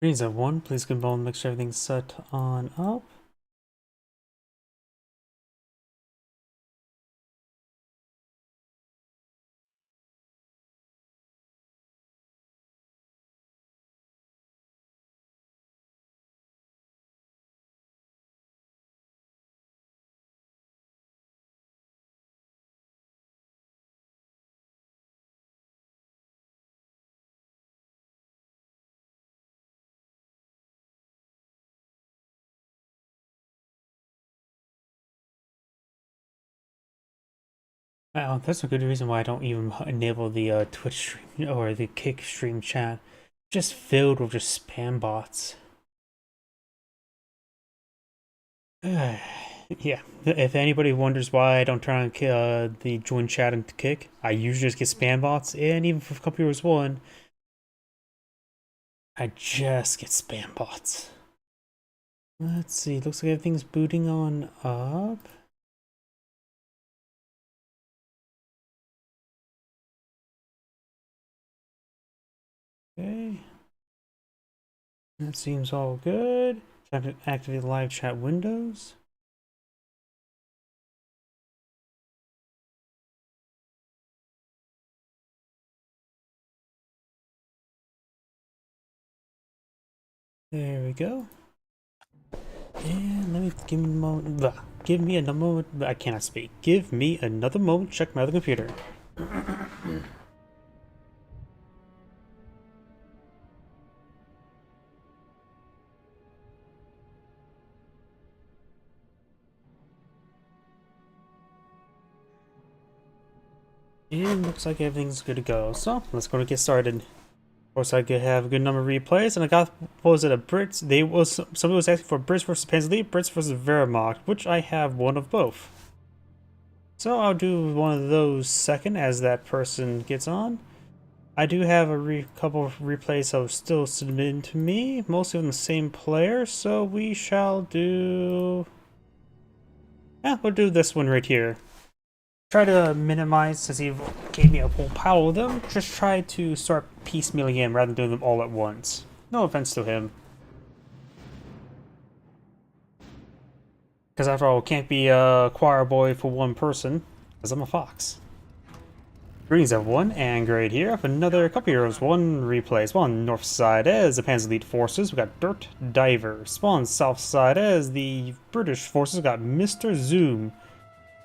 Greetings everyone, please confirm make sure everything's set on up. Wow, that's a good reason why I don't even enable the Twitch stream or the Kick stream chat. Just filled with just spam bots. Yeah, if anybody wonders why I don't turn on the join chat and Kick, I usually just get spam bots, and even for a couple years one, I just get spam bots. Let's see, looks like everything's booting on up. Okay. That seems all good. Time to activate the live chat windows. There we go. And let me give me a moment. Give me another moment. I cannot speak. Give me another moment. Check my other computer. And looks like everything's good to go. So let's go and get started. Of course, I could have a good number of replays, and I got what was it, a Brits? Somebody was asking for Brits versus Pansley, Brits versus Wehrmacht, which I have one of both. So I'll do one of those second as that person gets on. I do have a couple of replays that were still submitted to me, mostly from the same player, so we shall do... Yeah, we'll do this one right here. Try to minimize, since he gave me a whole pile of them, just try to start piecemealing in rather than doing them all at once. No offense to him. Because after all, can't be a choir boy for one person, because I'm a fox. Greetings everyone, and Great here with another couple heroes, one replay. Spawn north side as the Panzer Elite forces, we got Dirt Diver. Spawn south side as the British forces, got Mr. Zoom,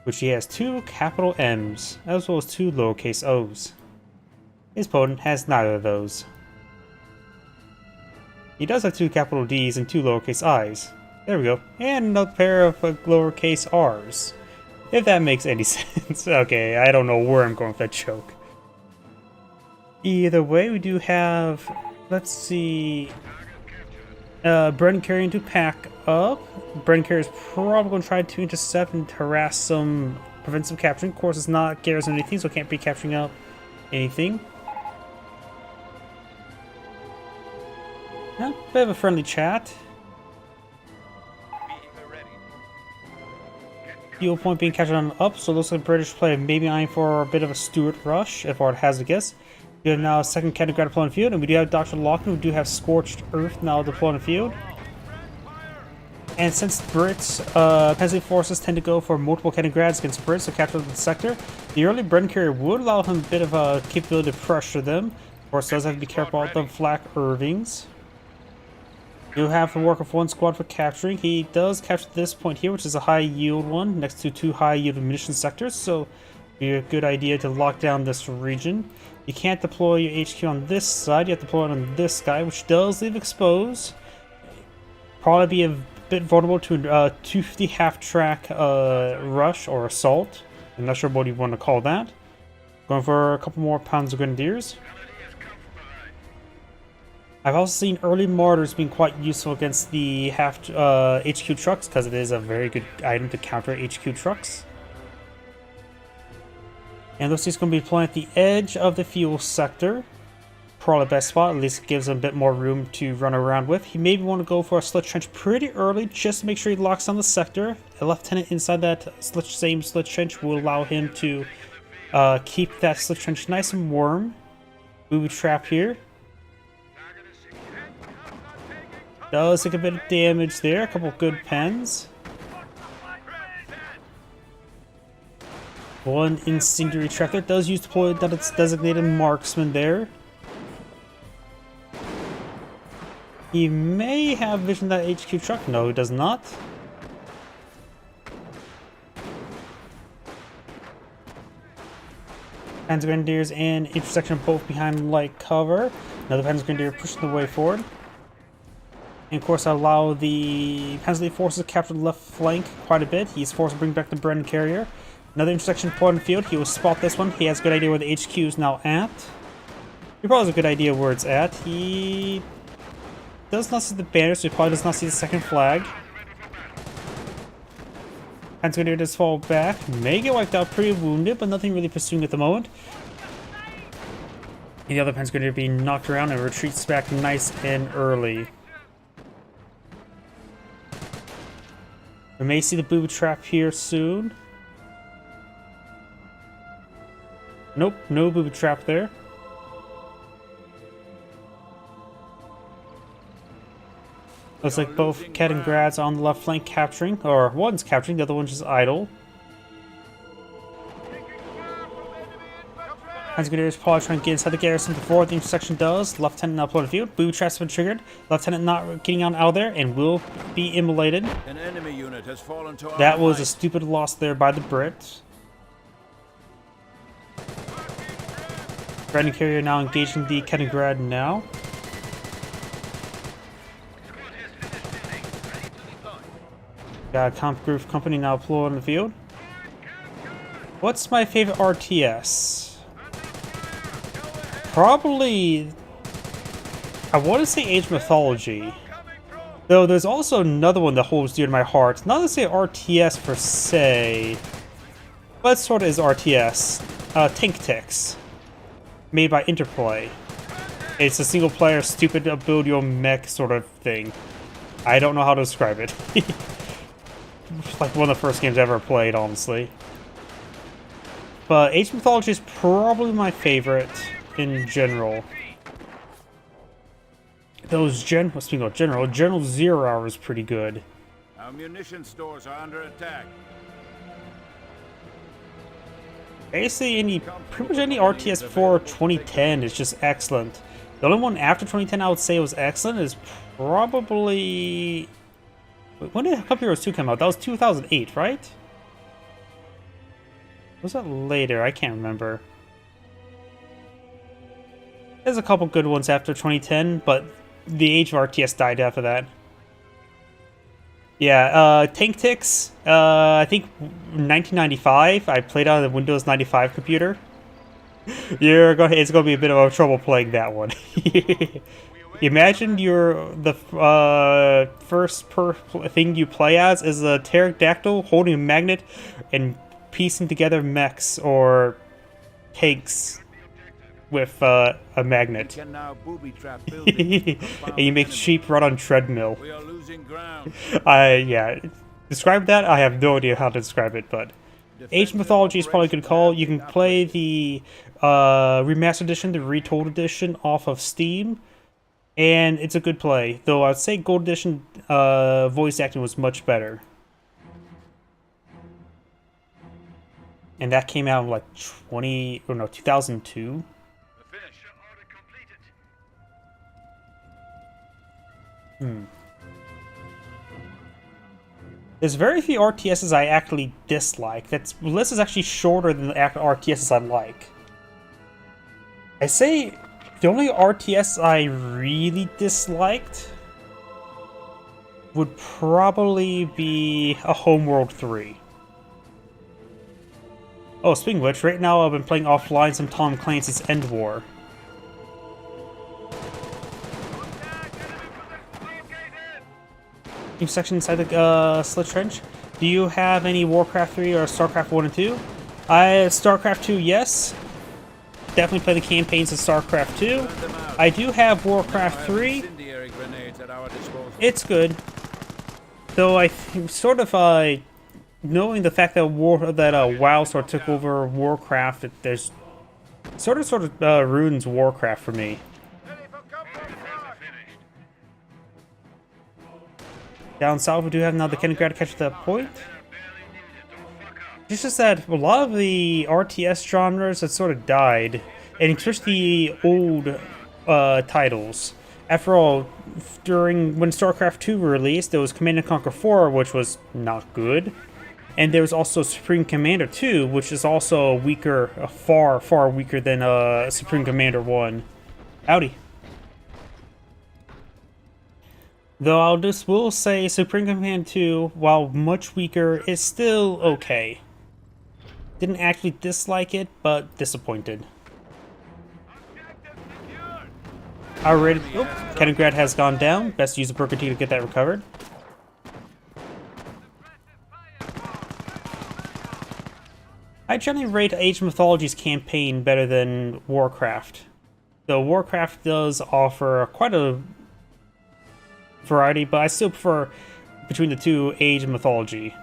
which he has two capital M's, as well as two lowercase O's. His opponent has neither of those. He does have two capital D's and two lowercase i's. There we go. And another pair of lowercase r's. If that makes any sense. Okay, I don't know where I'm going with that joke. Either way, we do have, let's see, Brendan carrying to pack up. Brendan Carey is probably going to try to intercept and harass some, prevent some capturing. Of course, it's not garrison or anything, so it can't be capturing up anything. Yeah, bit of a friendly chat. Fuel point being captured on up, so it looks like the British play maybe eyeing for a bit of a Stuart rush, if Art has a guess. We have now a second category deployed on the field, and we do have Dr. Locken, we do have Scorched Earth now deployed on the field. And since Brits, Pennsylvania forces tend to go for multiple categories against Brits to capture the sector, the early Brendan carrier would allow him a bit of a capability to pressure them. Of course, does have to be careful about the Flak Irvings. You have to work with one squad for capturing. He does capture this point here, which is a high yield one, next to two high yield munition sectors, so be a good idea to lock down this region. You can't deploy your HQ on this side, you have to deploy it on this guy, which does leave exposed. Probably be a bit vulnerable to a 250 half-track rush or assault. I'm not sure what you want to call that. Going for a couple more pounds of grenadiers. I've also seen early mortars being quite useful against the HQ trucks, because it is a very good item to counter HQ trucks. And looks like he's going to be deploying at the edge of the fuel sector. Probably the best spot, at least it gives him a bit more room to run around with. He maybe want to go for a slit trench pretty early, just to make sure he locks down the sector. A lieutenant inside that same slit trench will allow him to keep that slit trench nice and warm. Booby trap here. Does take a bit of damage there. A couple good pens. One incendiary truck there. Does use deploy that its designated marksman there. He may have vision that HQ truck. No, he does not. Panzer Grenadiers and intersection both behind light cover. Another Panzer Grenadier pushing the way forward. And of course, allow the Panzer forces to capture the left flank quite a bit. He's forced to bring back the Bren carrier. Another intersection point in the field. He will spot this one. He has a good idea where the HQ is now at. He probably has a good idea where it's at. He does not see the banner, so he probably does not see the second flag. Panzer Grenadier does fall back. May get wiped out, pretty wounded, but nothing really pursuing at the moment. And the other Panzer Grenadier being knocked around and retreats back nice and early. We may see the booby trap here soon. Nope, no booby trap there. Looks like both Cat and Grad's on the left flank capturing, or one's capturing, the other one's just idle. Panzer Grenadier is probably trying to get inside the garrison before the intersection does. Lieutenant now uploaded field. Booby traps have been triggered. Lieutenant not getting out of there and will be immolated. An enemy unit has fallen to that was a stupid loss there by the Brits. Bren carrier now engaging the Kaliningrad now. Got Comp Group Company now deployed on the field. What's my favorite RTS? Probably, I want to say Age Mythology. Though there's also another one that holds dear to my heart. Not to say RTS per se, but sort of is RTS. Tank Tix. Made by Interplay. It's a single player, stupid build your mech sort of thing. I don't know how to describe it. It's like one of the first games I ever played, honestly. But Age of Mythology is probably my favorite in general. Speaking of General Zero Hour is pretty good. Our munition stores are under attack. Basically, pretty much any RTS before 2010 is just excellent. The only one after 2010 I would say was excellent is probably... When did Cup Heroes 2 come out? That was 2008, right? Was that later? I can't remember. There's a couple good ones after 2010, but the age of RTS died after that. Yeah, Tank Tix, I think 1995. I played on the Windows 95 computer. It's going to be a bit of a trouble playing that one. Imagine the first thing you play as is a pterodactyl holding a magnet and piecing together mechs or tanks with a magnet. And you make sheep run on treadmill. We are losing ground. Yeah. Describe that? I have no idea how to describe it, but Age of Mythology is probably a good call. You can play the remastered edition, the retold edition off of Steam. And it's a good play, though I'd say Gold Edition voice acting was much better. And that came out in like 2002. There's very few RTSs I actually dislike. This list is actually shorter than the RTSs I like. I say the only RTS I really disliked would probably be a Homeworld 3. Oh, speaking of which, right now I've been playing offline some Tom Clancy's End War. New section inside the Slit Trench. Do you have any Warcraft 3 or StarCraft 1 and 2? StarCraft 2, yes. Definitely play the campaigns of StarCraft 2. I do have Warcraft 3. It's good. Though I sort of, knowing the fact that WoW sort of took over Warcraft, there's sort of ruins Warcraft for me. Down south, we do have now the Kennedy Grad to catch at that point. It's just that a lot of the RTS genres had sort of died, and especially the old titles. After all, when StarCraft 2 released, there was Command & Conquer 4, which was not good. And there was also Supreme Commander 2, which is also weaker, far, far weaker than Supreme Commander 1. Howdy. Though I'll just will say Supreme Commander 2, while much weaker, is still okay. Didn't actually dislike it, but disappointed. Alright, Kennedy has gone down. Best use of Burger Tea to get that recovered. I generally rate Age of Mythology's campaign better than Warcraft. Though Warcraft does offer quite a variety, but I still prefer between the two Age of Mythology.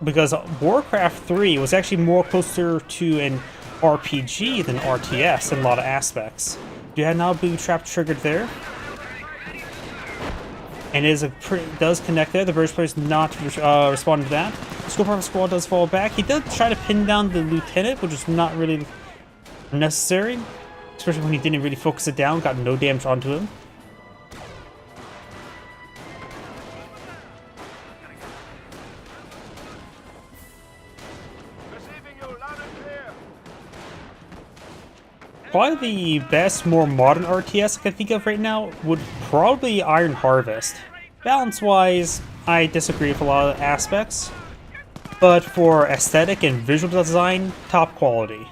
Because Warcraft 3 was actually more closer to an RPG than RTS in a lot of aspects. You have now Blue Trap triggered there. And it does connect there. The British player is not responding to that. Scopeover Squad does fall back. He did try to pin down the Lieutenant, which is not really necessary. Especially when he didn't really focus it down, got no damage onto him. Probably the best, more modern RTS I can think of right now would probably Iron Harvest. Balance-wise, I disagree with a lot of aspects, but for aesthetic and visual design, top quality.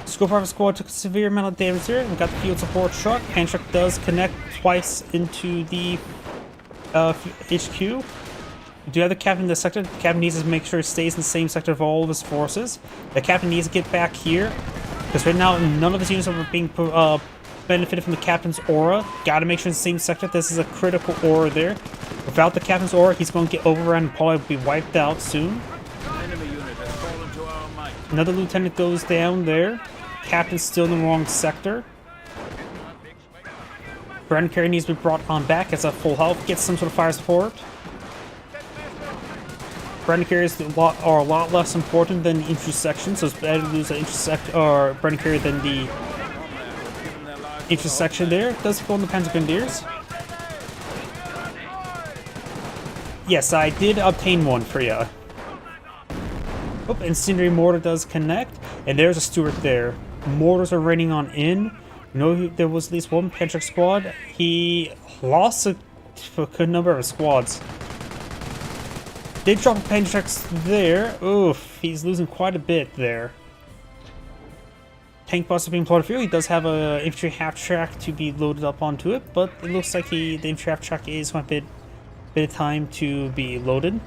Scopeover Squad took a severe amount of damage there. We got the field support truck. Hand truck does connect twice into the HQ. We do have the captain in the sector. The captain needs to make sure he stays in the same sector of all of his forces. The captain needs to get back here. Because right now, none of his units are being benefited from the captain's aura. Gotta make sure in the same sector. This is a critical aura there. Without the captain's aura, he's going to get overrun and probably be wiped out soon. Enemy unit has fallen to our might. Another lieutenant goes down there. Captain's still in the wrong sector. Brandon Carey needs to be brought on back as a full health. Gets some sort of fire support. Brandon Carey is a lot less important than the infantry section, so it's better to lose the infantry or Brandon Carey than the infantry section there. It does go on the Panzer Grenadiers. Yes, I did obtain one for you. Oh, Incendiary Mortar does connect, and there's a Stewart there. Mortars are raining on in. You know, there was at least one Patrick squad. He lost a good number of squads. Did drop a Pentrax there. Oof, he's losing quite a bit there. Tank bus is being plotted through. He does have a infantry half track to be loaded up onto it, but it looks like the infantry half track is a bit of time to be loaded.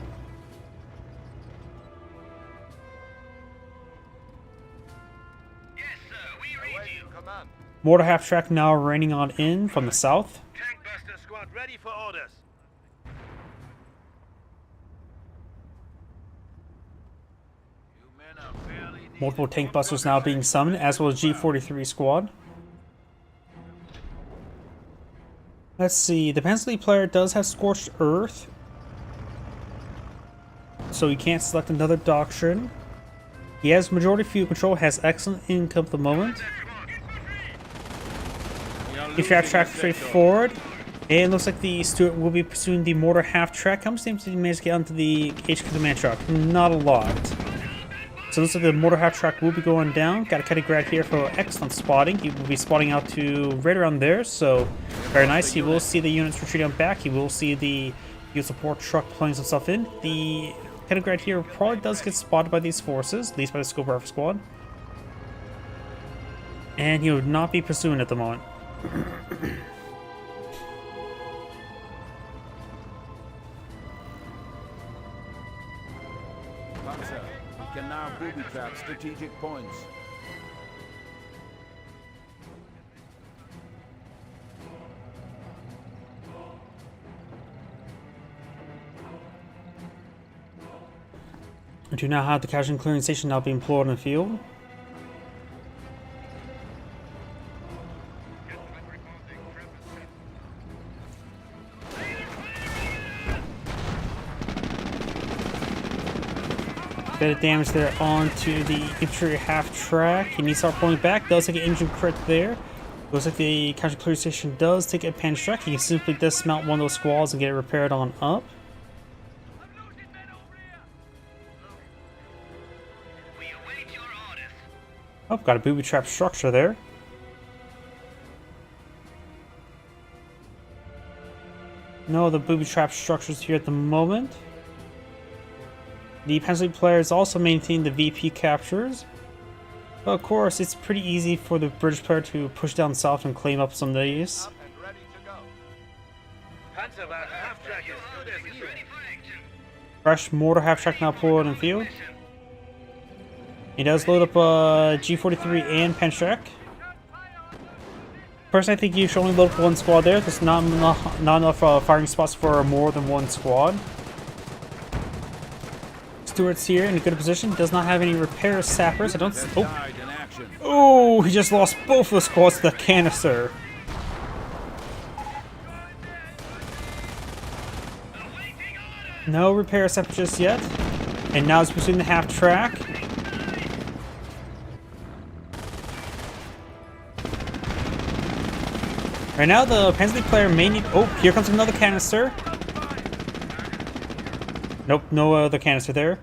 Yes, sir, we read you. Command. Mortar half track now raining on in from the south. Tank buster squad ready for orders. Multiple tank busters now being summoned, as well as G43 squad. Let's see, the Pensley player does have Scorched Earth, so he can't select another doctrine. He has majority fuel control, has excellent income at the moment. If you have track straight forward, and it looks like the Stuart will be pursuing the mortar half track. How much damage did he manage to get onto the HQ command truck? Not a lot. So it looks like the mortar half track will be going down. Got a Kennedy Grad here for excellent spotting. He will be spotting out to right around there, so very nice. He will see the units retreating back. He will see the field support truck pulling himself in. The Kennedy Grad here probably does get spotted by these forces, at least by the Scopeover squad. And he would not be pursuing at the moment. Panzer, we can now booby trap strategic points. We do now have the casualty clearing station now being employed in the field. Bit of damage there onto the infantry half track. He needs to start pulling back. Does take an engine crit there. Looks like the casualty clear station does take a pan track. He can simply dismount one of those squads and get it repaired on up. We await your orders. Oh, got a booby trap structure there. No other booby trap structures here at the moment. The Pennsylvania players also maintain the VP captures. But of course, it's pretty easy for the British player to push down south and claim up some of these. Fresh mortar half track now pulled in field. He does load up G43 and Pentrack. Personally, I think you should only load up one squad there. There's not enough firing spots for more than one squad. Stewart's here in a good position. Does not have any repair sappers. I don't. Oh, he just lost both of the squads to the canister. No repair sappers just yet. And now he's pursuing the half track. Right now, the Pensley player may need. Oh, here comes another canister. Nope, no other canister there.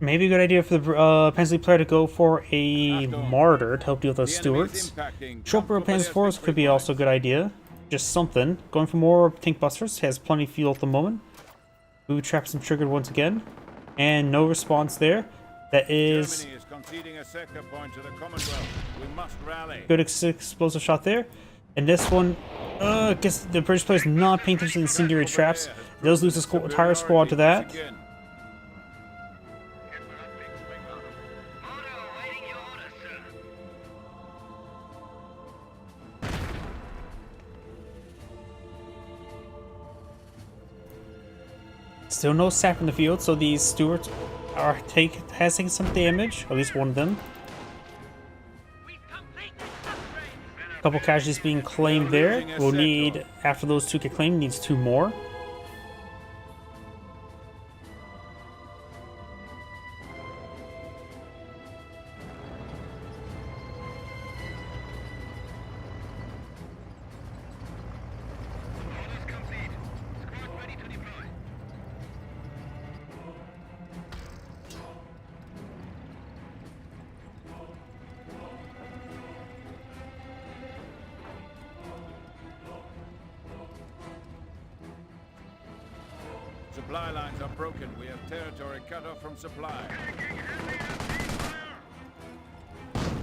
Maybe a good idea for the Pensley player to go for a martyr to help deal with those stewards. Chopper Pensley force could be also a good idea. Just something. Going for more tank busters. Has plenty of fuel at the moment. Booby traps and triggered once again. And no response there. That is good explosive shot there. And this one, I guess the British player's not paying attention to the incendiary traps. He does lose his entire squad to that. Still no sap in the field, so these stewards has taken some damage, at least one of them. A couple casualties being claimed there. We'll need, after those two get claimed, needs two more. Supply lines are broken. We have territory cut off from supply.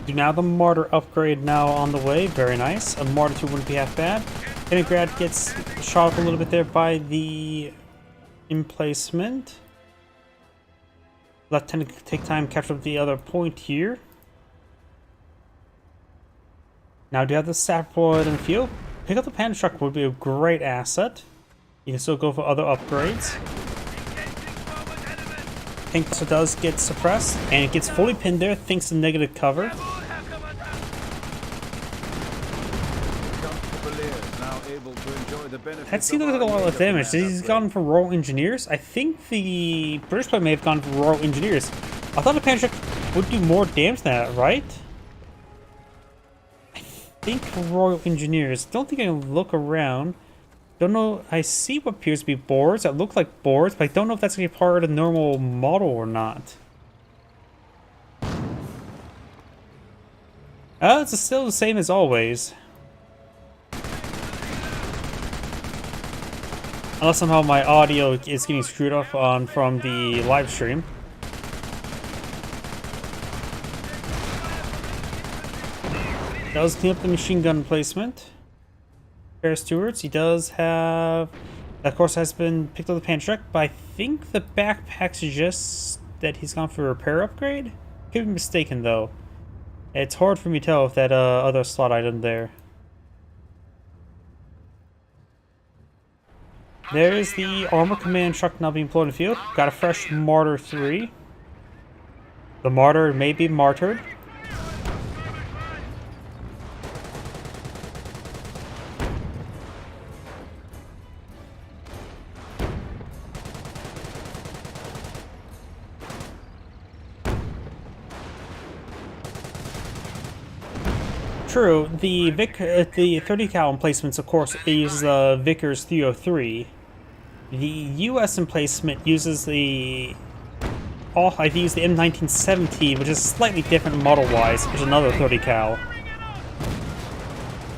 Do now the Martyr upgrade now on the way. Very nice. A Martyr 2 wouldn't be half bad. Leningrad gets shot up a little bit there by the emplacement. Let tend to take time to capture up the other point here. Now do you have the Sapwood in the field? Pick up the Panda Truck would be a great asset. You can still go for other upgrades. Tank also does get suppressed, and it gets fully pinned there thanks to negative cover. That seems like a lot of damage. He's gone for Royal Engineers. I think the British player may have gone for Royal Engineers. I thought the Panther would do more damage than that, right? I think Royal Engineers. Don't think I can look around. Don't know. I see what appears to be boards that look like boards, but I don't know if that's going to be part of the normal model or not. It's still the same as always. Unless somehow my audio is getting screwed up from the live stream. Does clean up the machine gun placement. Fair Stewards, he does have... That of course has been picked up the Pantruck, but I think the backpack suggests that he's gone for a repair upgrade? Could be mistaken though. It's hard for me to tell if that other slot item there. There is the Armor Command truck now being employed in the field. Got a fresh Martyr 3. The Martyr may be martyred. True, the the 30 cal emplacements, of course, it uses Vickers 303. The U.S. emplacement uses the I've used the M1970, which is slightly different model-wise, which is another 30 cal.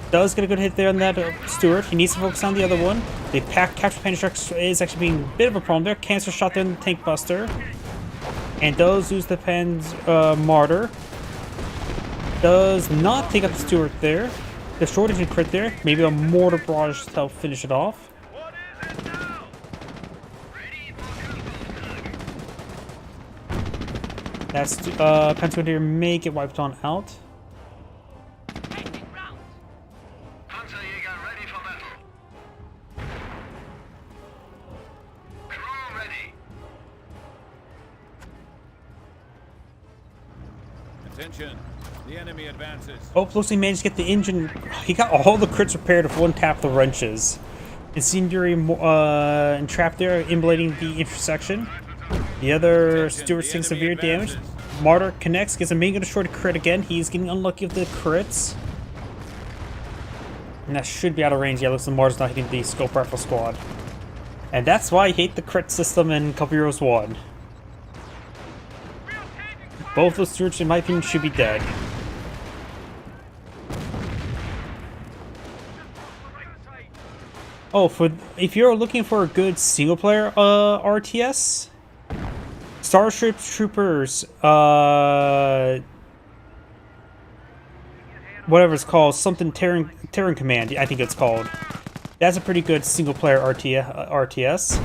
Does get a good hit there on that Stewart. He needs to focus on the other one. The capture Panzerschreck is actually being a bit of a problem there. Cancer shot there in the Tank Buster. And does lose the Martyr. Does not take up the Stewart there. The shortage and crit there. Maybe a mortar barrage to help finish it off. What is it now? Ready for That's Panzer may get wiped on out. Panzerjäger ready for battle. Crew ready. Attention. The enemy advances. Oh, Lucy managed to get the engine. He got all the crits repaired with one tap of the wrenches. Incendiary entrapped there, imblading the intersection. The other Stewart taking severe damage. Martyr connects, gets a main gun destroyed crit again. He's getting unlucky with the crits. And that should be out of range. Yeah, looks like Martyr's not hitting the scope rifle squad. And that's why I hate the crit system in Couple Heroes 1. Both those Stewarts, in my opinion, should be dead. Oh, if you're looking for a good single-player RTS, Starship Troopers, whatever it's called, something Terran Command, I think it's called. That's a pretty good single-player RTS.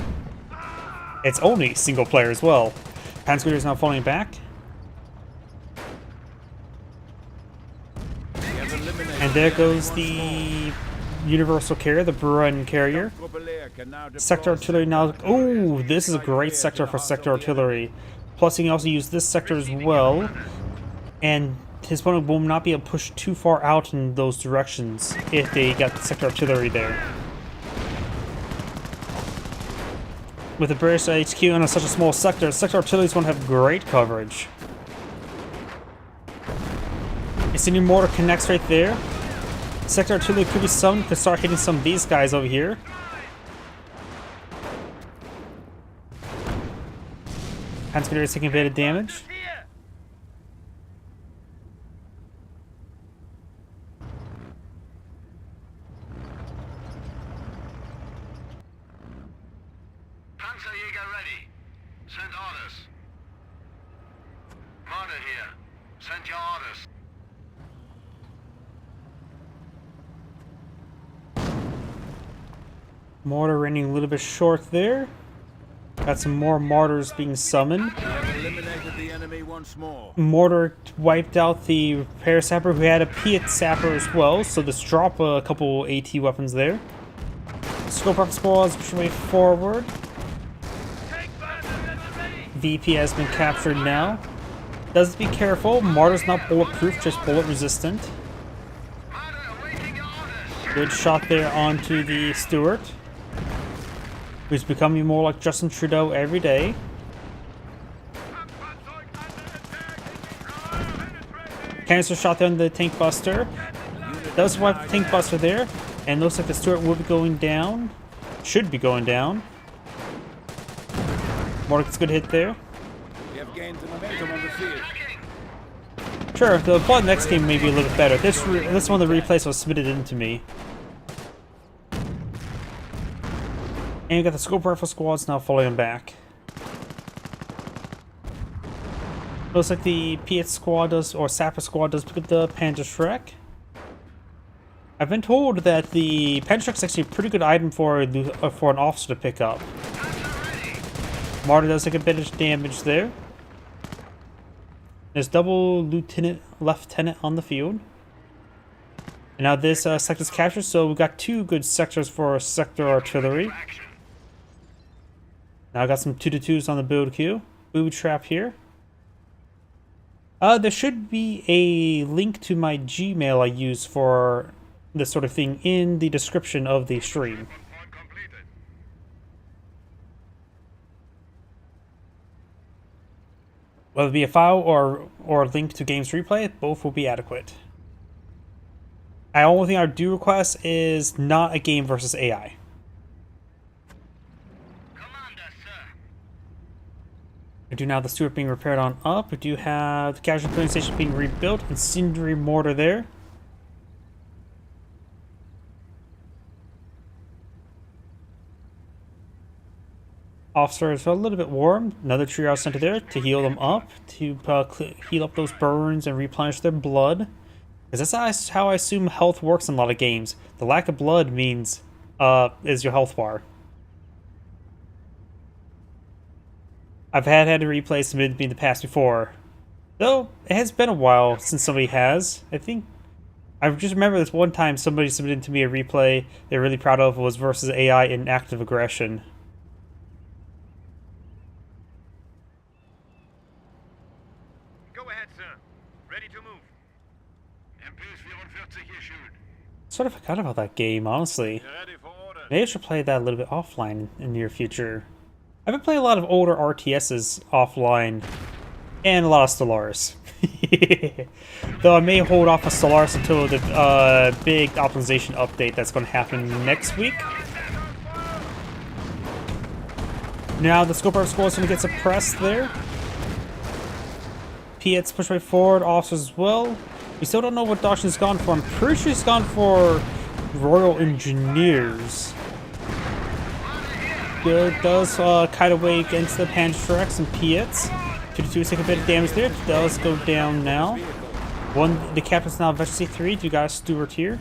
It's only single-player as well. Panzer is now falling back. And there goes the Universal Carrier, the Brun Carrier. Sector Artillery now. Oh, this is a great sector for Sector Artillery. Plus, he can also use this sector as well. And his opponent will not be able to push too far out in those directions if they got the Sector Artillery there. With the British HQ on such a small sector, Sector Artillery is going to have great coverage. Incendiary Mortar connects right there. Sector Artillery could be summoned to start hitting some of these guys over here. Panzer is taking a bit of damage. Panzerjäger ready. Send orders. Martyr here. Send your orders. Mortar running a little bit short there. Got some more mortars being summoned. We have eliminated the enemy once more. Mortar wiped out the repair sapper, who had a Piet sapper as well, so let's drop a couple AT weapons there. Scope up squads push way forward. VP has been captured now. Does be careful, Martyr's not bulletproof, just bullet resistant. Good shot there onto the Stewart, who's becoming more like Justin Trudeau every day. Canister shot there on the Tank Buster. Does wipe the Tank Buster there, and looks like the Stewart will be going down. Should be going down. Mortar gets a good hit there. We have gained the momentum on the field. Sure, the plot next game may be a little bit better. This one of the replays was submitted into me. And you got the scope rifle squads now following back. Looks like the Piet squad does, or Sapper squad does pick up the Panzerschreck. I've been told that the Panzerschreck is actually a pretty good item for an officer to pick up. Martyr does take a bit of damage there. There's double lieutenant on the field. And now this sector's captured, so we've got two good sectors for Sector Artillery. Now I got some 2-2s on the build queue. Booby trap here. There should be a link to my Gmail I use for this sort of thing in the description of the stream. Whether it be a file or a link to games replay, both will be adequate. The only thing I do request is not a game versus AI. Commander, sir. We do now have the Stewart being repaired on up. We do have the casualty filling station being rebuilt. Incendiary mortar there. Officer is a little bit warm. Another triage center there to heal them up, to heal up those burns and replenish their blood. Because that's how I assume health works in a lot of games. The lack of blood means is your health bar. I've had to replay some in the past before, though it has been a while since somebody has. I think I just remember this one time somebody submitted to me a replay they're really proud of was versus AI in active aggression. Go ahead, sir. Ready to move. MP 44 issued. Sort of forgot about that game, honestly. You're ready for order. Maybe I should play that a little bit offline in the near future. I've been playing a lot of older RTSs offline, and a lot of Stellaris. Though I may hold off on Stellaris until the big optimization update that's going to happen next week. Now the scope of our score is going to get suppressed there. Piet's pushed right forward, officers as well. We still don't know what Dawson's gone for. I'm pretty sure he's gone for Royal Engineers. Good, does kite away against the Pantrax and Piets. 52 take a bit of damage there. Does go down now. The captain's now Vessel C3. You got a Stewart here.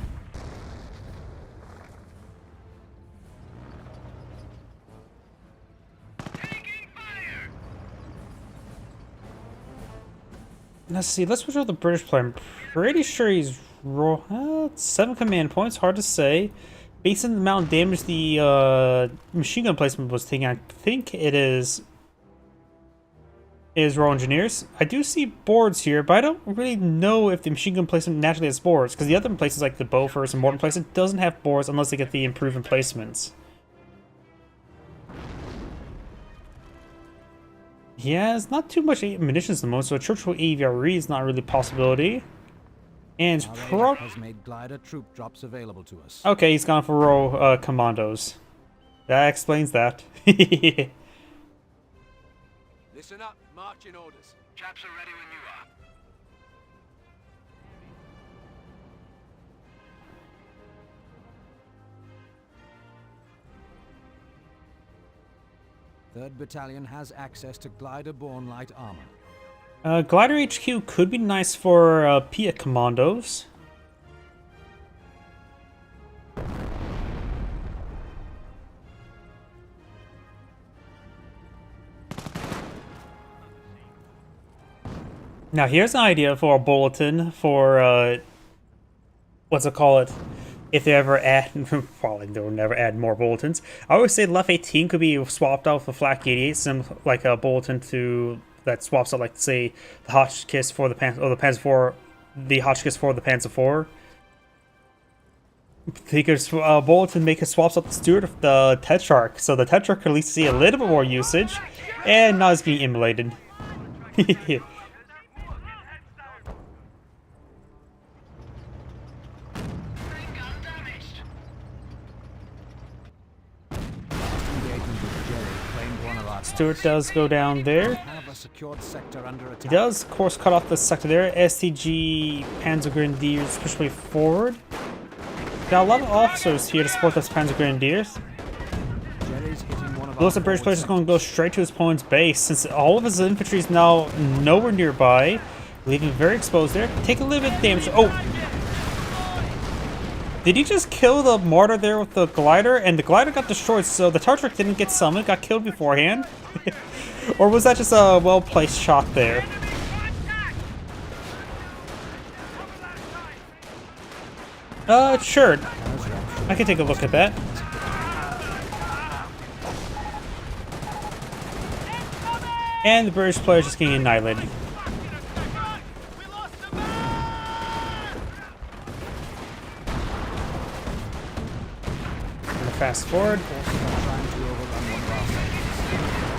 Let's see. Let's switch out the British player. I'm pretty sure he's 7 command points. Hard to say. Based on the amount of damage the machine gun placement was taking, I think it is Royal Engineers. I do see boards here, but I don't really know if the machine gun placement naturally has boards, because the other places like the Beauforts and Morton placement doesn't have boards unless they get the improved emplacements. Yeah, it's not too much munitions at the moment, so a Churchill AVRE is not really a possibility. And Our has made glider troop drops available to us. Okay, he's gone for Royal Commandos. That explains that. Listen up, marching orders. Chaps are ready when you are. Third Battalion has access to glider-borne light armor. Glider HQ could be nice for Piet Commandos. Now here's an idea for a bulletin for, what's it called? If they ever add, probably they'll never add more bulletins. I always say Left 18 could be swapped out for Flak 88, some like a bulletin to that swaps out, like say the Hotchkiss for the Panzer IV, the Hotchkiss for the Panzer IV. They could bulletin make it swaps out the Stewart of the Tetrarch, so the Tetrarch could at least see a little bit more usage and not as being immolated. Stewart does go down there. He does, of course, cut off the sector there. STG Panzer Grenadiers push way forward. Got a lot of officers here to support those Panzer Grenadiers. Looks like British player is going to go straight to his opponent's base since all of his infantry is now nowhere nearby, leaving him very exposed there. Take a little bit of damage. Oh! Did he just kill the mortar there with the glider? And the glider got destroyed, so the Tartaric didn't get summoned, got killed beforehand? Or was that just a well-placed shot there? Sure. I can take a look at that. And the British player just getting annihilated. Fast forward.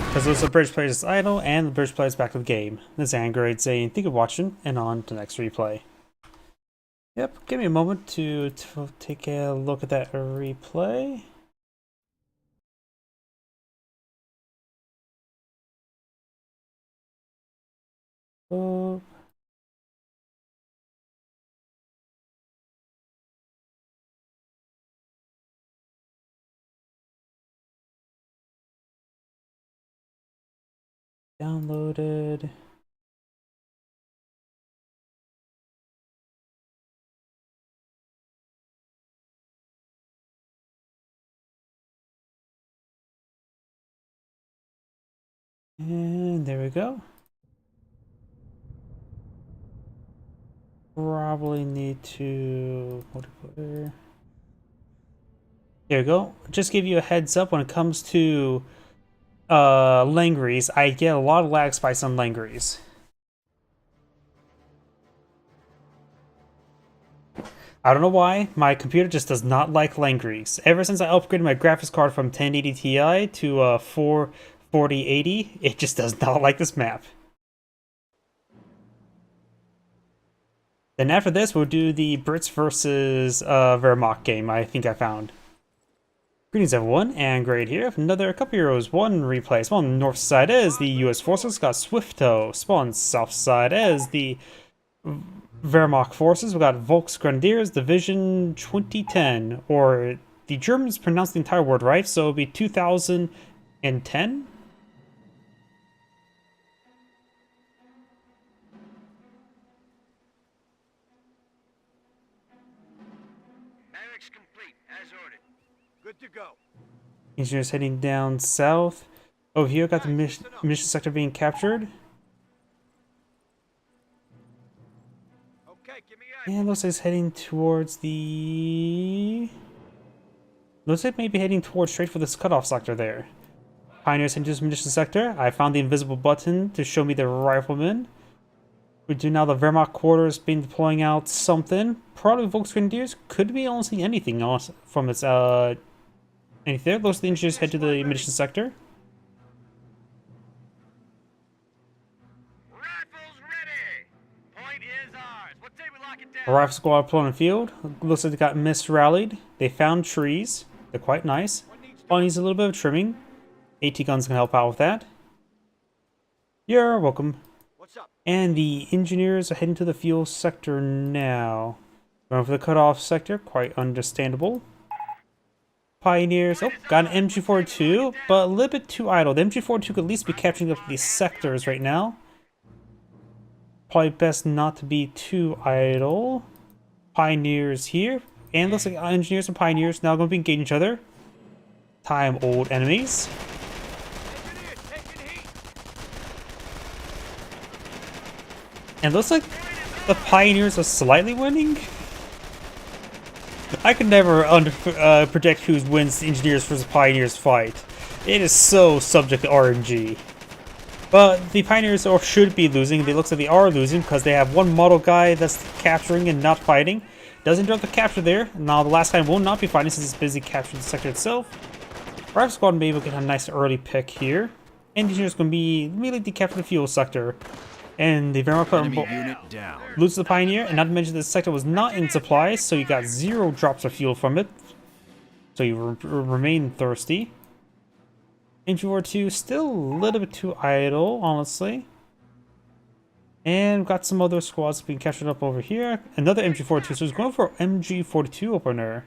Because those are British players idle, and the British players back to the game. This is Angrade saying thank you for watching, and on to the next replay. Yep, give me a moment to take a look at that replay. Oh. Downloaded. And there we go. Probably need to multiplayer. There we go. Just give you a heads up when it comes to Langrys. I get a lot of lag spikes on Langrys. I don't know why, my computer just does not like Langrys. Ever since I upgraded my graphics card from 1080 Ti to 4080, it just does not like this map. Then after this, we'll do the Brits versus Wehrmacht game I think I found. Greetings everyone, and great here. Another couple heroes, one replay. Spawn on the north side is the US forces, got Swifto. Spawn on the south side is the Wehrmacht forces. We got Volksgrenadiers Division 2010, or the Germans pronounce the entire word right, so it'll be 2010. Barracks complete, as ordered. Good to go. Engineers heading down south. Over here, got the mission sector being captured. Okay, give me And looks like it's heading towards the... Looks like maybe heading towards straight for this cutoff sector there. Pioneers heading to this munition sector. I found the invisible button to show me the riflemen. We do now the Wehrmacht quarters been deploying out something. Probably Volksgrenadiers. Could be honestly anything else from its anything there. Looks like the engineers head to the munition sector. Rifles ready. Point is ours. What say we lock it A down? rifle squad deployed on the field. Looks like they got mis-rallied. They found trees. They're quite nice. All needs a little bit of trimming. AT guns can help out with that. You're welcome. What's up? And the engineers are heading to the fuel sector now. Going for the cutoff sector, quite understandable. Pioneers, oh, got an MG42, but a little bit too idle. The MG42 could at least be capturing up these sectors right now. Probably best not to be too idle. Pioneers here. And looks like engineers and pioneers now going to be engaging each other. Time old enemies. Engineers taking heat. And looks like the pioneers are slightly winning. I could never predict who wins the engineers versus pioneers fight. It is so subject to RNG. But the pioneers should be losing. They looks like they are losing because they have one model guy that's capturing and not fighting. Does interrupt the capture there. Now the last guy will not be fighting since he's busy capturing the sector itself. Rifle squad may be able to get a nice early pick here. Engineers going to be immediately decapture the fuel sector. And the Wehrmacht loses the Pioneer, and not to mention this sector was not in supply, so you got 0 drops of fuel from it. So you remain thirsty. MG42 still a little bit too idle, honestly. And we've got some other squads being captured up over here. Another MG42, so he's going for MG42 opener.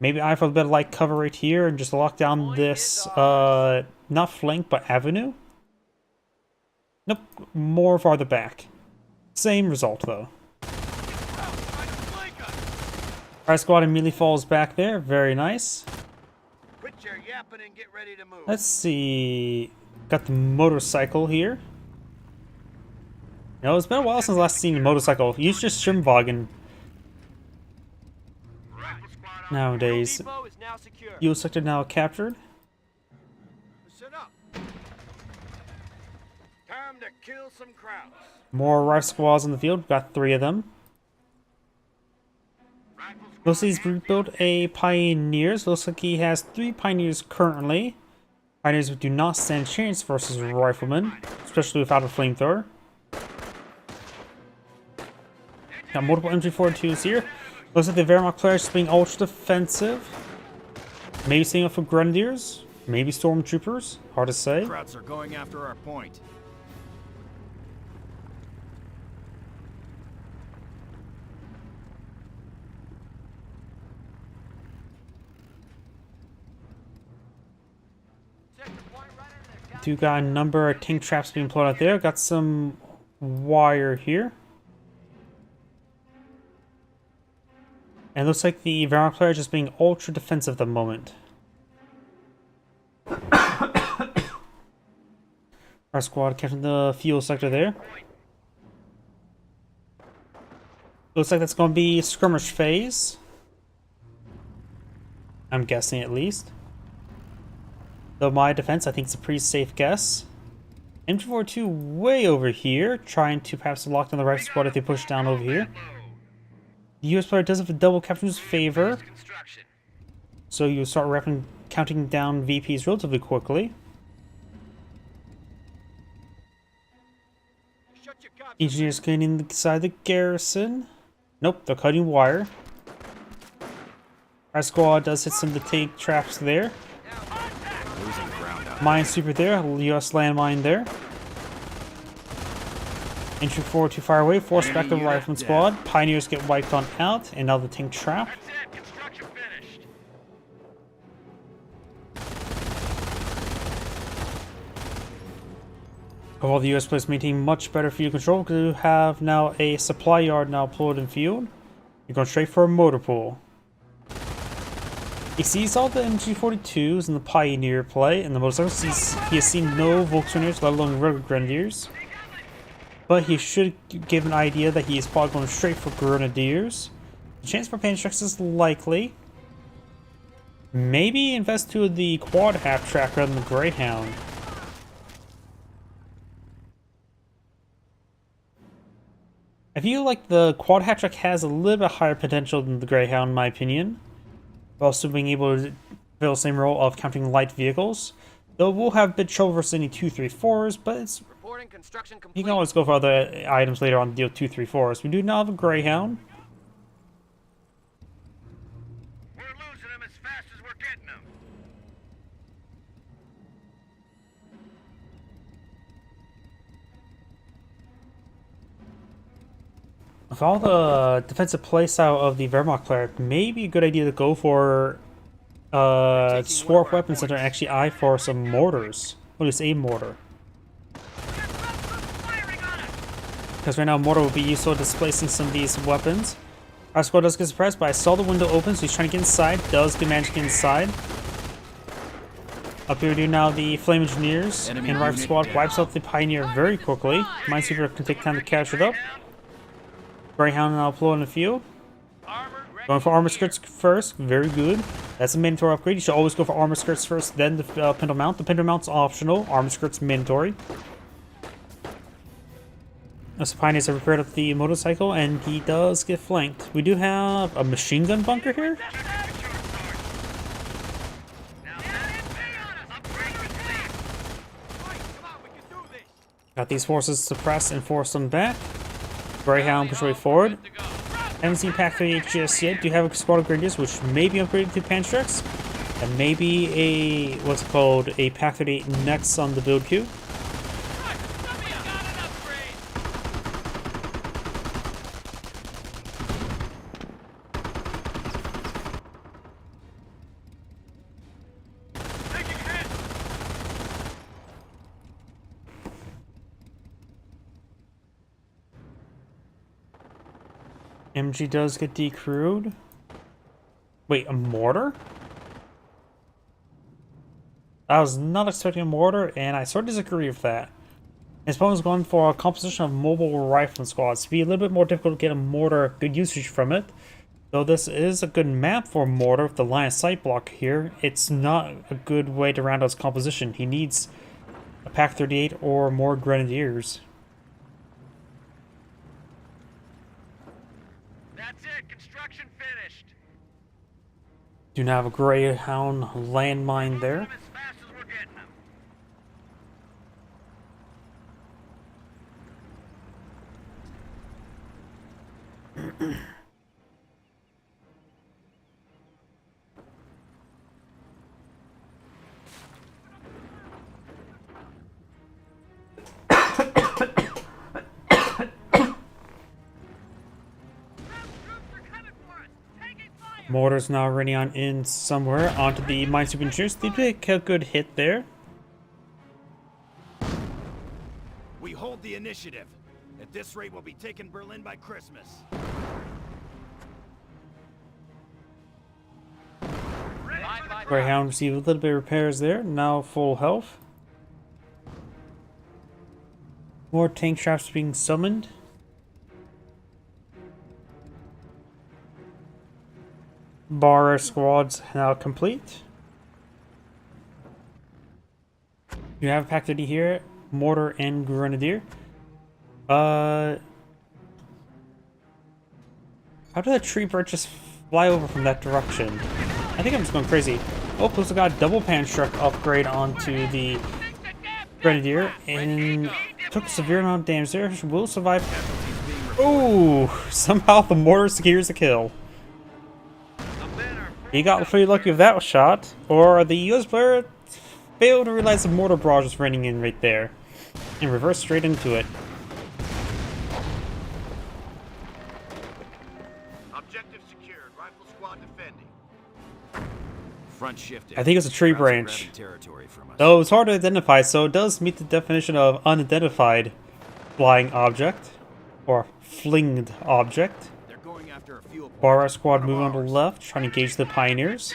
Maybe I have a bit of light cover right here and just lock down this, not flank, but avenue. Nope, more farther back. Same result, though. Our squad immediately falls back there. Very nice. Quit your yapping and get ready to move. Let's see. Got the motorcycle here. You know, it's been a while since last seen a motorcycle. Use just Schirmwagen nowadays. Depot is now secure. Fuel sector now captured. Listen up. Time to kill some crowds. More rifle squads on the field. Got 3 of them. Looks like he's rebuilt a Pioneers. Looks like he has 3 Pioneers currently. Pioneers do not stand a chance versus Riflemen, especially without a flamethrower. Got multiple MG42s here. Looks like the Wehrmacht players being ultra defensive. Maybe staying up for Grenadiers. Maybe Stormtroopers. Hard to say. Krauts are going after our point. Do got a number of tank traps being pulled out there. Got some wire here. And it looks like the Wehrmacht player is just being ultra defensive at the moment. Our squad capturing the fuel sector there. Looks like that's going to be skirmish phase. I'm guessing at least. Though my defense, I think it's a pretty safe guess. MG42 way over here, trying to perhaps lock down the right squad if they push down over here. The US player does have a double capture in his favor, so you start counting down VPs relatively quickly. Engineers getting inside the garrison. Nope, they're cutting wire. Our squad does hit some of the tank traps there. Mine super there, US landmine there. Entry forward too far away, force back the rifleman squad. Pioneers get wiped on out, and now the tank trap. That's it. Construction finished. Overall, the US players maintain much better field control because you have now a supply yard now pulled in field. You're going straight for a motor pool. He sees all the MG42s and the Pioneer play, and the motorcycles. He has seen no Volkswagens, let alone regular Grenadiers. But he should give an idea that he is probably going straight for Grenadiers. The chance for Pantrax is likely. Maybe invest to the quad half track rather than the Greyhound. I feel like the quad half track has a little bit higher potential than the Greyhound, in my opinion. Also being able to fill the same role of counting light vehicles. Though we'll have a bit of trouble versus any 234s, but it's Construction complete. you can always go for other items later on to deal 234s. We do now have a Greyhound. We're losing them as fast as we're getting them. With all the defensive playstyle of the Wehrmacht player, it may be a good idea to go for swap weapons that are actually eye for some mortars. What is a mortar? Because right now mortar will be useful displacing some of these weapons. Our squad does get surprised, but I saw the window open, so he's trying to get inside. Does manage to get inside. Up here we do now the Flame Engineers and Rifle Squad wipes out the Pioneer very quickly. Minesweeper can take time to catch it up. Greyhound now pull in the field. Going for armor skirts first, very good. That's a mandatory upgrade. You should always go for armor skirts first, then the pintle mount. The pintle mount's optional, armor skirts mandatory. So Pioneers have repaired up the motorcycle, and he does get flanked. We do have a machine gun bunker here. Got these forces suppressed and forced them back. Greyhound push way forward. Haven't seen Pack 38 just yet. Do have a squad of Grenadiers, which may be upgraded to Pantrax. And maybe a, what's it called, a Pack 38 next on the build queue. MG does get decrewed. Wait, a mortar? I was not expecting a mortar, and I sort of disagree with that. His opponent's going for a composition of mobile rifle squads. To be a little bit more difficult to get a mortar good usage from it. Though this is a good map for a mortar with the line of sight block here, it's not a good way to round out his composition. He needs a Pack 38 or more Grenadiers. Construction finished. Do not have a Greyhound landmine there. As fast as we're getting them. Mortar's now running on in somewhere onto the minesweeper engineers. They did a good hit there. We hold the initiative. At this rate, we'll be taking Berlin by Christmas. Greyhound received a little bit of repairs there. Now full health. More tank traps being summoned. Bar squads now complete. You have pack ready here, mortar and grenadier. How did that tree bird just fly over from that direction? I think I'm just going crazy. Oh, plus I got a double pan truck upgrade onto the grenadier and took a severe amount of damage there. Will survive. Oh, somehow the mortar secures the kill. He got pretty lucky with that shot, or the US player failed to realize the mortar barrage was running in right there, and reversed straight into it. Objective secured. Rifle squad defending. Front shifted. I think it's a tree branch. Territory from us. Though it's hard to identify, so it does meet the definition of unidentified flying object, or flinged object. They're going after a fuel point. Bar squad moving on the left, trying to engage the pioneers.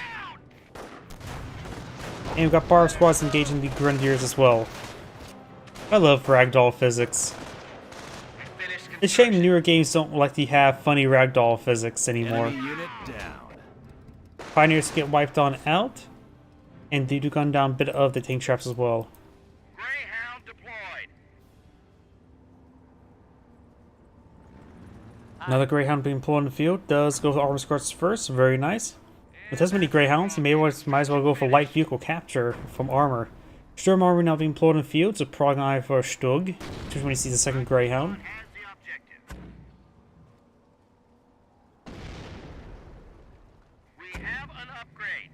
And we've got bar squads engaging the grenadiers as well. I love ragdoll physics. It's a shame newer games don't like to have funny ragdoll physics anymore. Enemy unit down. Pioneers get wiped on out, and they do gun down a bit of the tank traps as well. Greyhound deployed. Another Greyhound being pulled in the field does go for armor squads first, very nice. With this many Greyhounds, you might as well go for light vehicle capture from armor. Sturm armor now being pulled in the field, so probably an eye for Stug, just when he sees the second Greyhound. Has the objective. We have an upgrade.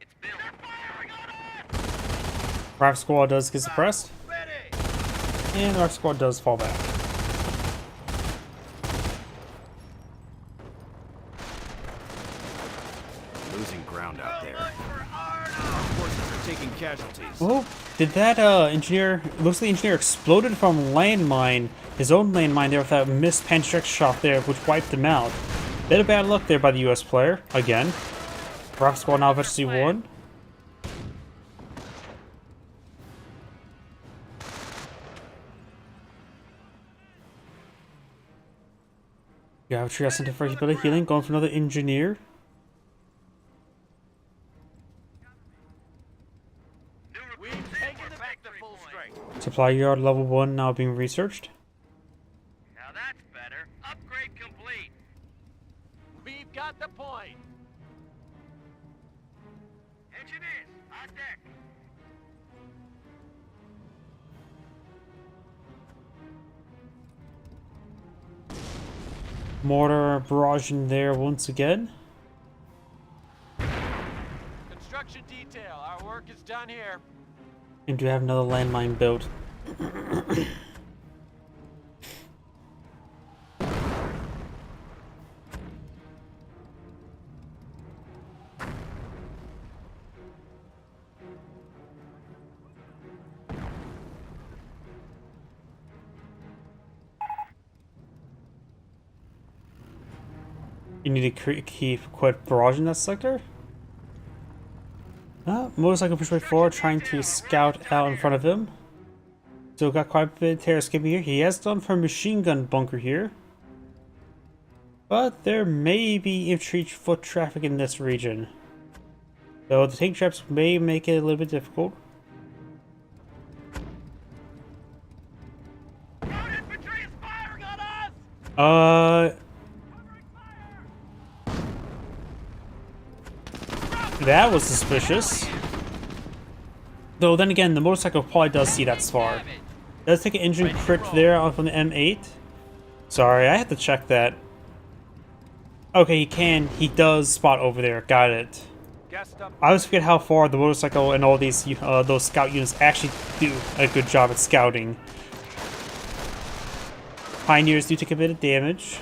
It's built. They're firing on us! Rifle squad does get suppressed, and the rifle squad does fall back. Losing ground out there. Forces are taking casualties. Oh, did that engineer, looks like the engineer exploded from landmine, his own landmine there with that missed Pantrax shot there, which wiped him out. Bit of bad luck there by the US player, again. Rifle squad now eventually won. You have a Trios Center for healing, going for another engineer. We've taken it back to full strength. Supply yard level 1 now being researched. Now that's better. Upgrade complete. We've got the point. Engineers, on deck. Mortar barrage in there once again. Construction detail. Our work is done here. And do have another landmine built. You need to keep quite barrage in that sector. Motorcycle push right forward, trying to scout out in front of him. Still got quite a bit of terror escaping here. He has done for a machine gun bunker here. But there may be infantry foot traffic in this region. So the tank traps may make it a little bit difficult. Ground infantry is firing on us! That was suspicious. Though then again, the motorcycle probably does see that far. Does take an engine crit there off on the M8. Sorry, I had to check that. Okay, he does spot over there. Got it. I always forget how far the motorcycle and all these those scout units actually do a good job at scouting. Pioneers do take a bit of damage.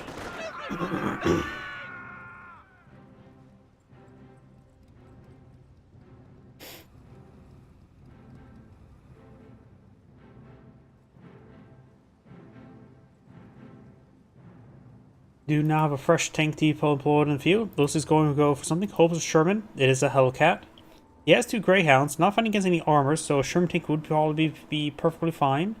Do now have a fresh tank depot employed in the field. This is going to go for something. Hopes Sherman. It is a Hellcat. He has 2 Greyhounds, not fighting against any armor, so a Sherman tank would probably be perfectly fine.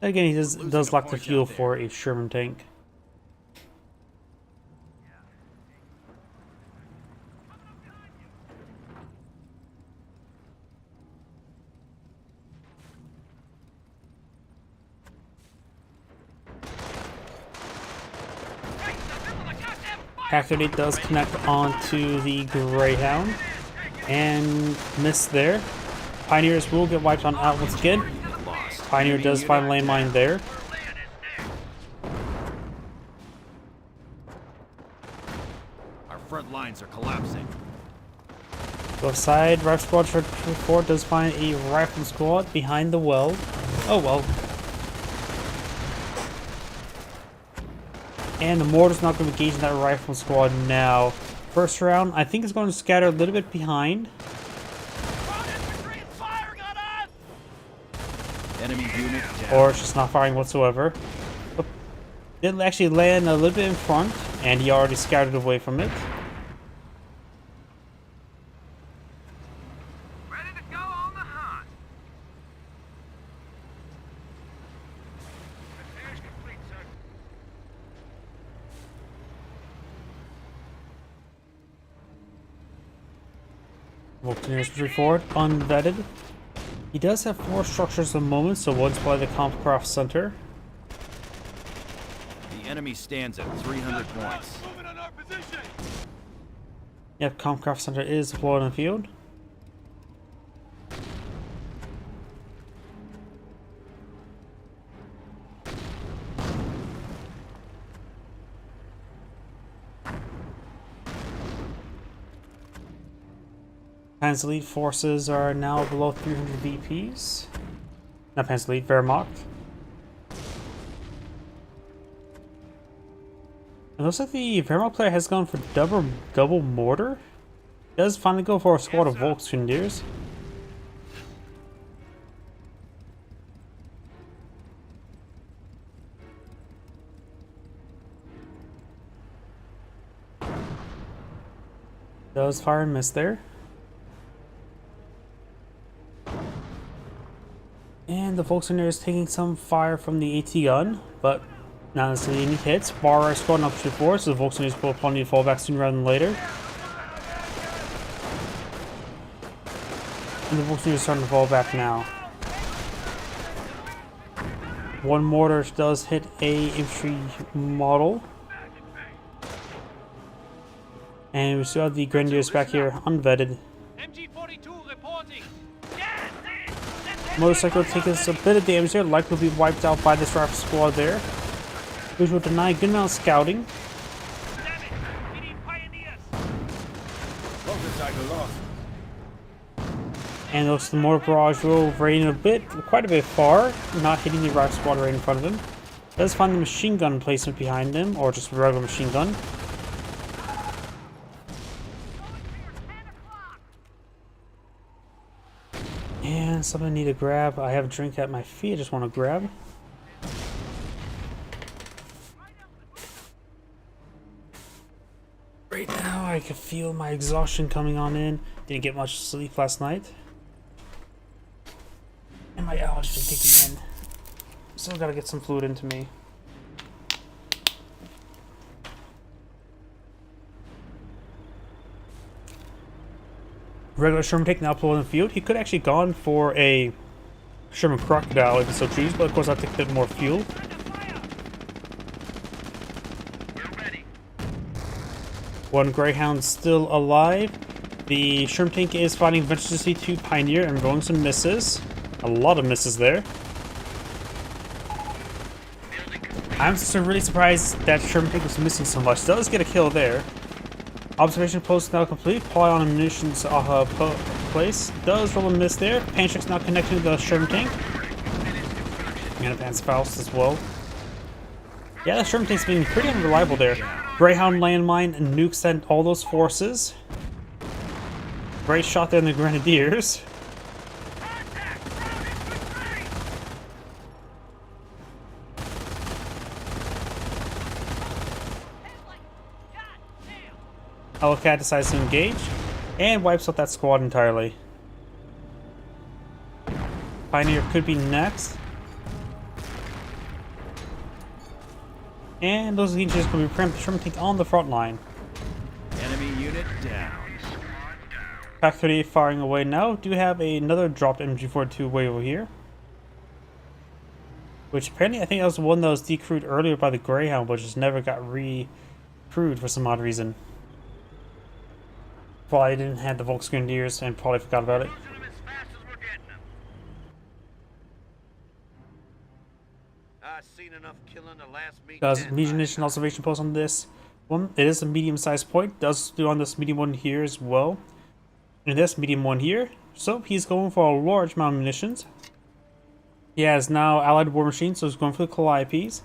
Again, he does lack the fuel for a Sherman tank. Pack-38 does connect onto the Greyhound and miss there. Pioneers will get wiped on out once again. Pioneer does find a landmine there. Our front lines are collapsing. Go side, Rifle Squad 4 does find a Rifle Squad behind the well. Oh well. And the mortar's not going to engage in that Rifle Squad now. First round, I think it's going to scatter a little bit behind. Enemy unit down. Or it's just not firing whatsoever. But did actually land a little bit in front, and he already scattered away from it. Ready to go on the hunt. Repairs complete, sir. Volunteers push forward, unvetted. He does have 4 structures at the moment, so one's probably the Compcraft Center. The enemy stands at 300 points. Yep, Compcraft Center is deployed on the field. Panzer Elite forces are now below 300 VPs. Not Panzer Elite, Wehrmacht. It looks like the Wehrmacht player has gone for double mortar. He does finally go for a squad of Volksgrenadiers. Does fire and miss there. And the Volksgrenadier is taking some fire from the AT gun, but not necessarily any hits. Bar is squad up to 4, so the Volksgrenadiers will probably need to fall back sooner rather than later. And the Volksgrenadier is starting to fall back now. One mortar does hit a infantry model. And we still have the Grenadiers back here, unvetted. MG42 reporting. Motorcycle taking us a bit of damage there, likely will be wiped out by this rifle squad there, which will deny good amount of scouting. Damn it! We need pioneers. Motorcycle lost. And looks the mortar barrage will rain quite a bit far, not hitting the rifle squad right in front of him. Does find the machine gun placement behind him, or just a regular machine gun. And something I need to grab. I have a drink at my feet, I just want to grab. Right now I can feel my exhaustion coming on in. Didn't get much sleep last night. And my allergies are kicking in. Still gotta get some fluid into me. Regular Sherman tank now pulled in the field. He could actually gone for a Sherman Crocodile if he so choose, but of course I'll take a bit more fuel. One Greyhound still alive. The Shrimp Tank is fighting venturously to Pioneer and rolling some misses. A lot of misses there. I'm just really surprised that Shrimp Tank was missing so much. Does get a kill there. Observation post now complete. Poly on munitions place. Does roll a miss there. Pancakes now connected to the Shrimp Tank. And advance Faust as well. Yeah, the Shrimp Tank's been pretty unreliable there. Greyhound landmine and nuke sent all those forces. Great shot there in the Grenadiers. Hellcat decides to engage and wipes out that squad entirely. Pioneer could be next. And those Legionnaires will be preempted. Shrimp Tank on the front line. Enemy unit down. Pack 38 firing away now. Do have another dropped MG42 way over here. Which apparently I think that was one that was decrewed earlier by the Greyhound, but just never got re-crewed for some odd reason. Probably didn't have the Volksgrenadiers and probably forgot about it. Does munition observation post on this one? It is a medium-sized point. Does do on this medium one here as well. And this medium one here. So he's going for a large amount of munitions. He has now allied war machines, so he's going for the Calliopes.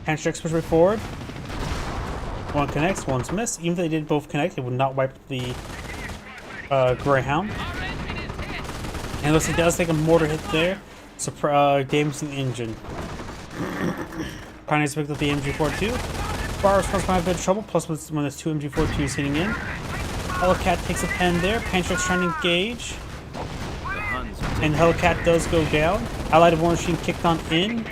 Handshakes push right forward. One connects, one's missed. Even if they did both connect, it would not wipe the Greyhound. And looks like he does take a mortar hit there. Damaging the engine. Pioneers picked up the MG42. Bar response might have a bit of trouble, plus when there's two MG42s hitting in. Hellcat takes a pen there. Pancakes trying to engage. And Hellcat does go down. Allied war machine kicked on in.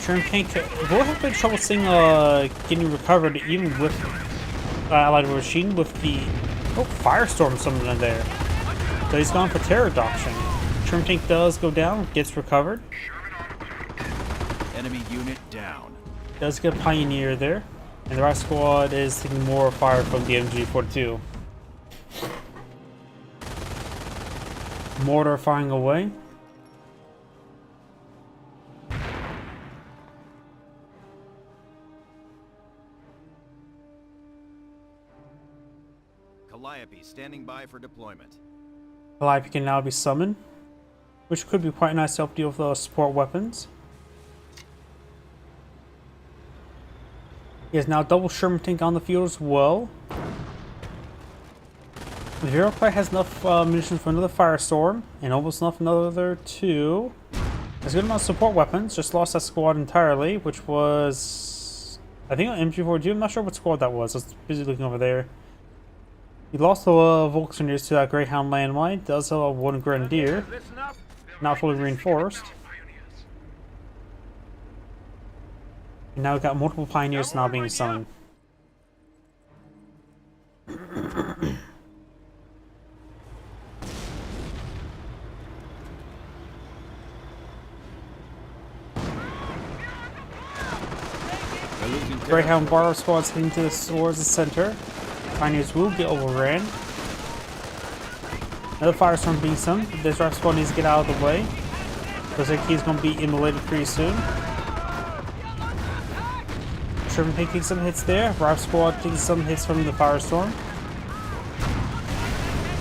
Shrimp Tank will have a bit of trouble seeing getting recovered even with Allied War Machine with the Firestorm summoned in there. So he's gone for Terror Doctrine. Shrimp Tank does go down, gets recovered. Enemy unit down. Does get a Pioneer there. And the rest squad is taking more fire from the MG42. Mortar firing away. Calliope standing by for deployment. Calliope can now be summoned, which could be quite nice to help deal with the support weapons. He has now double Sherman Tank on the field as well. The Hero Player has enough munitions for another Firestorm, and almost enough for another two. Has a good amount of support weapons, just lost that squad entirely, which was, I think, on MG42. I'm not sure what squad that was. I was busy looking over there. He lost the Volksgrenadiers to that Greyhound landmine. Does have one Grenadier, not fully reinforced. And now we've got multiple Pioneers now being summoned. Greyhound Borrow squads heading towards the center. Pioneers will get overran. Another Firestorm being summoned. This Rock squad needs to get out of the way. Looks like he's going to be immolated pretty soon. Sherman Tank takes some hits there. Rock squad takes some hits from the Firestorm.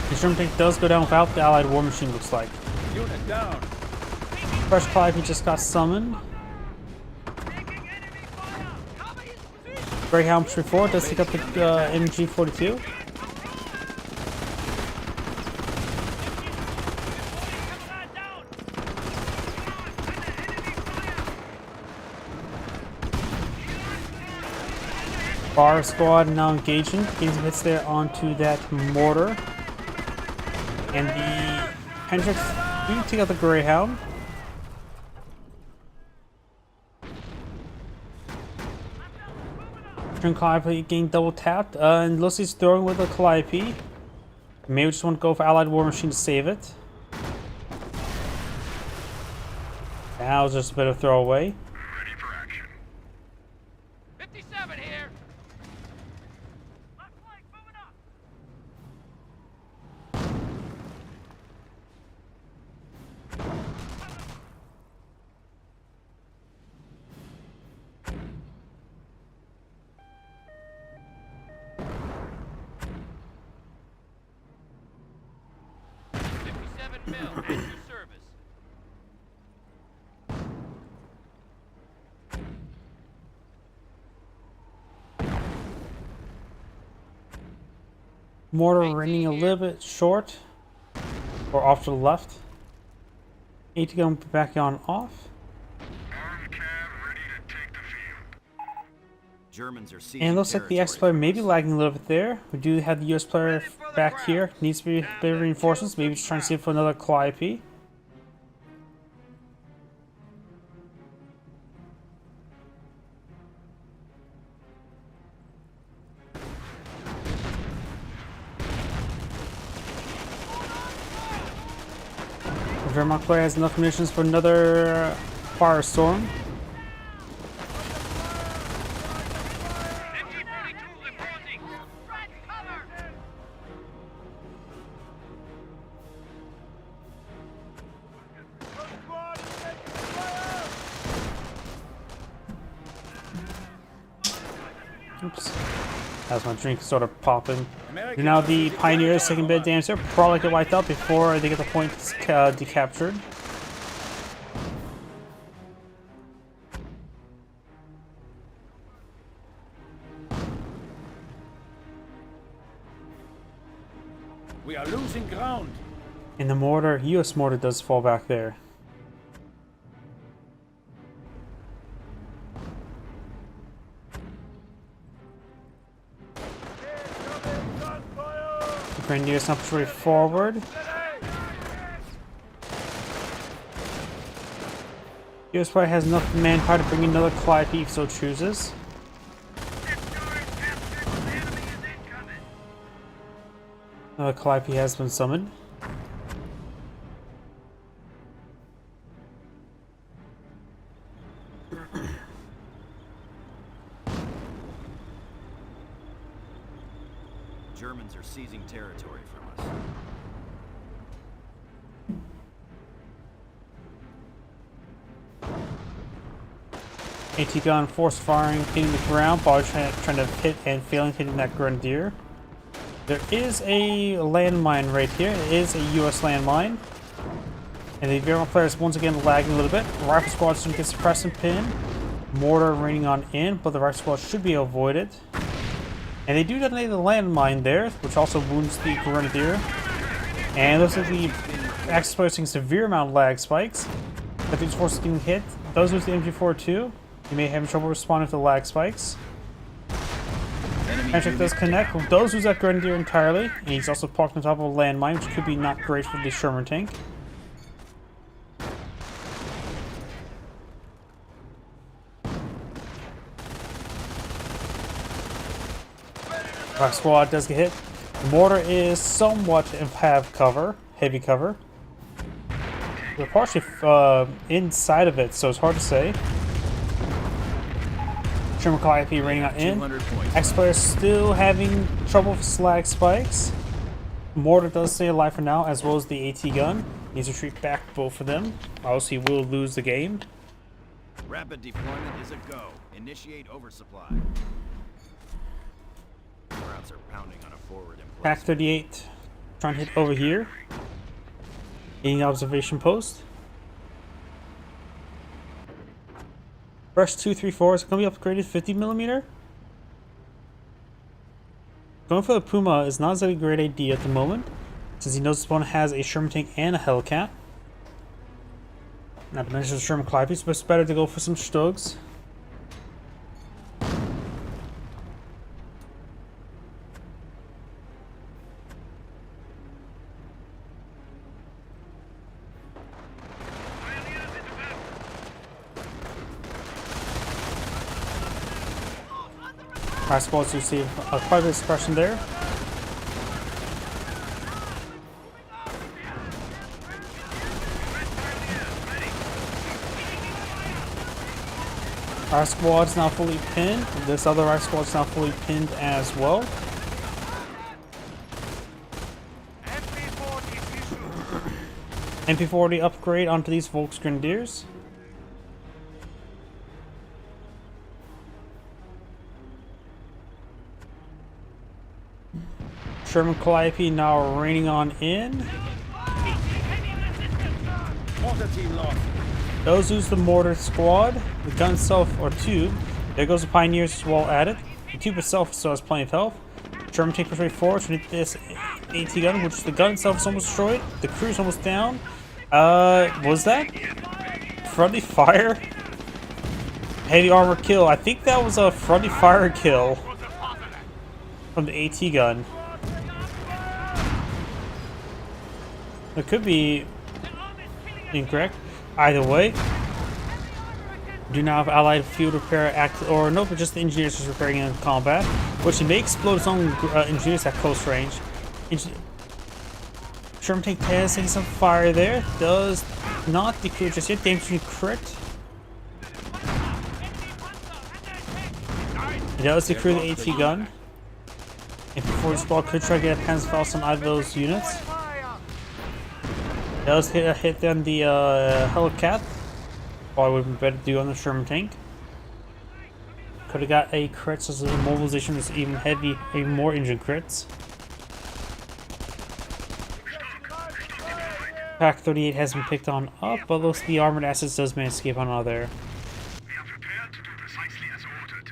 The Sherman Tank does go down without the Allied War Machine, looks like. Unit down. Fresh Calliope just got summoned. Greyhound push forward, does take up the MG42. Bar squad now engaging, getting some hits there onto that mortar. And the Hendricks do take out the Greyhound. German Calliope getting double tapped, and looks like he's throwing with a Calliope. Maybe we just want to go for Allied War Machine to save it. That was just a bit of throwaway. Ready for action. 57 here. Left flank moving up. Mil at your service. Mortar running a little bit short, or off to the left. Need to go back on off. Armed cab ready to take the field. Germans are seizing And it looks like the X player may be lagging a little bit there. We do have the US player back here. Needs to be a bit of reinforcements. Maybe just trying to see for another Calliope. The Vermont player has enough munitions for another Firestorm. 50-42 approaching. Right cover. Oops. As my drink is sort of popping. Now the Pioneers taking a bit of damage there. Probably get wiped out before they get the points decaptured. We are losing ground. And the mortar, US mortar does fall back there. The Grenadiers now push forward. US probably has enough manpower to bring another Calliope if so chooses. Another Calliope has been summoned. Germans are seizing territory from us. AT gun force firing, hitting the ground, while trying to hit and failing hitting that Grenadier. There is a landmine right here. It is a US landmine. And the Vermont player is once again lagging a little bit. Rifle squad soon gets suppressed and pinned. Mortar raining on in, but the rifle squad should be avoided. And they do detonate the landmine there, which also wounds the Grenadier. And looks like the Axis player is seeing severe amount of lag spikes. But these forces getting hit. Those with the MG4 too. You may have trouble responding to the lag spikes. Patrick does connect. Well, does lose that Grenadier entirely. And he's also parked on top of a landmine, which could be not great for the Sherman tank. Rock squad does get hit. The mortar is somewhat have cover, heavy cover. We're partially inside of it, so it's hard to say. Sherman Calliope raining on in. X-Player still having trouble with slag spikes. Mortar does stay alive for now, as well as the AT gun. Needs to retreat back, both of them. Or else he will lose the game. Rapid deployment is a go. Initiate oversupply. Routes are pounding on a forward Pack emplacement. 38 trying to hit over here. In the observation post. Brush 234 is going to be upgraded 50mm. Going for the Puma is not exactly a great idea at the moment, since he knows this opponent has a Sherman tank and a Hellcat. Not to mention the Sherman Calliope, so it's better to go for some Stugs. Our squads receive quite a bit of suppression there. Our squad's now fully pinned. This other our squad's now fully pinned as well. MP40 upgrade onto these Volksgrenadiers. Sherman Calliope now raining on in. Mortar team lost. Those who's the mortar squad. The gun itself, or tube. There goes the Pioneers as well at it. The tube itself still has plenty of health. German tank push forward to hit this AT gun, which the gun itself is almost destroyed. The crew's almost down. Was that friendly fire? Heavy armor kill. I think that was a friendly fire kill from the AT gun. It could be incorrect. Either way, do now have allied field repair act, or nope, just the engineers just repairing in combat, which may explode its own engineers at close range. Sherman tank taking some fire there. Does not decrew just yet. Damage crit. It does decrew the AT gun. And before the squad could try to get a Panzerfaust out of those units. Does hit a hit on the Hellcat. Probably would have been better to do on the Sherman tank. Could have got a crit, so the mobilization was even heavy, even more engine crits. Pack 38 has been picked on up, but looks like the armored assets does manage to escape on out of there. We are prepared to do precisely as ordered.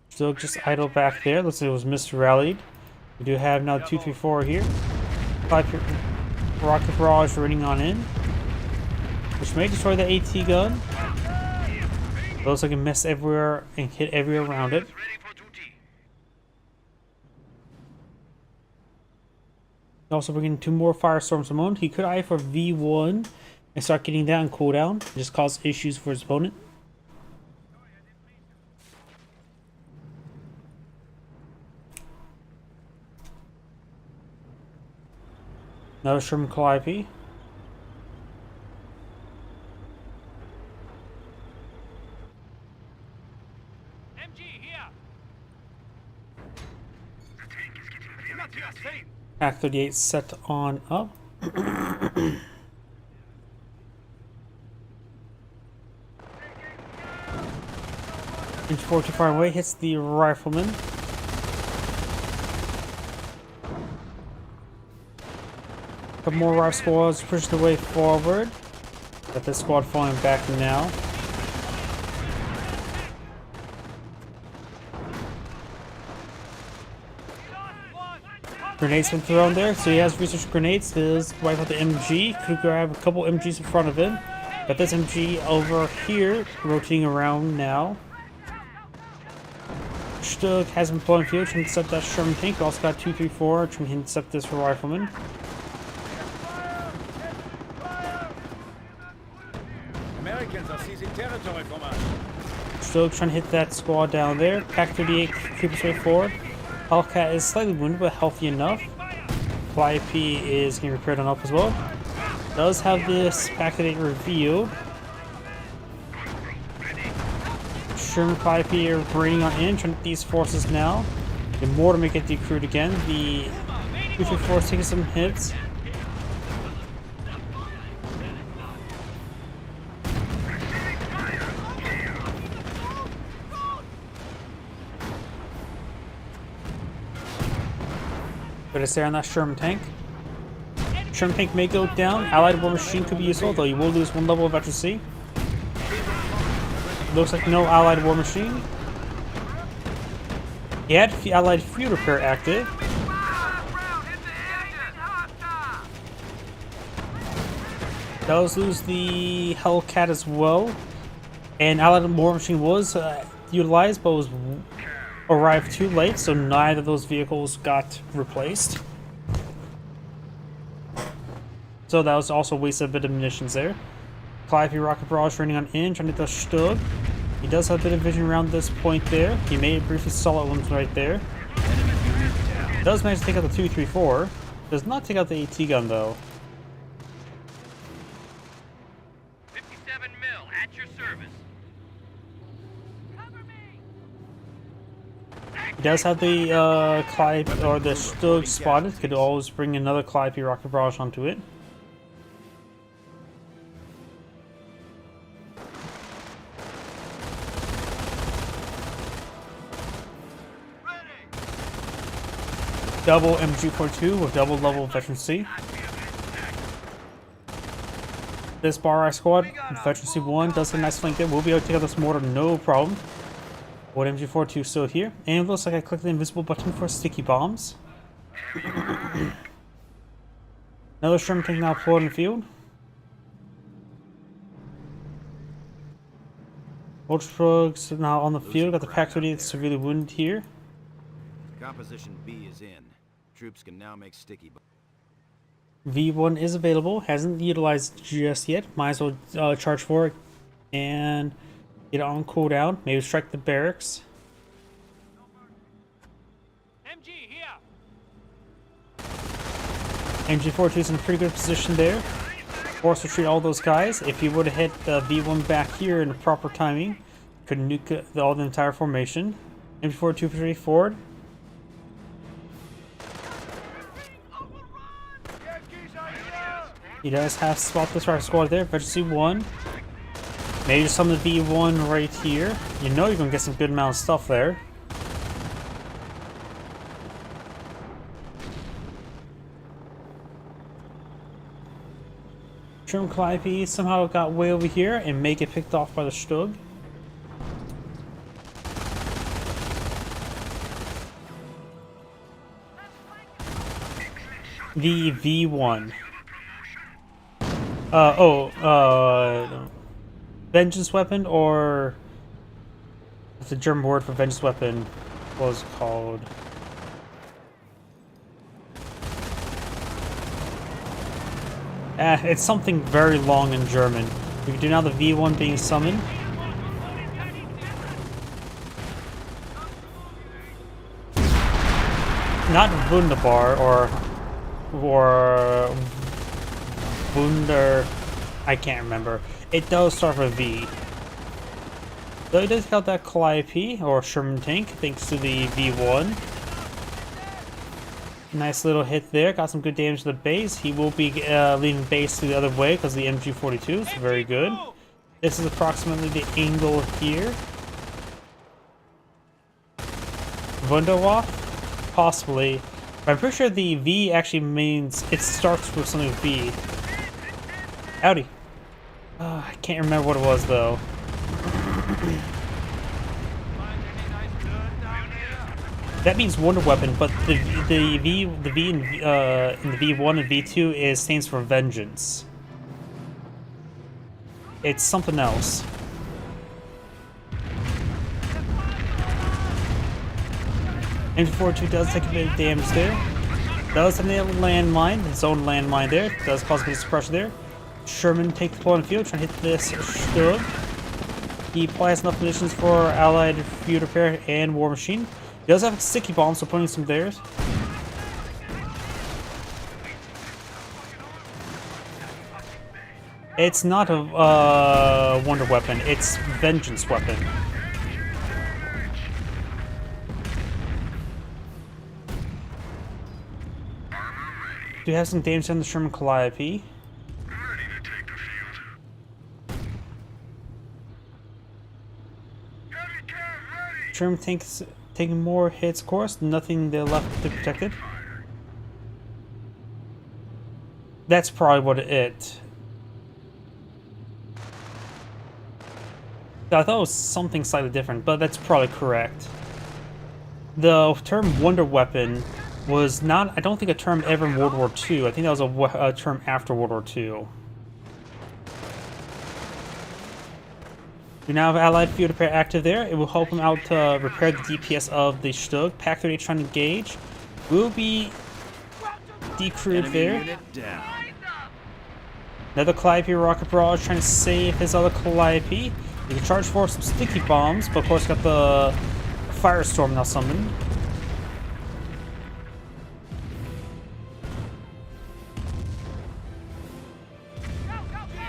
Still just idle back there. Looks like it was misrallied. We do have now 234 here. 5 rocket barrage running on in, which may destroy the AT gun. Looks like it missed everywhere and hit everywhere around it. Ready for duty. Also bringing 2 more Firestorms alone. He could eye for V1 and start getting that on cooldown. Just cause issues for his opponent. Another Sherman Calliope. MG here. The tank is getting Not yet, same. Pack 38 set on up. Inch 40 far away, hits the rifleman. Couple more rifle squads push the way forward. Got this squad falling back now. Grenades been thrown there, so he has research grenades. His wipe out the MG. Could grab a couple MGs in front of him. Got this MG over here, rotating around now. Stug has been blowing field, trying to intercept that Sherman tank. Also got 234, trying to intercept this rifleman. Americans are seizing territory from us. Still trying to hit that squad down there. Pack 38 creeps way forward. Hellcat is slightly wounded, but healthy enough. Calliope is getting repaired on up as well. Does have this Pack 38 revealed. Sherman Calliope are bringing on in, trying to hit these forces now. The mortar may get decrewed again. The 234 is taking some hits. Better stay on that Sherman tank. Sherman tank may go down. Allied war machine could be useful, though you will lose 1 level of veterancy. Looks like no allied war machine. He had allied field repair active. Does lose the Hellcat as well. And allied war machine was utilized, but was arrived too late, so neither of those vehicles got replaced. So that was also a waste of a bit of munitions there. Calliope rocket barrage raining on in, trying to hit the Stug. He does have a bit of vision around this point there. He may briefly stall at one right there. Does manage to take out the 234. Does not take out the AT gun though. 57 mil at your service. Cover me. He does have the Calliope or the Stug spotted. Could always bring another Calliope rocket barrage onto it. Double MG42 with double level veterancy. This Bar squad, veterancy 1, does a nice flank there. We'll be able to take out this mortar, no problem. What MG42 still here. And it looks like I clicked the invisible button for sticky bombs. Another Sherman tank now deployed in the field. Voltrugs now on the field. Got the Pack 30 severely wounded here. Composition B is in. Troops can now make sticky. V1 is available. Hasn't utilized just yet. Might as well charge for it and get it on cooldown. Maybe strike the barracks. MG here. MG42 is in a pretty good position there. Force retreat all those guys. If you would have hit the V1 back here in the proper timing, could nuke all the entire formation. MG42 pretty forward. He does have spot this right squad there. Veterancy 1. Maybe just some of the V1 right here. You know you're gonna get some good amount of stuff there. Trim Calliope somehow got way over here and may get picked off by the Stug. The V1. Vengeance weapon, or the German word for vengeance weapon was called. It's something very long in German. We can do now the V1 being summoned. Not Wunderbar or Wunder, I can't remember. It does start with V. Though he does count that Calliope or Sherman tank thanks to the V1. Nice little hit there. Got some good damage to the base. He will be leaving base the other way because the MG42 is very good. This is approximately the angle here. Wunderwaffe? Possibly. But I'm pretty sure the V actually means it starts with something with V. Howdy. I can't remember what it was though. That means wonder weapon, but the V in the V1 and V2 stands for vengeance. It's something else. MG42 does take a bit of damage there. Does have a landmine, his own landmine there. Does cause a bit of suppression there. Sherman take the point of field, trying to hit this Stug. He probably has enough positions for Allied Field Repair and War Machine. He does have sticky bombs, so putting some there. It's not a wonder weapon, it's vengeance weapon. Do have some damage on the Sherman Calliope. Sherman tanks taking more hits, of course. Nothing there left to protect it. That's probably what it. I thought it was something slightly different, but that's probably correct. The term wonder weapon was not, I don't think, a term ever in World War II. I think that was a term after World War II. We now have Allied Field Repair active there. It will help him out to repair the DPS of the Stug. Pack 38 trying to engage. Will be decrewed there. Another Calliope rocket barrage trying to save his other Calliope. He can charge for some sticky bombs, but of course got the Firestorm now summoned.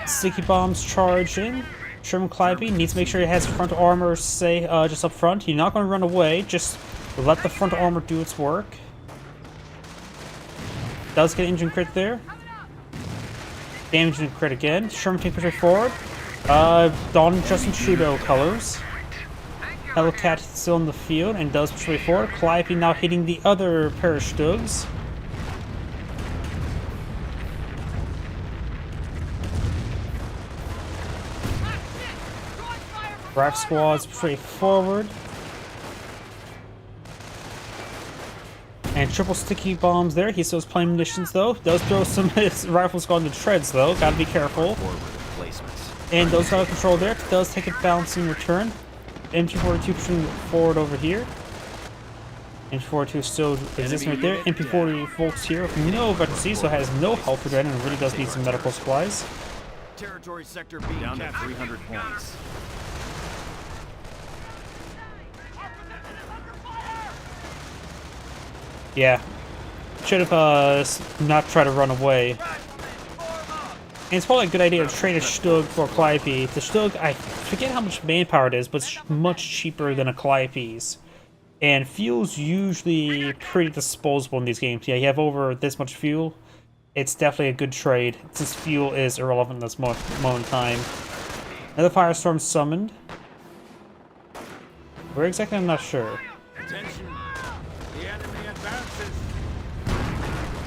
Sticky bombs charge in. Sherman Calliope needs to make sure he has front armor just up front. You're not going to run away, just let the front armor do its work. Does get engine crit there. Damage and crit again. Sherman takes push forward. Don Justin Trudeau colors. Hellcat still in the field and does push way forward. Calliope now hitting the other pair of Stugs. Rack squads push forward. And triple sticky bombs there. He still has plenty of munitions though. Does throw some of his rifles go into treads though. Gotta be careful. And those out of control there. Does take a bounce in return. MP42 pushing forward over here. MP42 still existing right there. MP40 Volks here with no veteran, so has no health again and really does need some medical supplies. Territory sector being down to 300 points. Yeah. Should have not tried to run away. And it's probably a good idea to trade a Stug for a Calliope. The Stug, I forget how much manpower it is, but it's much cheaper than a Calliope's. And fuel's usually pretty disposable in these games. Yeah, you have over this much fuel. It's definitely a good trade, since fuel is irrelevant in this moment in time. Another Firestorm summoned. Where exactly? I'm not sure. Attention! The enemy advances!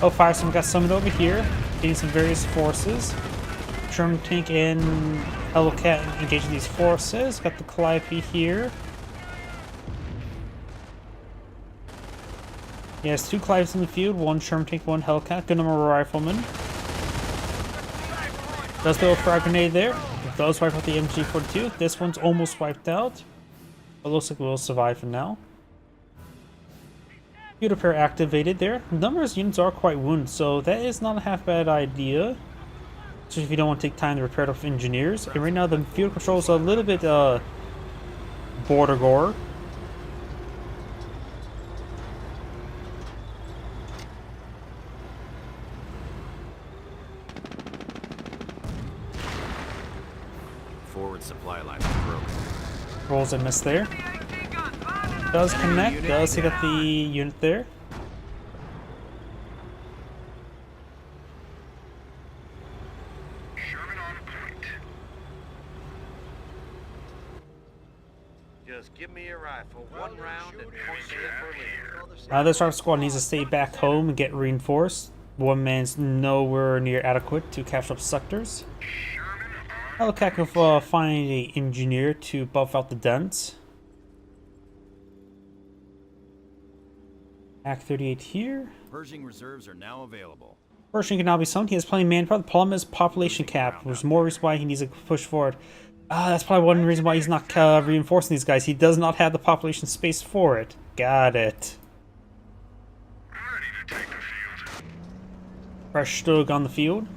Oh, Firestorm got summoned over here, getting some various forces. Sherman Tank and Hellcat engaging these forces. Got the Calliope here. He has two Calliopes in the field, one Sherman Tank, one Hellcat. Good number of riflemen. Does throw a frag grenade there. It does wipe out the MG42. This one's almost wiped out. But looks like we'll survive for now. Field repair activated there. Numbers units are quite wounded, so that is not a half bad idea. Especially if you don't want to take time to repair it with engineers. And right now the field control is a little bit border gore. Forward supply line is broken. Rolls a miss there. Does connect, does take out the unit there. Sherman on point. Just give me a rifle, one round, and point me at Berlin. This rifle squad needs to stay back home and get reinforced. One man's nowhere near adequate to capture up sectors. Hellcat can find an engineer to buff out the dents. Act 38 here. Pershing reserves are now available. Pershing can now be summoned. He has plenty of manpower. The problem is population cap. There's more reason why he needs to push forward. That's probably one reason why he's not reinforcing these guys. He does not have the population space for it. Got it. Ready to take the field. Fresh Stug on the field.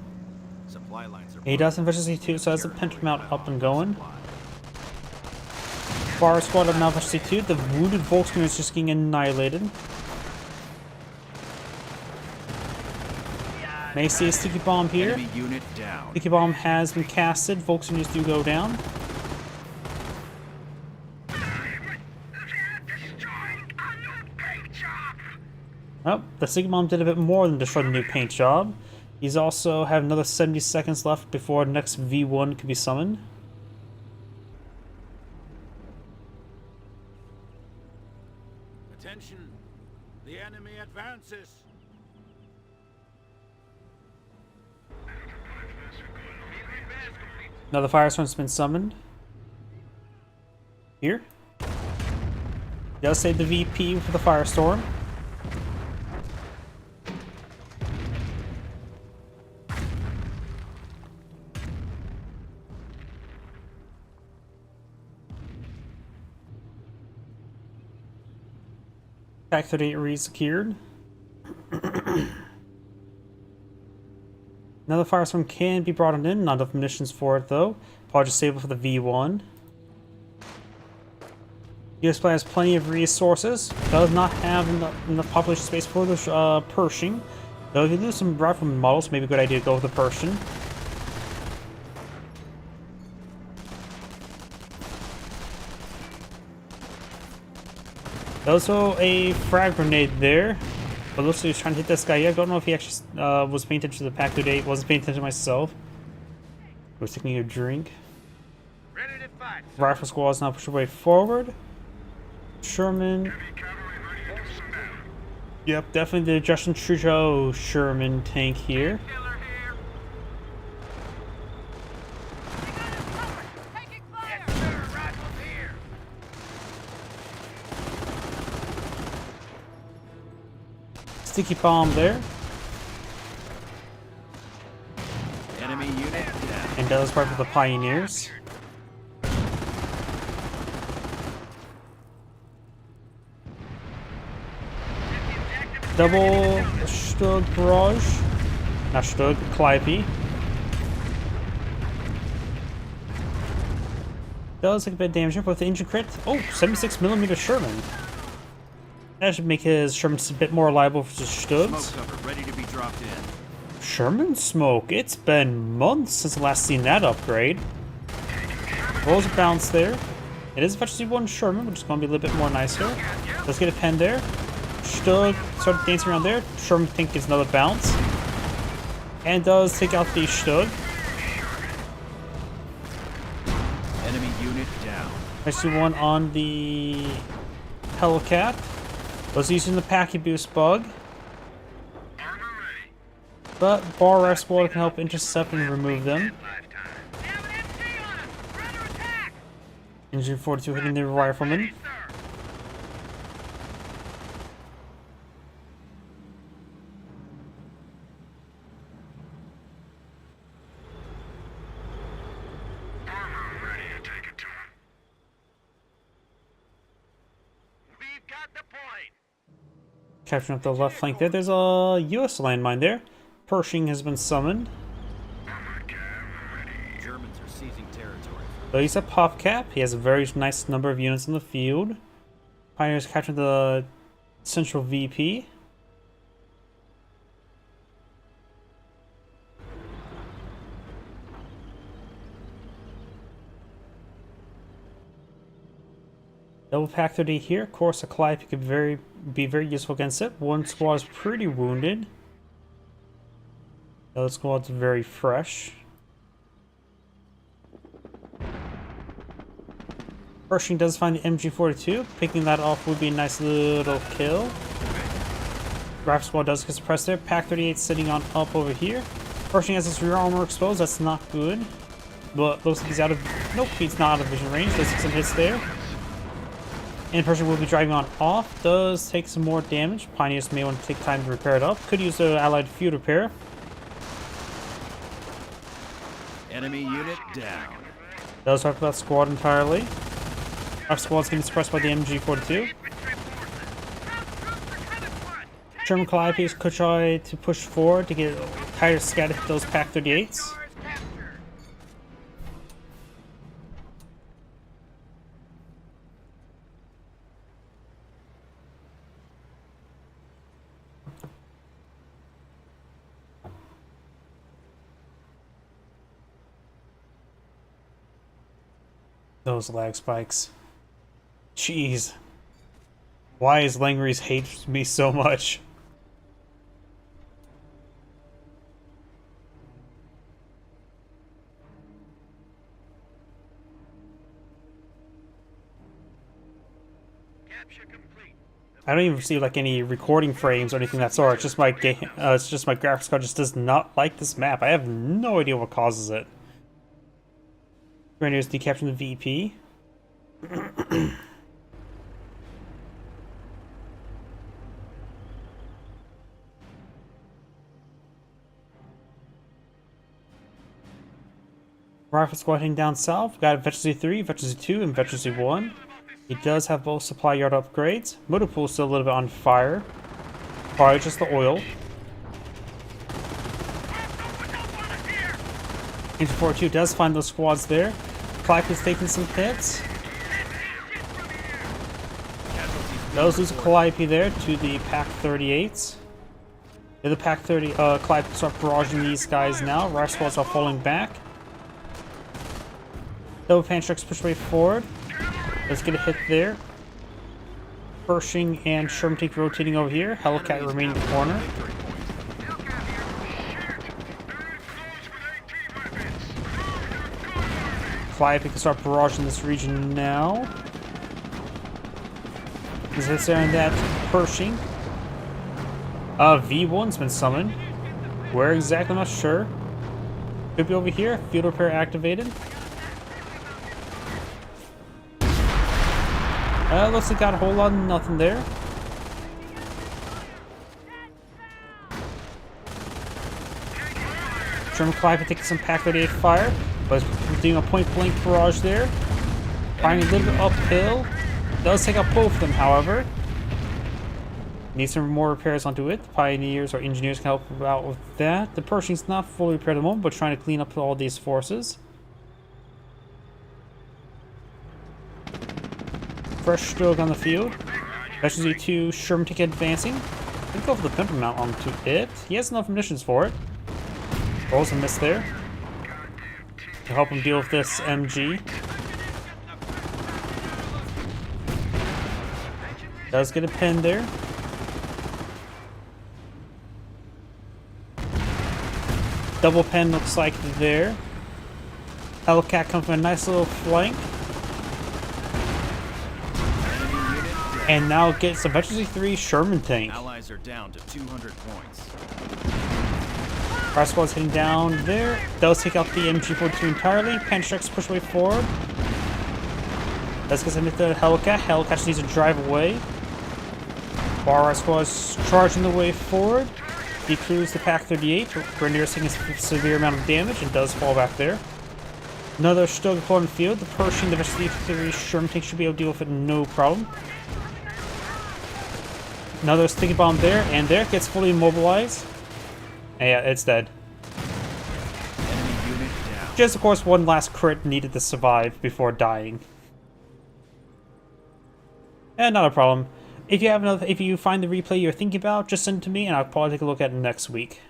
Supply lines are He does efficiency too, so has the Penta mount up and going. Fire squad of now efficiency 2. The wounded Volksman is just getting annihilated. May see a sticky bomb here. enemy unit down. Sticky bomb has been casted. Volkswagens do go down. Oh, the sticky bomb did a bit more than destroy the new paint job. He's also have another 70 seconds left before next V1 can be summoned. Attention! The enemy advances! Another Firestorm's been summoned. Here. Does save the VP for the Firestorm. Act 38 re-secured. Another Another firestorm can be brought in, not enough munitions for it though. Probably just save it for the V1. US player has plenty of resources, does not have enough population space for the Pershing. Though if you lose some rifleman models, maybe a good idea to go with the Pershing. Also a frag grenade there. But looks like he's trying to hit this guy. Yeah, I don't know if he actually was paying attention to the pack today. Wasn't paying attention to myself. I was taking a drink. Ready to fight. Rifle squad is now pushing way forward. Sherman. Yep, definitely the Justin Trudeau Sherman tank here. Killer here. Taking fire. Yes, sir. Rifles here. Sticky bomb there. Enemy unit down. And that was part of the Pioneers. Double Stug barrage. Not Stug, Calliope. Does take a bit of damage here, but with the engine crit. Oh, 76mm Sherman. That should make his Sherman a bit more reliable for the Stugs. Smoke cover ready to be dropped in. Sherman smoke. It's been months since I last seen that upgrade. Rolls a bounce there. It is efficiency 1 Sherman, which is going to be a little bit more nicer. Let's get a pen there. Stug started dancing around there. Sherman think gets another bounce. And does take out the Stug. Enemy unit down. Actually one on the Hellcat. Was using the Packy Boost bug. But Bar Rifle Squad can help intercept and remove them. Engine 42 hitting the rifleman. We've got the point. Capturing up the left flank there. There's a US landmine there. Pershing has been summoned. Germans are seizing territory. So he's a pop cap. He has a very nice number of units in the field. Pioneers capturing the central VP. Double pack 30 here. Of course, a Calliope could be very useful against it. One squad is pretty wounded. The other squad's very fresh. Pershing does find the MG42. Picking that off would be a nice little kill. Rifle squad does get suppressed there. Pack 38 sitting on up over here. Pershing has his rear armor exposed. That's not good. But looks like he's out of... Nope, he's not out of vision range. Does take some hits there. And Pershing will be driving on off. Does take some more damage. Pioneers may want to take time to repair it up. Could use the allied field repair. Enemy unit down. Does wipe that squad entirely. Our squad's getting suppressed by the MG42. German Calliopes could try to push forward to get tighter scat at those Pack 38s. Those lag spikes. Jeez. Why is Langeries hate me so much? I don't even see like any recording frames or anything of that sort. It's just my game. It's just my graphics card just does not like this map. I have no idea what causes it. Grenadiers decapturing the VP. Rifle squad heading down south. Got Veterancy 3, Veterancy 2, and Veterancy 1. He does have both supply yard upgrades. Motor pool still a little bit on fire. Probably just the oil. Infantry 42 does find those squads there. Clive is taking some hits. Those lose Calliope there to the Pack 38s. The other Pack 30, Clive can start barraging these guys now. Riot squads are falling back. Double Pantrix push way forward. Let's get a hit there. Pershing and Sherman take rotating over here. Hellcat remain in the corner. Clive can start barraging this region now. There's hits there on that Pershing. V1's been summoned. Where exactly, I'm not sure. Could be over here. Field repair activated. Looks like got a whole lot of nothing there. German Clive taking some Pack 38 fire, but doing a point blank barrage there. Firing a little bit uphill. Does take out both of them, however. Need some more repairs onto it. Pioneers or engineers can help out with that. The Pershing's not fully repaired at the moment, but trying to clean up all these forces. Fresh stroke on the field. Especially to Sherman take advancing. I think go for the Pimper Mount onto it. He has enough munitions for it. Rolls a miss there. To help him deal with this MG. Does get a pin there. Double pen looks like there. Hellcat comes from a nice little flank. And now gets a Veteran 3 Sherman tank. Allies are down to 200 points. Riot squad's heading down there. Does take out the MG42 entirely. Pantrix push way forward. Does get some hit the Hellcat. Hellcat just needs to drive away. Riot squad's charging the way forward. Decrews the Pack 38. Grenadiers taking a severe amount of damage and does fall back there. Another still on the field. The Pershing, the Veteran 3 Sherman tank should be able to deal with it no problem. Another sticky bomb there, and there gets fully immobilized. And yeah, it's dead. Enemy unit down. Just, of course, one last crit needed to survive before dying. And not a problem. If you have another, if you find the replay you're thinking about, just send it to me, and I'll probably take a look at it next week.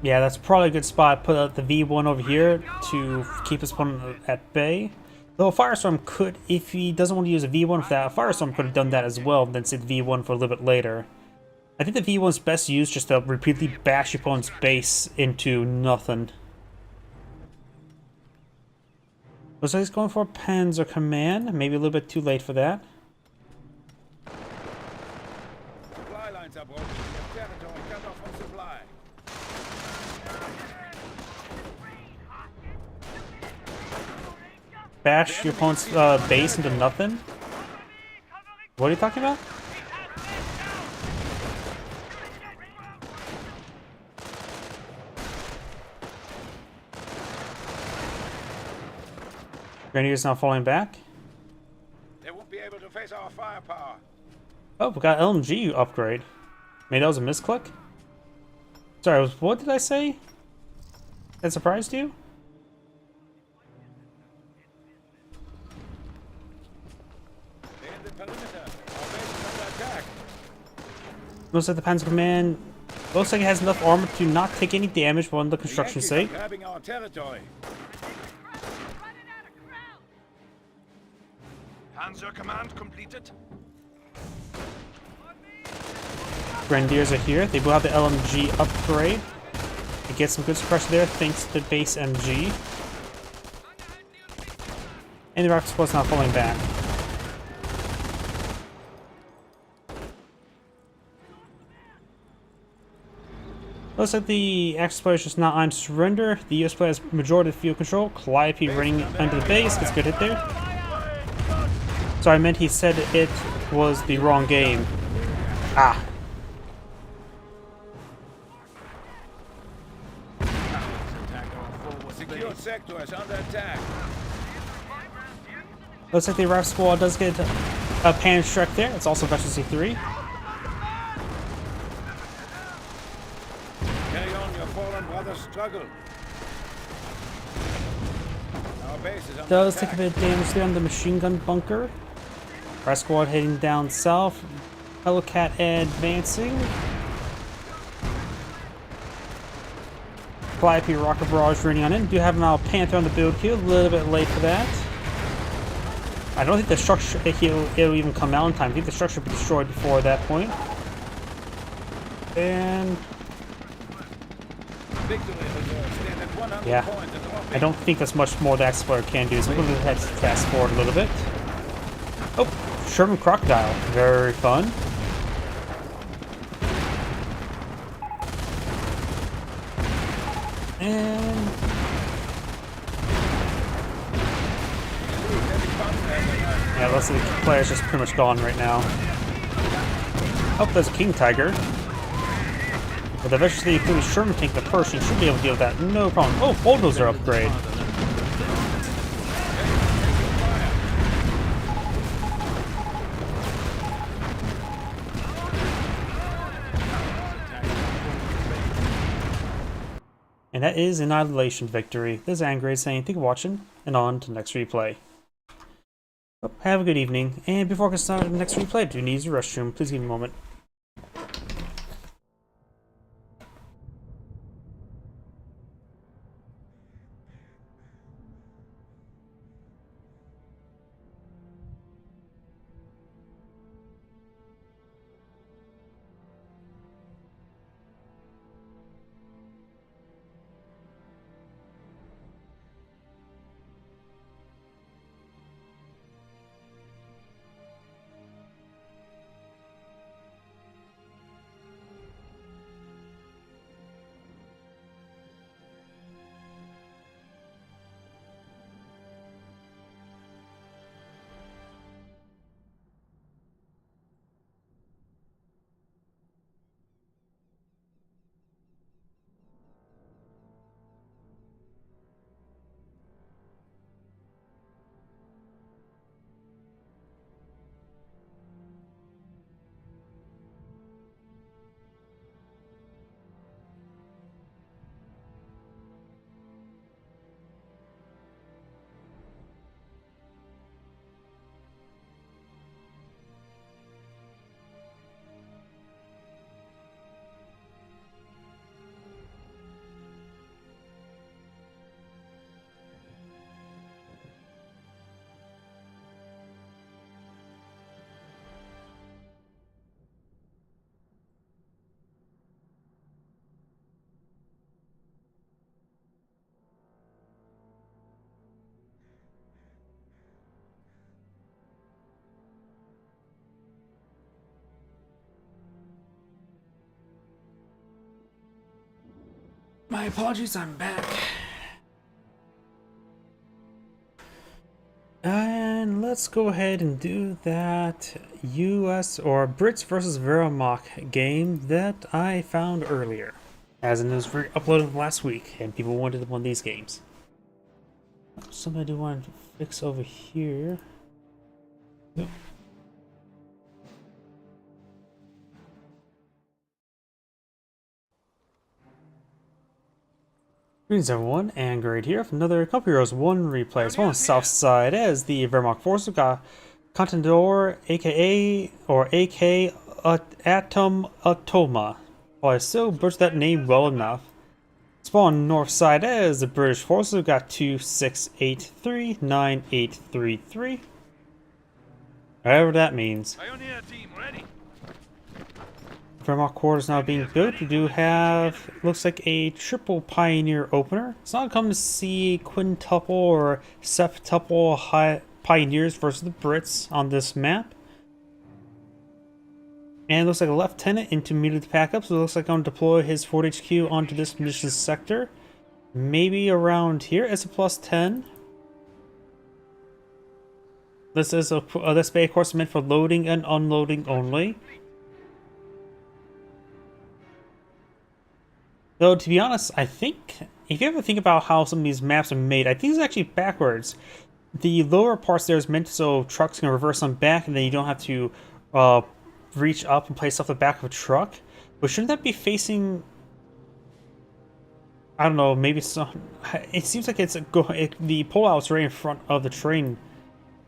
Yeah, that's probably a good spot. Put out the V1 over here to keep his opponent at bay. Though a Firestorm could, if he doesn't want to use a V1 for that, a Firestorm could have done that as well, and then save the V1 for a little bit later. I think the V1 is best used just to repeatedly bash your opponent's base into nothing. Looks like he's going for a Panzer Command. Maybe a little bit too late for that. Supply lines are broken. We have territory cut off from supply. Bash your opponent's base into nothing? What are you talking about? Grenadiers now falling back. They won't be able to face our firepower. Oh, we got LMG upgrade. Maybe that was a misclick? Sorry, what did I say? That surprised you? They're in the perimeter. Our base is under attack. Looks like the Panzer Command looks like it has enough armor to not take any damage on the construction The site. Yankees are grabbing our territory. Panzer command completed. Grenadiers are here. They will have the LMG upgrade. They get some good suppression there thanks to the base MG. And the rifle squad's not falling back. Looks like the Axis player is just not on surrender. The US player has majority of field control. Calliope running under the base. Gets a good hit there. Sorry, I meant he said it was the wrong game. Ah. Secured sector is under attack. Looks like the RAF squad does get Pan Shrek there. It's also Veteran C3. Carry on, your fallen brother's struggle. Our base is under Does take a attack. bit of damage there on the machine gun bunker. Our squad heading down south. Hellcat advancing. Calliope Rocket Barrage running on in. Do have now Panther on the build queue. A little bit late for that. I don't think the structure it'll even come out in time. I think the structure will be destroyed before that point. And Victory reserves stand at 100 yeah, points and dropping. I don't think there's much more the Explorer can do. So we're going to head fast forward a little bit. Oh, Sherman Crocodile. Very fun. And yeah, looks like the player's just pretty much gone right now. Oh, there's a King Tiger. With eventually including Sherman tank the Pershing, should be able to deal with that, no problem. Oh, bulldozer upgrade. And that is Annihilation victory. This is Angry saying thank you for watching, and on to the next replay. Oh, have a good evening, and before I get started on the next replay, do you need a restroom? Please give me a moment. My apologies, I'm back. And let's go ahead and do that US or Brits versus Veramok game that I found earlier. As in, it was uploaded last week, and people wanted one of these games. Something I do want to fix over here. Nope. Greetings everyone, and Great here for another Couple Heroes 1 replay. As well on the south side as the Wehrmacht force. We've got Contador, aka or AK Atom Atoma. Well, I still butchered that name well enough. Spawn north side as the British forces. We've got 2683 9833. Whatever that means. Pioneer team ready. Wehrmacht quarters now being built. We do have, looks like a triple Pioneer opener. It's not common to see quintuple or septuple Pioneers versus the Brits on this map. And it looks like a Lieutenant into immediate pack up, so it looks like I'm going to deploy his Fort HQ onto this mission sector. Maybe around here as a +10. This is this bay, of course, meant for loading and unloading only. Though, to be honest, I think, if you ever think about how some of these maps are made, I think it's actually backwards. the lower parts there is meant so trucks can reverse on back, and then you don't have to reach up and place off the back of a truck. But shouldn't that be facing? I don't know. Maybe some. It seems like the pullout's right in front of the train,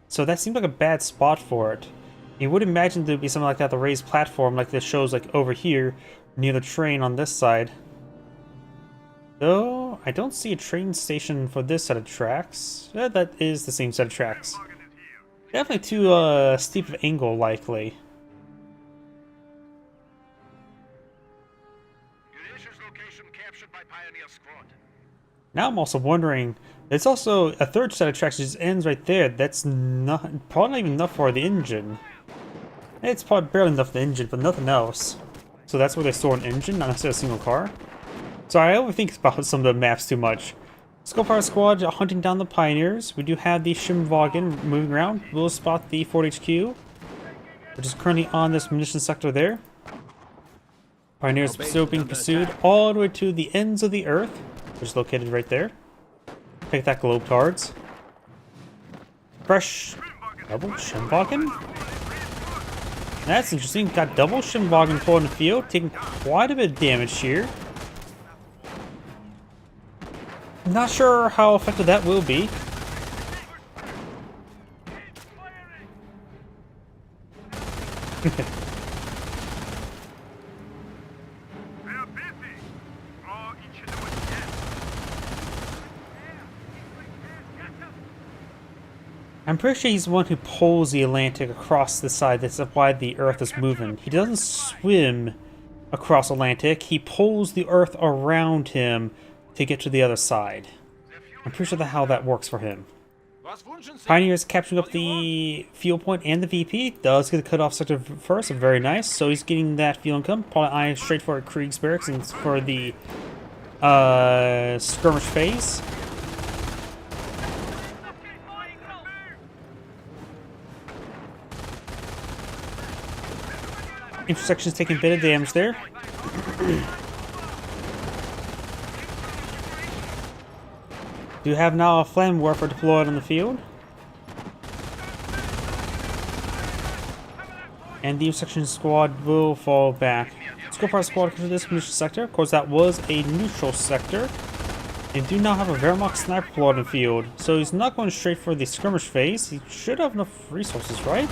so that seems like a bad spot for it. You would imagine there'd be something like that, the raised platform, like this shows, like over here near the train on this side. Though I don't see a train station for this set of tracks. That is the same set of tracks. Definitely too steep of angle, likely. Now I'm also wondering, there's also a third set of tracks that just ends right there. That's not probably not even enough for the engine. It's probably barely enough for the engine, but nothing else. So that's where they store an engine, not necessarily a single car. So I overthink about some of the maps too much. Skull Fire Squad hunting down the Pioneers. We do have the Shimwagon moving around. We'll spot the Fort HQ, which is currently on this munitions sector there. Pioneers still being pursued all the way to the ends of the earth, which is located right there. Take that, globe cards. Fresh double Shimwagon? That's interesting. Got double Shimwagon pulling the field, taking quite a bit of damage here. Not sure how effective that will be. I'm pretty sure he's the one who pulls the Atlantic across the side. That's why the Earth is moving. He doesn't swim across the Atlantic. He pulls the Earth around him to get to the other side. I'm pretty sure that's how that works for him. Pioneer's capturing up the fuel point and the VP. Does get the cutoff sector first. Very nice. So he's getting that fuel income. Probably eyeing straight for Krieg's barracks and for the skirmish phase. Intersection's taking a bit of damage there. Do have now a flame warfare deployed on the field. And the intersection squad will fall back. Skull Fire Squad to this munition sector. Of course, that was a neutral sector. They do now have a Wehrmacht sniper deployed on the field. So he's not going straight for the skirmish phase. He should have enough resources, right?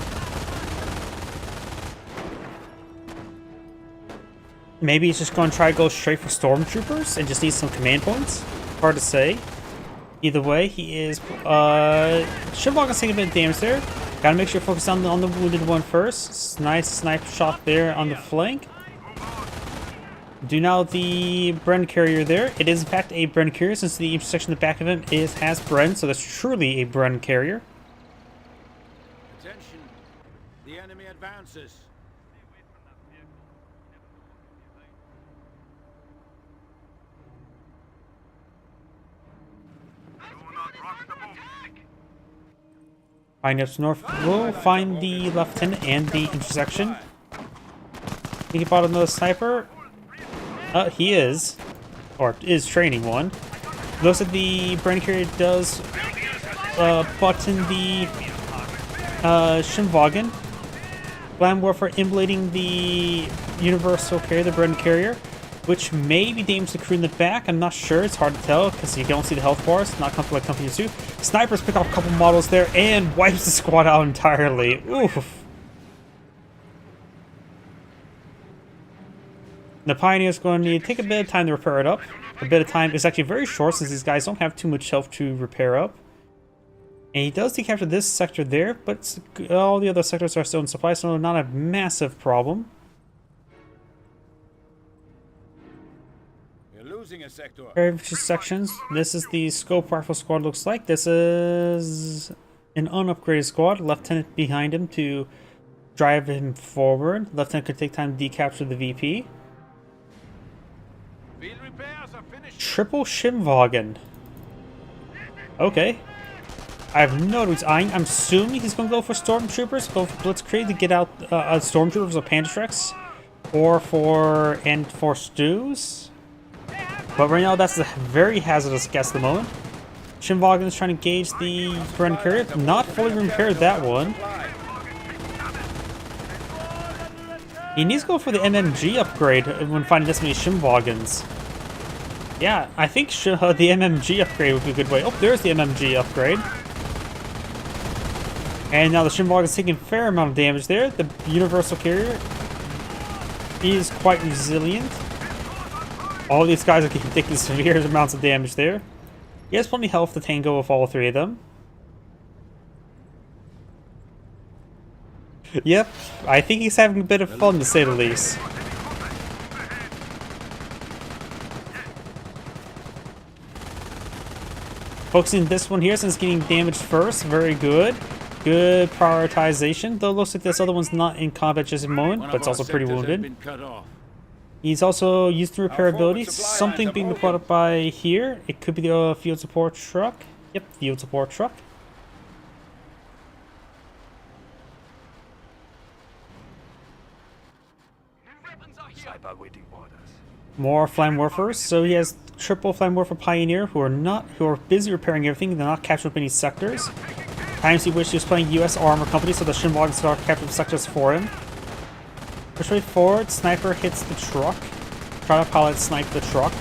Maybe he's just going to try to go straight for stormtroopers and just need some command points. Hard to say. Either way, he is. Shimwagon's taking a bit of damage there. Gotta make sure to focus on the wounded one first. Nice sniper shot there on the flank. Do now the Bren carrier there. It is in fact a Bren carrier since the intersection at the back of him has Bren, so that's truly a Bren carrier. Attention. The enemy advances. Pioneers north will find the lieutenant and the intersection. Think about another sniper. He is, or is training one. Notice that the Bren carrier does button the Shimwagon. Land Warfare emulating the Universal carrier, the Bren carrier, which may be damage to the crew in the back. I'm not sure. It's hard to tell because you don't see the health bars. Not comfortable like Company 2. Snipers pick off a couple models there and wipes the squad out entirely. Oof. The Pioneer's going to take a bit of time to repair it up. A bit of time is actually very short since these guys don't have too much health to repair up. And he does decapture this sector there, but all the other sectors are still in supply, so not a massive problem. We're losing a sector. Various sections. This is the scope rifle squad looks like. This is an unupgraded squad. Lieutenant behind him to drive him forward. Lieutenant could take time to decapture the VP. Field repairs are finished. Triple Shimwagon. Okay. I have no idea. I'm assuming he's going to go for stormtroopers. Go for Blitzkrieg to get out stormtroopers or Panzerschrecks, or for stews. But right now, that's a very hazardous guess at the moment. Shimvagan's trying to engage the Bren carrier. Not fully repaired that one. He needs to go for the MMG upgrade when finding this many Shimvagans. Yeah, I think the MMG upgrade would be a good way. Oh, there's the MMG upgrade. And now the Shimvagan's taking a fair amount of damage there. The Universal Carrier is quite resilient. All these guys are taking severe amounts of damage there. He has plenty of health to tango with all three of them. Yep, I think he's having a bit of fun to say the least. Focusing this one here since getting damaged first. Very good. Good prioritization. Though it looks like this other one's not in combat just at the moment, but it's also pretty wounded. He's also used the repair ability. Something being brought up by here. It could be the field support truck. Yep, field support truck. More Flame Warfers. So he has triple Flame Warfer Pioneer who are busy repairing everything. They're not captured many sectors. Times he wished he was playing US Armor Company, so the Shimwagon start capturing sectors for him. Push way forward. Sniper hits the truck. Try to pilot snipe the truck.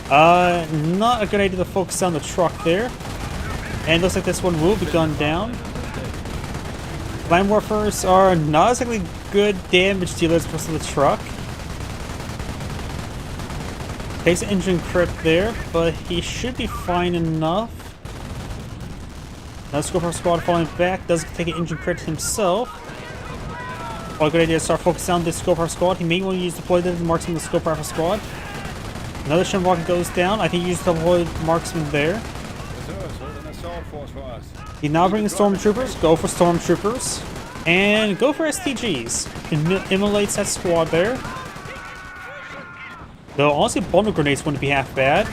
Not a good idea to focus on the truck there. And looks like this one will be gunned down. Flame Warfers are not exactly good damage dealers for the truck. Takes an engine crit there, but he should be fine enough. Now Scoper Squad falling back, does take an engine crit himself. Well, a good idea to start focusing on this Scoper Squad. He may want to use deploy the marksman the Scoper Alpha Squad. Another Shimwagon goes down. I think he used deploy marksman there. He now brings Stormtroopers. Go for Stormtroopers. And go for STGs. Immolates that squad there. Though honestly, bundle grenades wouldn't be half bad.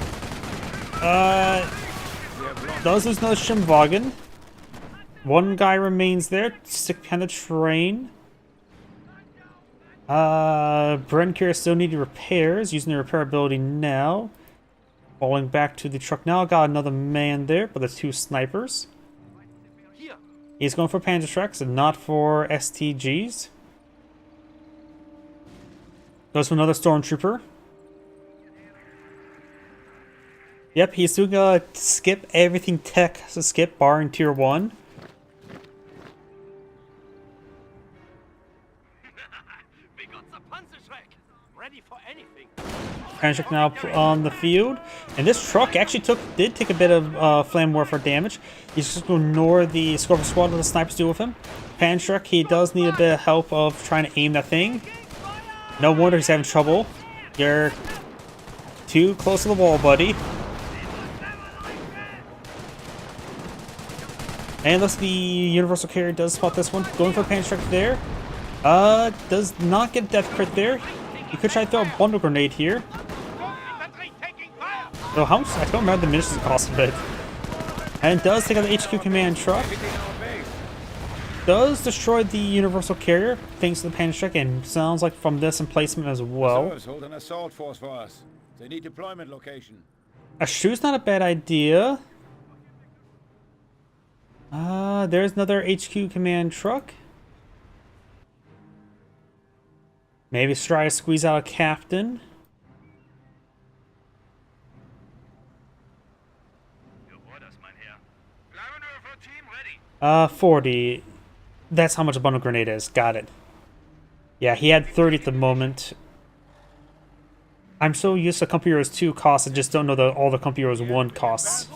Does lose another Shimwagon. One guy remains there. Stick behind the train. Bren carrier still needing repairs. Using the repair ability now. Falling back to the truck now. Got another man there, but there's two snipers. He's going for Panzer Tracks and not for STGs. Goes for another Stormtrooper. Yep, he's doing a skip everything tech, so skip barring tier 1. We got the Panzer Track, ready for anything. Panzer now on the field, and this truck actually did take a bit of flame warfare damage. He's just going to ignore the Scorpion Squad with the snipers do with him. Panzer, he does need a bit of help of trying to aim that thing. No wonder he's having trouble. You're too close to the wall, buddy. And looks the Universal Carrier does spot this one. Going for Panzer there. Does not get death crit there. You could try to throw a bundle grenade here. So how much? I don't remember the munitions cost a bit. And does take out the HQ command truck. Does destroy the Universal Carrier thanks to the Panzer truck, and sounds like from this emplacement as well. Hold an assault force for us. They need deployment location. A shoe's not a bad idea. There's another HQ command truck. Maybe try to squeeze out a captain. Your orders, mein Herr. Team ready. 40. That's how much a bundle grenade is. Got it. Yeah, he had 30 at the moment. I'm so used to Company Heroes 2 costs, I just don't know all the Company Heroes 1 costs.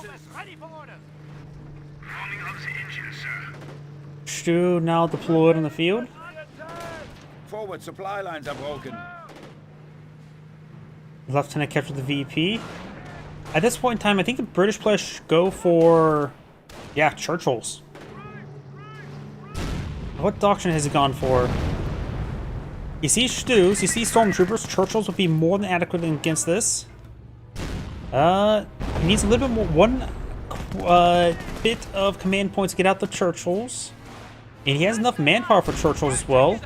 Stu now deployed on the field. Forward supply lines are broken. Lieutenant captured the VP. At this point in time, I think the British players should go for, yeah, Churchills. What doctrine has he gone for? He sees Stews, he sees Stormtroopers. Churchills would be more than adequate against this. He needs a little bit more, one bit of command points to get out the Churchills. And he has enough manpower for Churchills as well.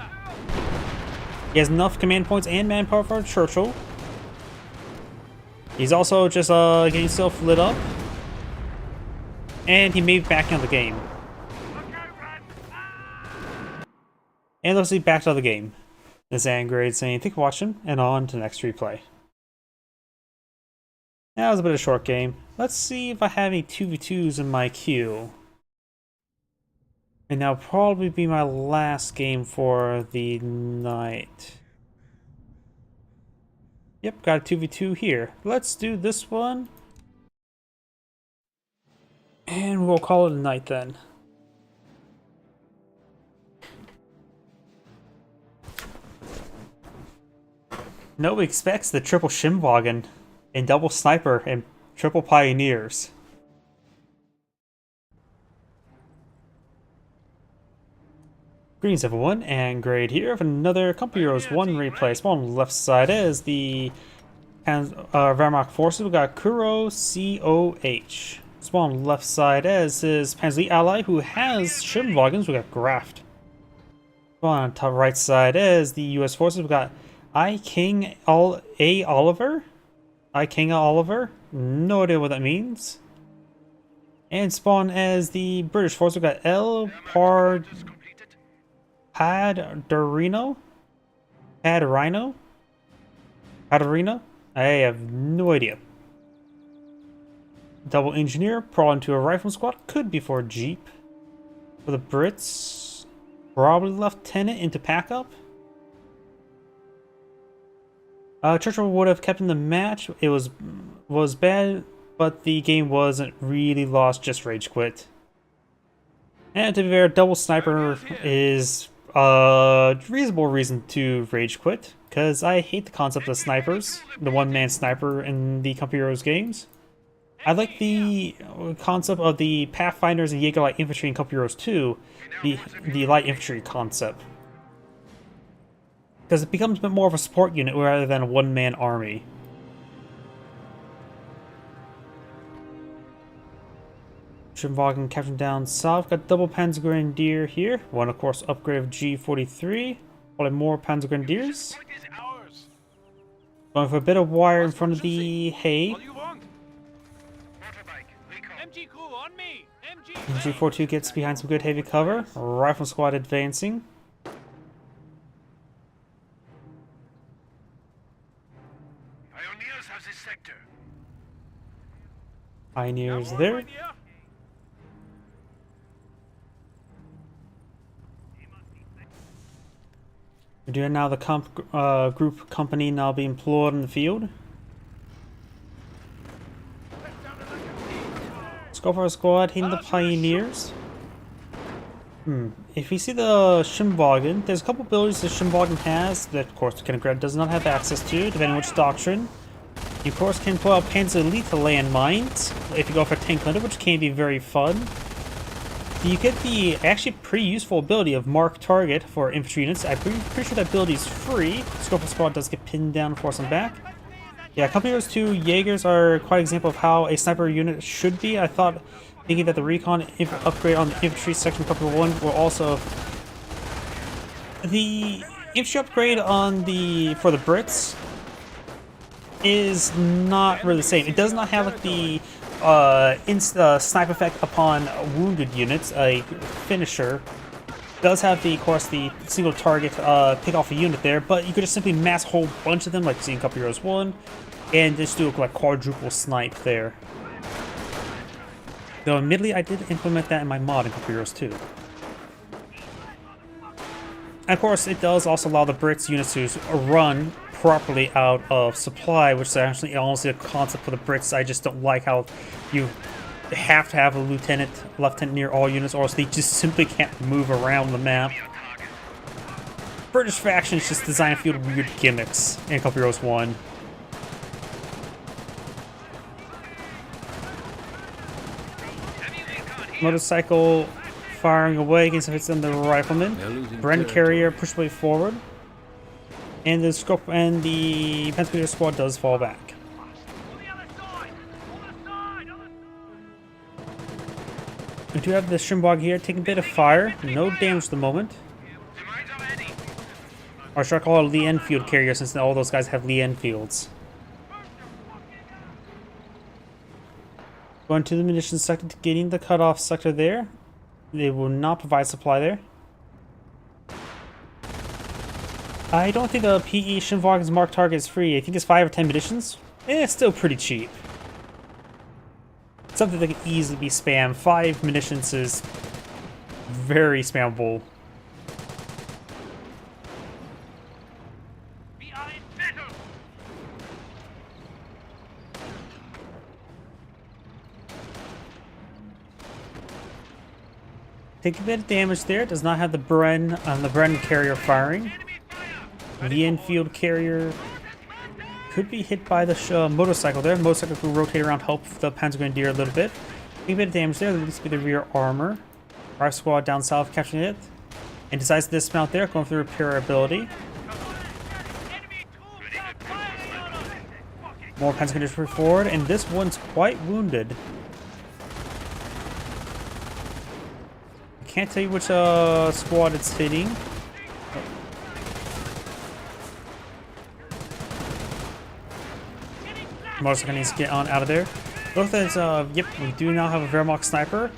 He has enough command points and manpower for Churchill. He's also just getting himself lit up. And he may be backing out of the game. And looks like he backed out of the game. This Angrade saying, thank you for watching, and on to the next replay. That was a bit of a short game. Let's see if I have any 2v2s in my queue. And that'll probably be my last game for the night. Yep, got a 2v2 here. Let's do this one. And we'll call it a night then. Nobody expects the triple Shimwagen and double sniper and triple pioneers. Greetings everyone, and Grade here of another Company Heroes 1 replay. Spawn on the left side is the Wehrmacht forces. We got Kuro COH. Spawn on the left side is his Panzer ally who has Shimwagens. We got Graft. Spawn on the top right side is the US forces. We got King A. Oliver. King Oliver. No idea what that means. And spawn as the British force. We got El Padrino. I have no idea. Double engineer, probably into a rifle squad. Could be for a jeep. For the Brits, probably lieutenant into pack up. Churchill would have kept in the match. It was bad, but the game wasn't really lost. Just rage quit. And to be fair, double sniper is a reasonable reason to rage quit, because I hate the concept of snipers, the one-man sniper in the Company Heroes games. I like the concept of the Pathfinders and Jaeger Light Infantry in Company Heroes 2, the light infantry concept. Because it becomes a bit more of a support unit rather than a one-man army. Shimwagen captured down south. Got double Panzer Grenadier here. One, of course, upgrade of G43. Probably more Panzer Grenadiers. Going for a bit of wire in front of the hay. G42 gets behind some good heavy cover. Rifle squad advancing. Pioneers there. We're doing now the group company now being employed in the field. Let's go for a squad hitting the pioneers. If you see the Shimwagen, there's a couple abilities the Shimwagen has that, of course, the Kenigrad does not have access to, depending on which doctrine. You, of course, can pull out Panzer Elite landmines if you go for Tank Hunter, which can be very fun. You get the actually pretty useful ability of Mark Target for infantry units. I'm pretty sure that ability is free. Scope of Squad does get pinned down, force them back. Yeah, Company Heroes 2 Jaegers are quite an example of how a sniper unit should be. I thought, thinking that the recon upgrade on the infantry section of Company 1 will also... The infantry upgrade on for the Brits is not really the same. It does not have like the snipe effect upon wounded units. A finisher does have the, of course, the single target pick off a unit there, but you could just simply mass a whole bunch of them, like you see in Company Heroes 1, and just do a like quadruple snipe there. Though admittedly, I did implement that in my mod in Company Heroes 2. And of course, it does also allow the Brits units to run properly out of supply, which is actually honestly a concept for the Brits. I just don't like how you have to have a lieutenant near all units, or else they just simply can't move around the map. British factions just design a few weird gimmicks in Company Heroes 1. Motorcycle firing away against if it's in the rifleman. Bren carrier push way forward. And the scope and the Pennsylvania squad does fall back. We do have the Shimwagen here taking a bit of fire. No damage at the moment. Or should I call it Lee Enfield carrier, since all those guys have Lee Enfields. Going to the munitions sector, getting the cutoff sector there. They will not provide supply there. I don't think the PE Shinvagen's marked target is free. I think it's 5 or 10 munitions. It's still pretty cheap. Something that can easily be spammed. 5 munitions is very spammable. We are in battle. Take a bit of damage there. Does not have the Bren carrier firing. Enemy fire. The infield carrier could be hit by the motorcycle there. The motorcycle could rotate around, help the Panzer Grenadier a little bit. Take a bit of damage there. There needs to be the rear armor. Rifle squad down south capturing it. And decides to dismount there, going for the repair ability. Enemy troops are firing on us. More Panzer Grenadiers push forward, and this one's quite wounded. I can't tell you which squad it's hitting. Motorcycle needs to get on out of there. Both as yep, we do now have a Wehrmacht sniper.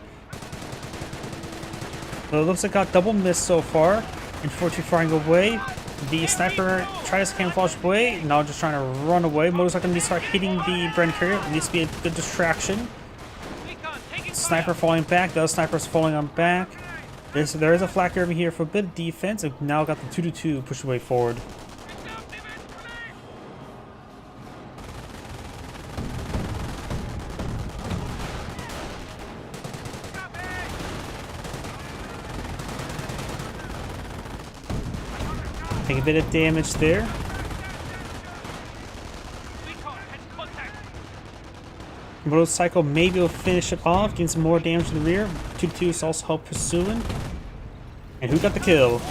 So it looks like got double miss so far. Unfortunately firing away. The sniper tries to camouflage away, now just trying to run away. Motorcycle needs to start hitting the Bren carrier. It needs to be a good distraction. Sniper falling back, the other sniper's falling on back. There is a flak over here for a bit of defense. I've now got the 2-2 push away forward. Take a bit of damage there. Motorcycle maybe will finish it off, getting some more damage in the rear. 2-2 is also help pursuing. And who got the kill?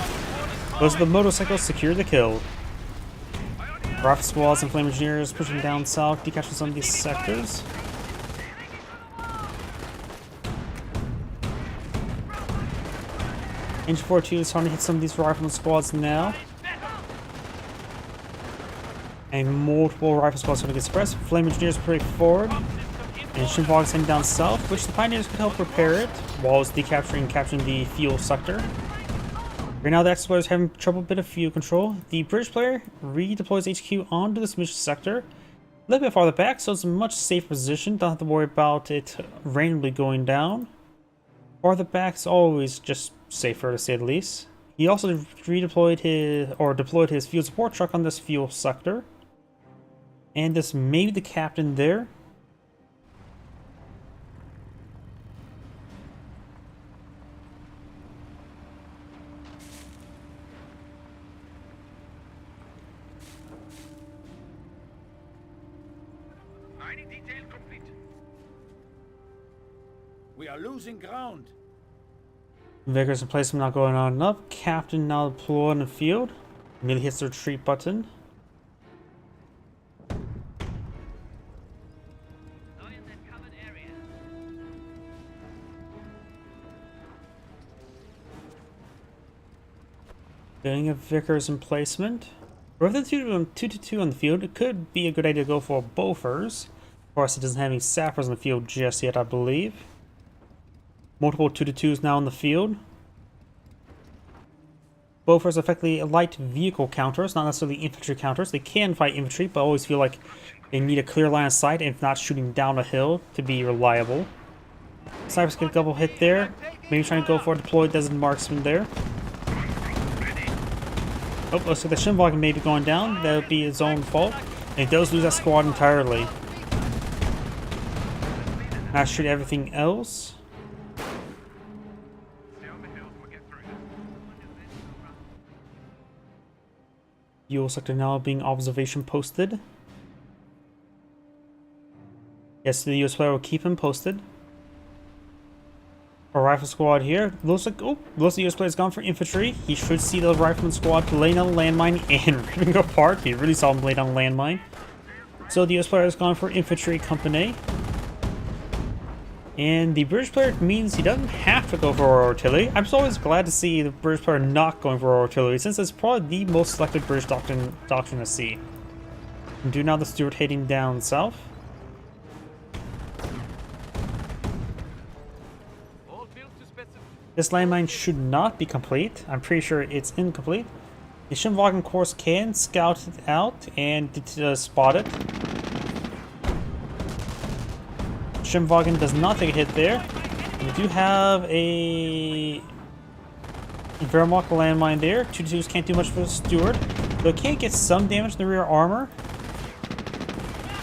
Those are the motorcycles secure the kill. Rifle squads and flame engineers pushing down south, decapturing some of these sectors. Inch 42 is starting to hit some of these rifleman squads now. And multiple rifle squads are going to get suppressed. Flame engineers pretty forward. And Shinvagen's heading down south, which the pioneers could help repair it, while it's decapturing and capturing the fuel sector. Right now the Explorers having trouble bit of fuel control. The British player redeploys HQ onto this mission sector. A little bit farther back, so it's a much safer position. Don't have to worry about it randomly going down. Farther back is always just safer, to say the least. He also redeployed deployed his fuel support truck on this fuel sector. And this may be the captain there. Mining detail complete. We are losing ground. Vigorous replacement not going on enough. Captain now deployed in the field. Immediately hits the retreat button. Doing a Vickers emplacement. With the 2-2 on the field, it could be a good idea to go for Bofors. Of course, it doesn't have any sappers on the field just yet, I believe. Multiple 2-2s now in the field. Bofors effectively light vehicle counters, not necessarily infantry counters. They can fight infantry, but I always feel like they need a clear line of sight, if not shooting down a hill, to be reliable. Snipers get a double hit there. Maybe trying to go for a deployed desert marksman there. Oh, looks like the Shinvagen may be going down. That would be his own fault. And he does lose that squad entirely. Now shoot everything else. Fuel sector now being observation posted. Yes, the US player will keep him posted. A rifle squad here. Looks like the US player has gone for infantry. He should see the rifleman squad lay down a landmine and ripping apart. He really saw him lay down a landmine. So the US player has gone for infantry company. And the British player means he doesn't have to go for artillery. I'm just always glad to see the British player not going for artillery, since it's probably the most selected British doctrine to see. And do now the Stuart heading down south. This landmine should not be complete. I'm pretty sure it's incomplete. The Shimwagen, of course, can scout it out and spot it. Shimwagen does not take a hit there. We do have a Wehrmacht landmine there. 2-2s can't do much for the Steward, though it can get some damage in the rear armor.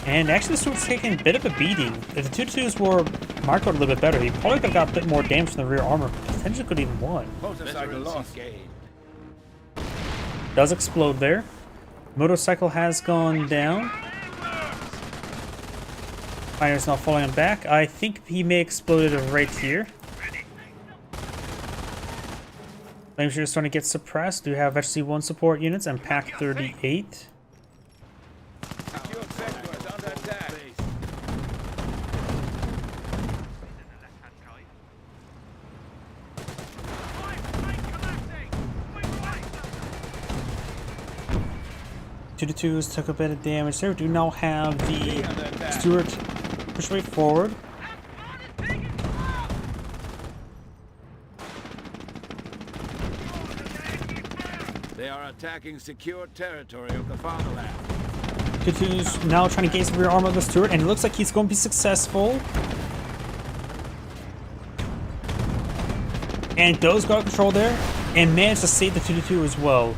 And actually, the Steward's taking a bit of a beating. If the 2-2s were microed a little bit better, he probably could have got a bit more damage from the rear armor. Potentially could even won. Motorcycle lost. Does explode there. Motorcycle has gone down. Fire's not falling on back. I think he may explode right here. Flames are starting to get suppressed. Do have HC1 support units and Pack 38. Secure sector is under attack. Two to twos took a bit of damage there. We do now have the Steward push way forward. They are attacking secure territory of the fatherland. Two twos now trying to gain some rear armor of the Steward, and it looks like he's going to be successful. And does go out of control there, and managed to save the 2-2 as well.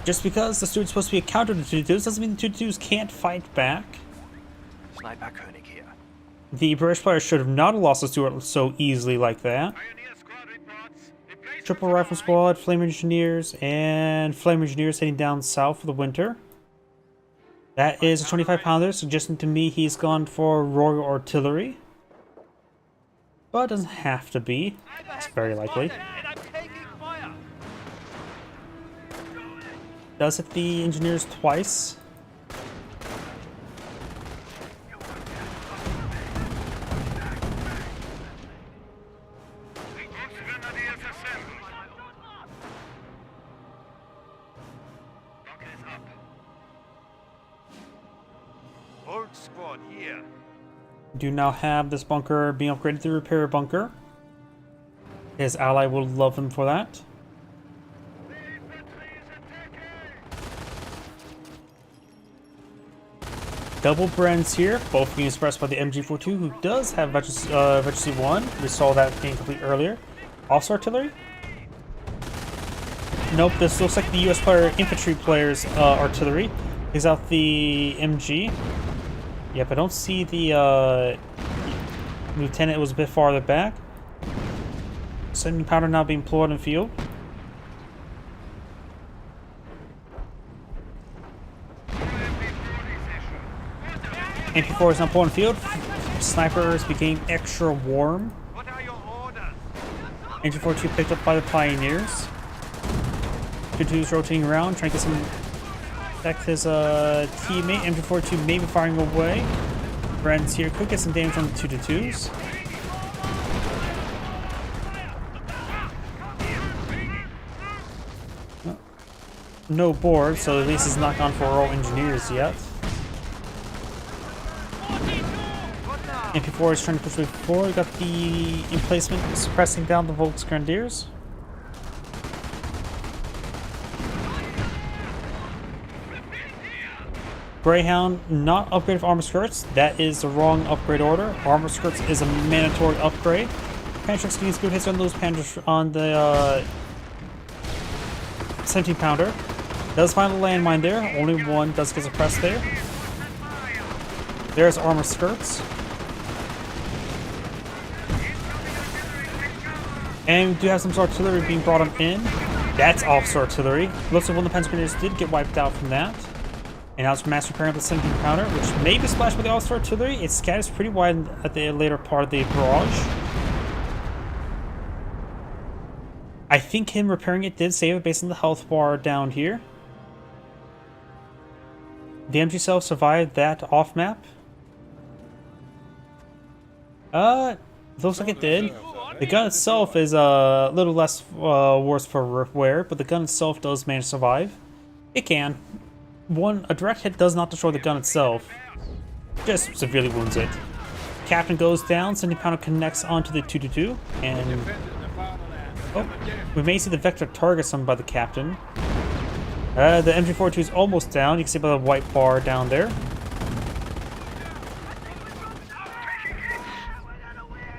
Just because the Steward's supposed to be a counter to 2-2s doesn't mean the 2-2s can't fight back. Sniper König here. The British player should have not lost the Steward so easily like that. Pioneer squad reports. Replacement Triple Rifle Squad, Flame Engineers, and Flame Engineers heading down south for the winter. That is a 25-pounder, suggesting to me he's gone for Royal Artillery. But it doesn't have to be. It's very likely. and I'm taking fire. Does hit the Engineers twice. Grenadiers assembled. Bunker is up. Old squad here. Do now have this bunker being upgraded to repair bunker. His ally will love him for that. The infantry is attacking. Double Brens here, both being suppressed by the MG42, who does have Veteran 1. We saw that being complete earlier. Also artillery? Nope, this looks like the US player infantry player's artillery. He's out the MG. Yep, I don't see the lieutenant. It was a bit farther back. 70-pounder now being employed in field. MP4 is now employed in field. Snipers became extra warm. What are your orders? Engine 42 picked up by the Pioneers. 2-2's rotating around, trying to get some affect his teammate. Engine 42 may be firing away. Brand's here could get some damage on the 2-2s. No board, so at least he's not gone for all engineers yet. MP4 is trying to push way forward. We got the emplacement suppressing down the Volksgrenadiers. Greyhound, not upgraded for armor skirts. That is the wrong upgrade order. Armor skirts is a mandatory upgrade. Pantrix getting good hits on those Pantrix on the 17-pounder. Does find a landmine there. Only one does get suppressed there. There's armor skirts. And we do have some artillery being brought in. That's officer artillery. Looks like one of the Pennsylvanians did get wiped out from that. And now it's mass repairing up the 17-pounder, which may be splashed by the officer artillery. It scatters pretty wide at the later part of the barrage. I think him repairing it did save it based on the health bar down here. The MG self survived that off map. Looks like it did. The gun itself is a little less worse for wear, but the gun itself does manage to survive. It can. A direct hit does not destroy the gun itself, just severely wounds it. Captain goes down, 70-pounder connects onto the 2-2, and Oh, we may see the vector target some by the captain. The MG42 is almost down. You can see by the white bar down there.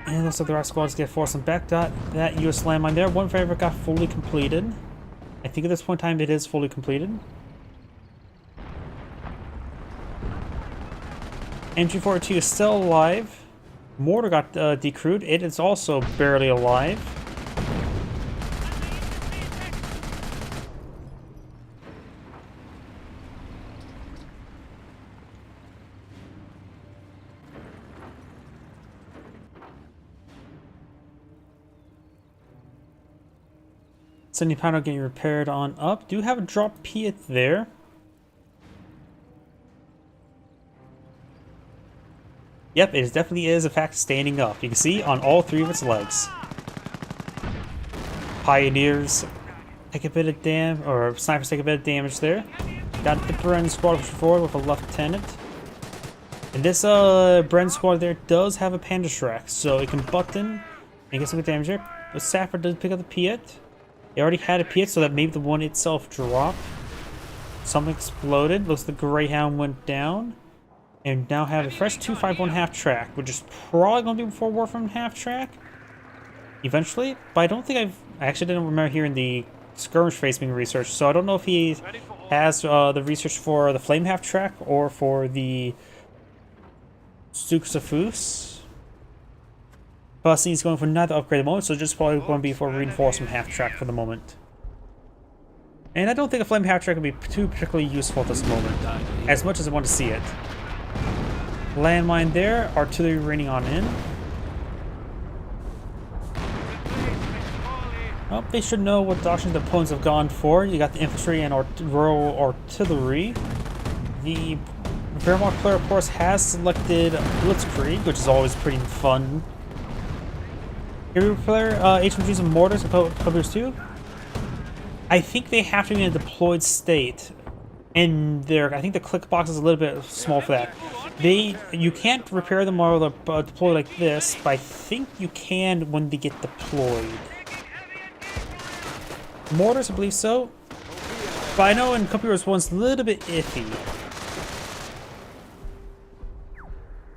And it looks like the rest squads get forced back. That US landmine there. One favor got fully completed. I think at this point in time it is fully completed. MG42 is still alive. Mortar got decrewed. It is also barely alive. Sending panel getting repaired on up. Do have a drop Piet there. Yep, it definitely is in fact standing up. You can see on all three of its legs. Pioneers take a bit of damage, or snipers take a bit of damage there. Got the Bren squad pushing forward with a lieutenant. And this Bren squad there does have a Panda Shrek, so it can button and get some good damage there. But Sapper does pick up the Piet. They already had a Piet, so that maybe the one itself dropped. Something exploded. Looks like the Greyhound went down. And now have a fresh 251 half track, which is probably going to be before Warframe half track. Eventually. But I don't think I actually didn't remember hearing the skirmish phase being researched. So I don't know if he has the research for the Flame half track or for the Suxafus. But he's going for neither upgrade at the moment, so just probably going to be for reinforcement half track for the moment. And I don't think a Flame half track would be too particularly useful at this moment, as much as I want to see it. Landmine there, artillery raining on in. Well, they should know what doctrine the opponents have gone for. You got the infantry and rural artillery. The Vermont player, of course, has selected Blitzkrieg, which is always pretty fun. Hero player, HMGs and mortars, Cobras too. I think they have to be in a deployed state. And I think the click box is a little bit small for that. You can't repair them while they're deployed like this, but I think you can when they get deployed. Mortars, I believe so. But I know in Computers one's a little bit iffy.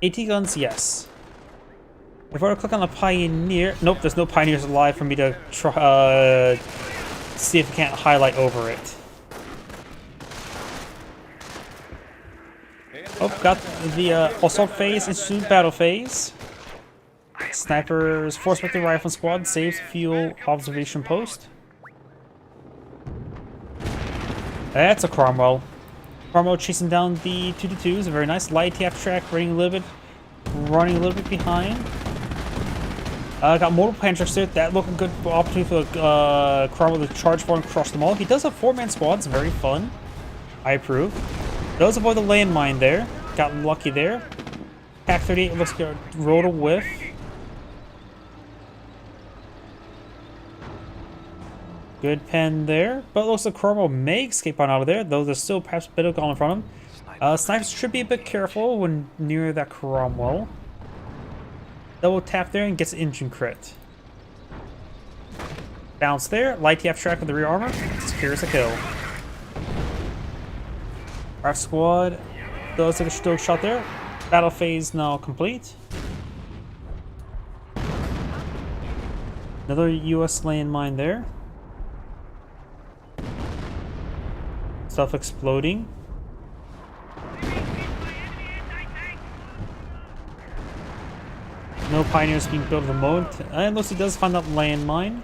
AT guns, yes. If I were to click on the Pioneer... Nope, there's no Pioneers alive for me to try, see if we can't highlight over it. Oh, got the assault phase into battle phase. Snipers, force vector rifle squad saves fuel observation post. That's a Cromwell. Cromwell chasing down the 222s, very nice. Light tap track running a little bit behind. Got multiple Panzers there. That looking good opportunity for Cromwell to charge for and crush them all. He does have 4-man squads, very fun. I approve. Does avoid the landmine there. Got lucky there. Pack 38 looks like a rolled a whiff. Good pen there. But it looks like Cromwell may escape on out of there, though there's still perhaps a bit of gone in front of him. Snipers should be a bit careful when near that Cromwell. Double tap there and gets an engine crit. Bounce there. Light TF track with the rear armor. Secures a kill. Our squad does take a stoke shot there. Battle phase now complete. Another US landmine there. Stuff exploding. No Pioneers being built at the moment. Unless he does find that landmine.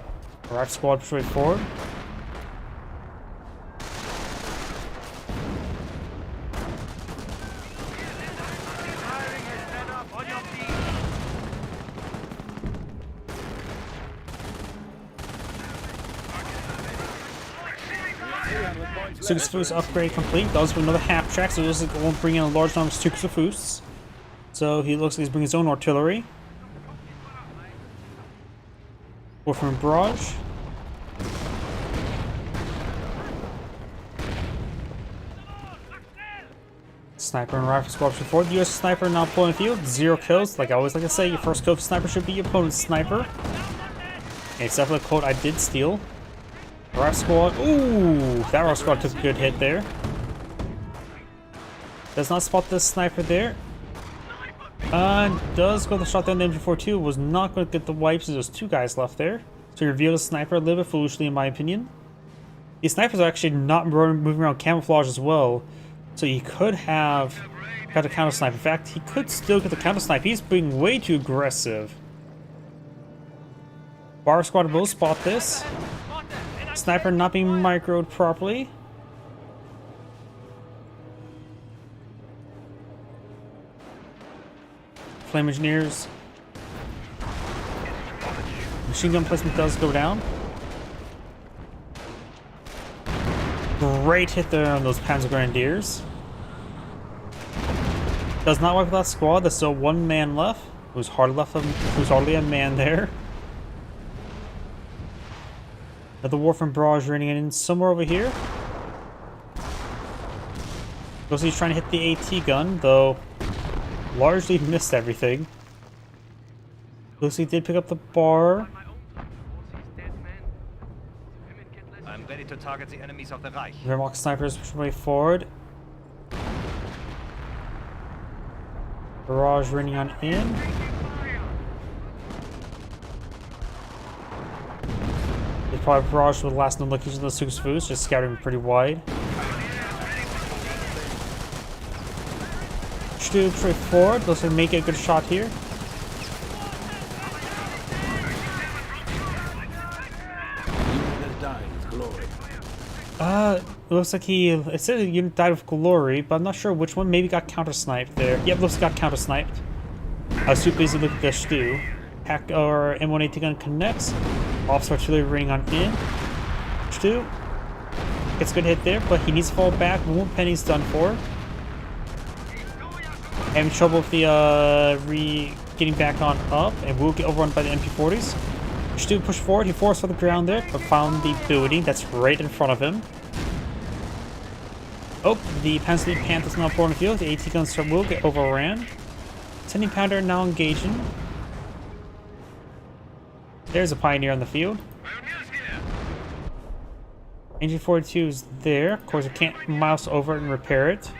Our squad straight forward. Suxafus upgrade complete. Does for another half track, so this is going to bring in a large number of Suxafus. So he looks like he's bringing his own artillery. Warframe barrage. Sniper and rifle squad before the US sniper now pulling field. 0 kills. Like I always like to say, your first kill for sniper should be your opponent's sniper. Except for the coat I did steal. Rock squad. Ooh, that rock squad took a good hit there. Does not spot the sniper there. Does go the shot down the MG42. Was not going to get the wipes. There's 2 guys left there. So you reveal the sniper a little bit foolishly, in my opinion. These snipers are actually not moving around camouflage as well. So he could have got a counter snipe. In fact, he could still get the counter snipe. He's being way too aggressive. Bar squad will spot this. Sniper not being microed properly. Flame engineers. Machine gun placement does go down. Great hit there on those Panzer Grenadiers. Does not wipe that squad. There's still 1 man left. Who's hardly a man there. Another Warframe barrage running in somewhere over here. Looks like he's trying to hit the AT gun, though largely missed everything. Looks like he did pick up the bar. I'm ready to target the enemies of the Reich. Wehrmacht snipers push way forward. Barrage running on in. They probably barraged with the last known location of the Suksfus, just scattering pretty wide. Stu straight forward. Looks like make it a good shot here. Looks like it said a unit died with glory, but I'm not sure which one. Maybe got counter-sniped there. Yep, looks like got counter-sniped. I was too busy looking at the Stu. Hack or M1AT gun connects. Officer artillery ring on in. Stu gets a good hit there, but he needs to fall back. Wound Penny's done for. Having trouble with the getting back on up, and will get overrun by the MP40s. Stu push forward. He forced for the ground there, but found the building that's right in front of him. Oh, the Panzer Panther's now pouring the field. The AT guns will get overran. 10 pounder now engaging. There's a Pioneer on the field. Engine 42 is there. Of course, I can't mouse over and repair it.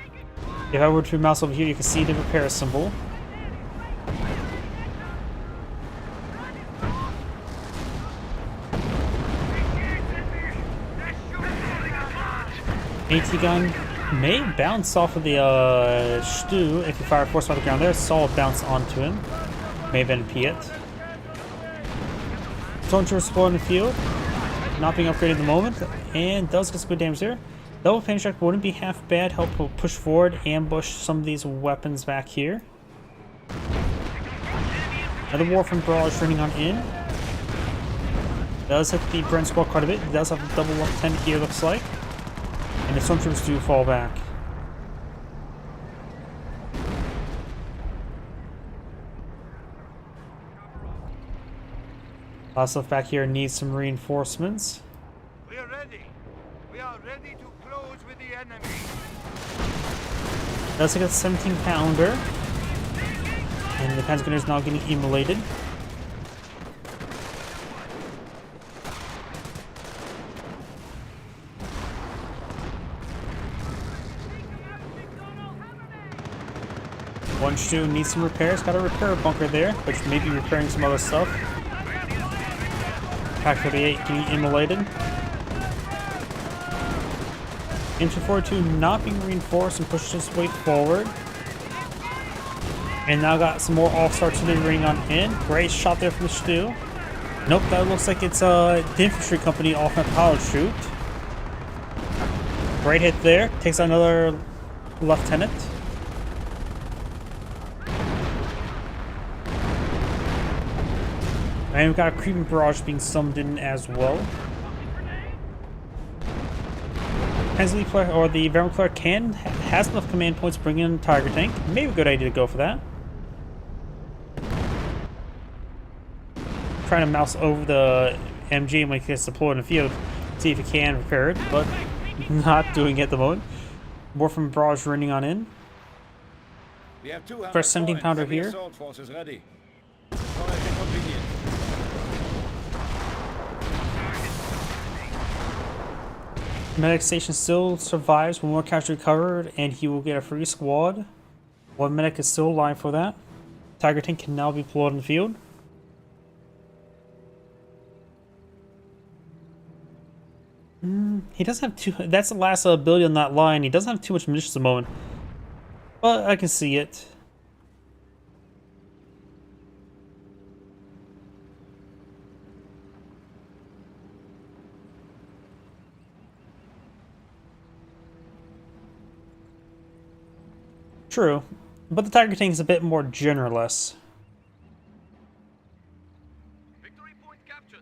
If I were to mouse over here, you can see the repair symbol. AT gun may bounce off of the Stu if you fire force on the ground there. Solid bounce onto him. May have been Piet. Stormtrooper squad in the field. Not being upgraded at the moment. And does get some good damage there. Double panic strike wouldn't be half bad. Help push forward, ambush some of these weapons back here. Another Warframe barrage running on in. Does hit the Brent squad quite a bit. It does have a double lieutenant here, looks like. And the Stormtroopers do fall back. A lot of stuff back here needs some reinforcements. We are ready. We are ready to close with the enemy. Does get a 17 pounder. And the Panzer Gunner is now getting immolated. One Stu needs some repairs. Got a repair bunker there, which may be repairing some other stuff. Pack 38 getting immolated. Engine 42 not being reinforced and pushed its way forward. And now got some more all-star artillery ring on in. Great shot there from the Stu. Nope, that looks like it's the infantry company off at parachute. Great hit there. Takes out another lieutenant. And we've got a creeping barrage being summoned in as well. Hensley or the Wehrmacht has enough command points to bring in a Tiger tank. Maybe a good idea to go for that. Trying to mouse over the MG when it gets deployed in the field, see if it can repair it, but not doing it at the moment. More from barrage running on in. We have 200 First 17 points. pounder Heavy here. assault forces ready. Fire convenient. medic station still survives. One more casualty recovered, and he will get a free squad. One medic is still alive for that. Tiger tank can now be deployed in the field. He doesn't have too. That's the last ability on that line. He doesn't have too much munitions at the moment, but I can see it. True, but the Tiger tank is a bit more generalist. Victory point captured.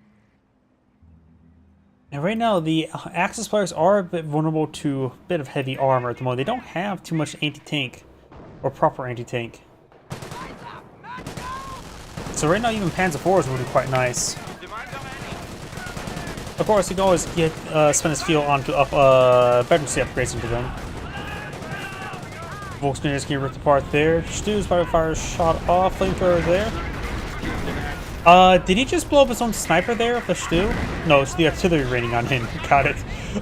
And right now, the Axis players are a bit vulnerable to a bit of heavy armor at the moment. They don't have too much anti-tank, or proper anti-tank. So right now, even Panzer IV is really quite nice. Of course, you can always get spend his fuel onto veterancy upgrades into them. Volkswagen can rip apart there. Stu's about to fire a shot off. Flamethrower there. Did he just blow up his own sniper there with the Stu? No, it's the artillery raining on him. Got it.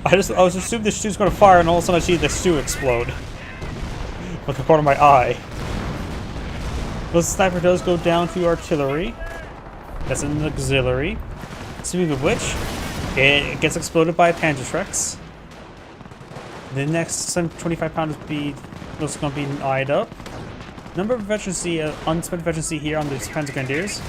I was assuming the Stu's gonna fire, and all of a sudden I see the Stu explode with the corner of my eye. But the sniper does go down to artillery. That's an auxiliary. Speaking of which, it gets exploded by a Panzerschrecks. The next 25 pounds be also going to be eyed up. Number of veterancy, unspent veterancy here on these Panzer Grenadiers.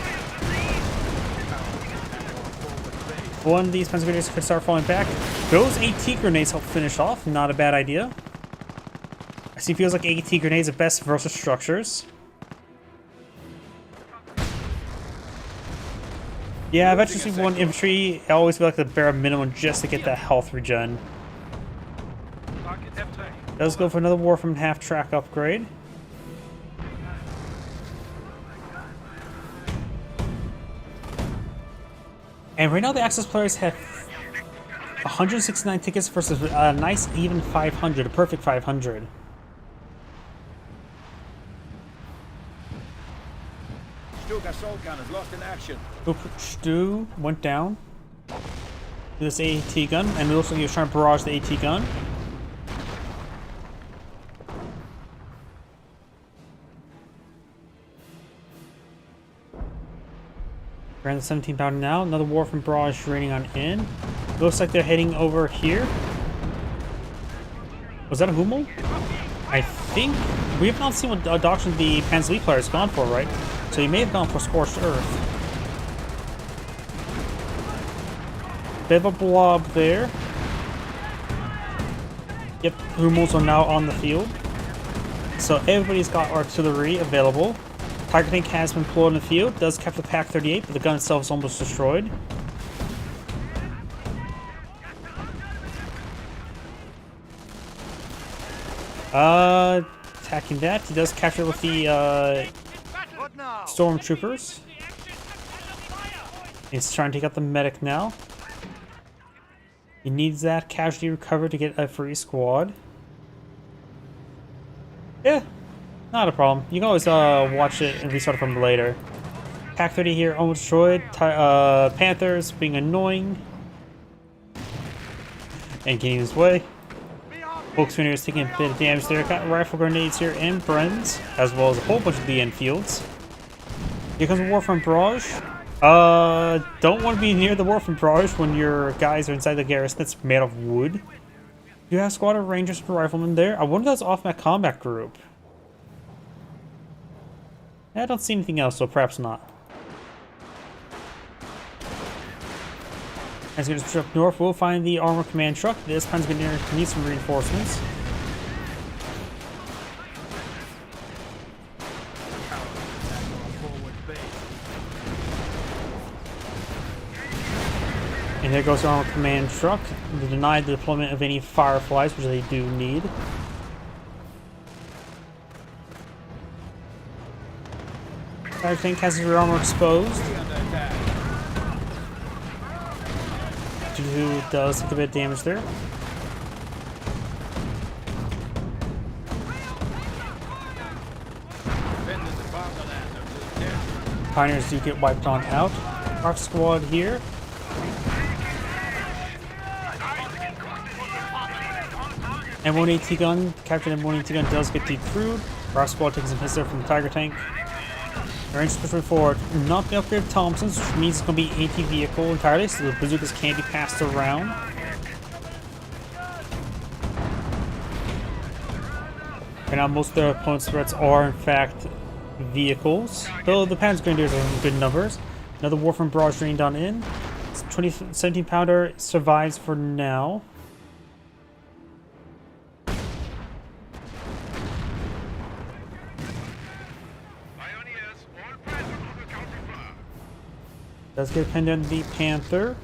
One of these Panzer Grenadiers could start falling back. Those AT grenades help finish off. Not a bad idea. I see feels like AT grenades are best versus structures. Yeah, veterancy 1 infantry, I always feel like the bare minimum just to get that health regen. Does go for another Warframe half-track upgrade. And right now the Axis players have 169 tickets versus a nice even 500, a perfect 500. Stu got soul cannons lost in action. Stu went down. This AT gun, and also he was trying to barrage the AT gun. We're at the 17 pound now. Another Warframe barrage raining on in. Looks like they're heading over here. Was that a Hummel? I think we have not seen what doctrine the Panzer player has gone for, right? So he may have gone for Scorched Earth. Bit of a blob there. Yep, Hummels are now on the field. So everybody's got artillery available. Tiger tank has been deployed in the field. Does capture the PaK-38, but the gun itself is almost destroyed. Attacking that. He does capture it with the stormtroopers. He's trying to take out the medic now. He needs that casualty recovered to get a free squad. Yeah, not a problem. You can always watch it and restart it from later. PaK-30 here almost destroyed. Panthers being annoying and getting his way. Volkswagen is taking a bit of damage there. Got rifle grenades here and Brens, as well as a whole bunch of the Enfields. Here comes a Warframe barrage. Don't want to be near the Warframe barrage when your guys are inside the garrison that's made of wood. You have a squad of Rangers and Riflemen there. I wonder if that's off-map combat group. I don't see anything else, so perhaps not. As we just up north, we'll find the armor command truck. This Panzer Grenadier needs some reinforcements. And there goes the armor command truck. They denied the deployment of any Fireflies, which they do need. Fire tank has his rear armor exposed. Who does take a bit of damage there. Pioneers do get wiped on out. Our squad here. M1 AT gun, captured M1 AT gun does get decrewed. Our squad takes some hits there from the Tiger tank. Range pushing forward, not the upgrade Thompsons, which means it's going to be AT vehicle entirely, so the bazookas can't be passed around. Right now, most of their opponent's threats are in fact vehicles, though the Panzer Grenadiers are in good numbers. Another Warframe barrage drained on in. 17 pounder survives for now. Does get pinned on the Panther.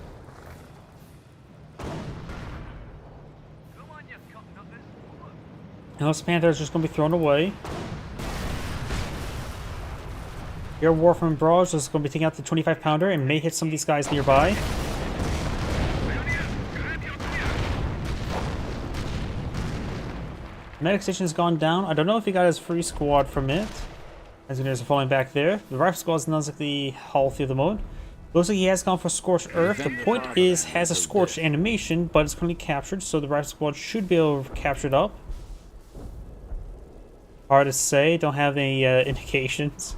And this Panther is just going to be thrown away. Your Warframe Barrage is going to be taking out the 25 pounder and may hit some of these guys nearby. Medic station has gone down. I don't know if he got his free squad from it. Engineers are falling back there. The rifle squad is not exactly healthy at the moment. Looks like he has gone for Scorched Earth. The point is, has a Scorched animation, but it's currently captured, so the rifle squad should be able to capture it up. Hard to say, don't have any indications.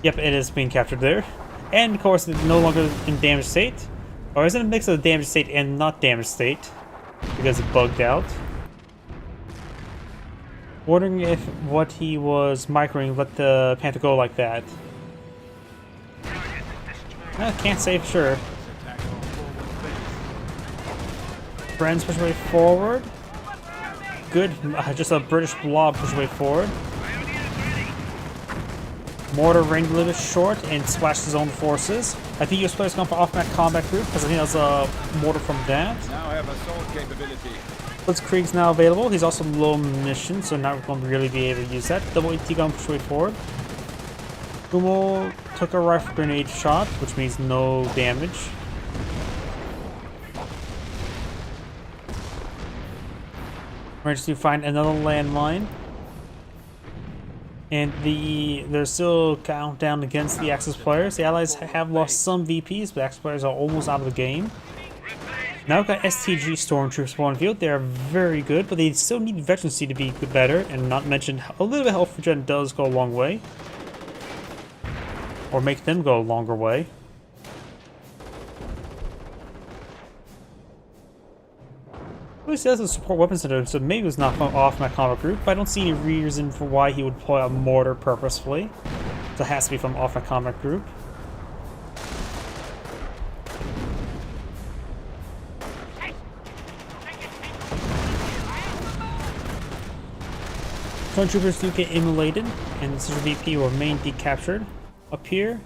Yep, it is being captured there. And of course, it's no longer in damaged state. Or is it a mix of damaged state and not damaged state? Because it bugged out. Wondering if what he was microing let the Panther go like that. I can't say for sure. Friends push way forward. Good, just a British blob push way forward. Mortar ranged a little bit short and splashed his own forces. I think US player's gone for off-map combat group because I think that's a mortar from that. Now have assault capability. Blitzkrieg's now available. He's also low munitions, so not going to really be able to use that. Double AT gun push way forward. Hummel took a rifle grenade shot, which means no damage. Managed to find another landmine. And they're still countdown against the Axis players. The Allies have lost some VPs, but Axis players are almost out of the game. Now we've got STG Stormtroopers on field. They are very good, but they still need veterancy to be better, and not mention a little bit of health regen does go a long way. Or make them go a longer way. At least he has a support weapon center, so maybe it's not off my combat group, but I don't see any reason for why he would deploy a mortar purposefully. So it has to be from off my combat group. Stormtroopers do get immolated, and this is VP will remain decaptured. Up here,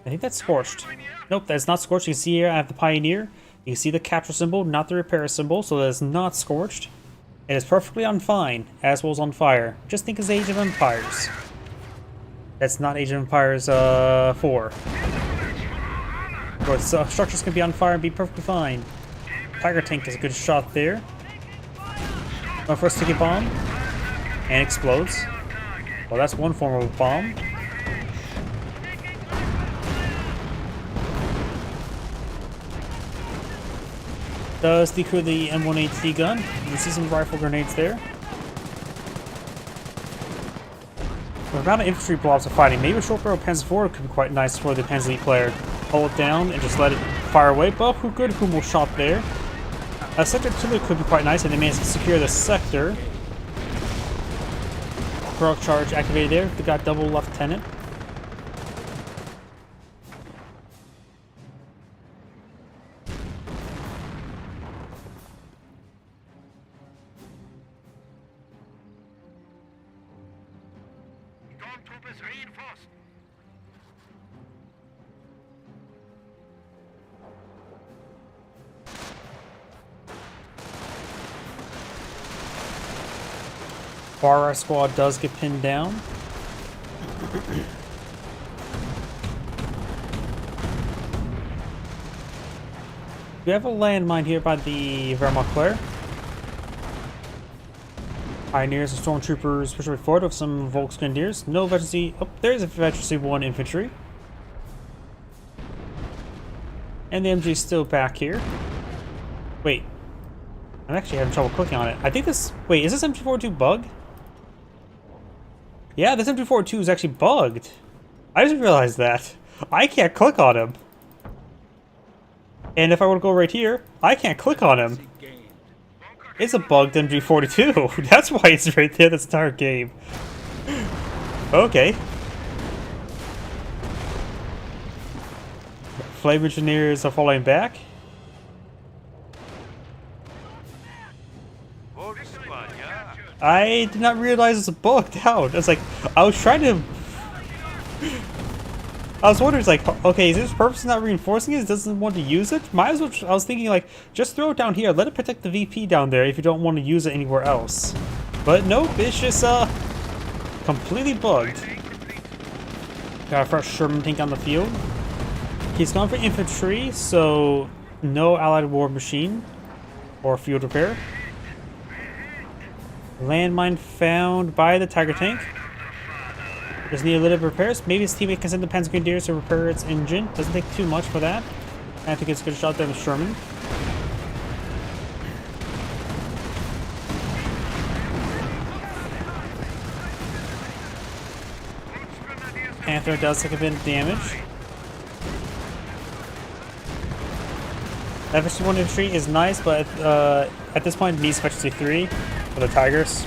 I think that's Scorched. Nope, that's not Scorched. You can see here I have the Pioneer. You can see the capture symbol, not the repair symbol, so that is not Scorched. It is perfectly on fine, as well as on fire. Just think it's Age of Empires. That's not Age of Empires 4. But structures can be on fire and be perfectly fine. Tiger tank is a good shot there. My first ticket bomb, and explodes. Well, that's one form of a bomb. Does decrew the M1AT gun. You can see some rifle grenades there. The amount of infantry blobs are fighting. Maybe a short barrel Panzer IV could be quite nice for the Panzer player. Hold it down and just let it fire away. But who good Hummel shot there. Sector 2 could be quite nice, and they managed to secure the sector. Heroic charge activated there. They got double lieutenant. Stormtroopers reinforced. Far right squad does get pinned down. We have a landmine here by the Wehrmacht player. Pioneers and stormtroopers push forward with some Volksgrenadiers. No veterancy. Oh, there's a veterancy 1 infantry. And the MG's still back here. Wait. I'm actually having trouble clicking on it. I think this... Wait, is this MG42 bugged? Yeah, this MG42 is actually bugged. I just realized that. I can't click on him. And if I want to go right here, I can't click on him. It's a bugged MG42. That's why it's right there this entire game. Okay. Flame engineers are falling back. I did not realize it's bugged out. It's like, I was trying to... I was wondering, it's like, okay, is this purpose not reinforcing it? It doesn't want to use it? Might as well, I was thinking, like, just throw it down here. Let it protect the VP down there if you don't want to use it anywhere else. But nope, it's just, completely bugged. Got a fresh Sherman tank on the field. He's gone for infantry, so no allied war machine or field repair. Landmine found by the Tiger tank. Just need a little bit of repairs. Maybe his teammate can send the Panzer Grenadiers to repair its engine. Doesn't take too much for that. I think it's a good shot there with Sherman. Panther does take a bit of damage. Efficiency 1 infantry is nice, but at this point it needs efficiency 3 for the Tigers.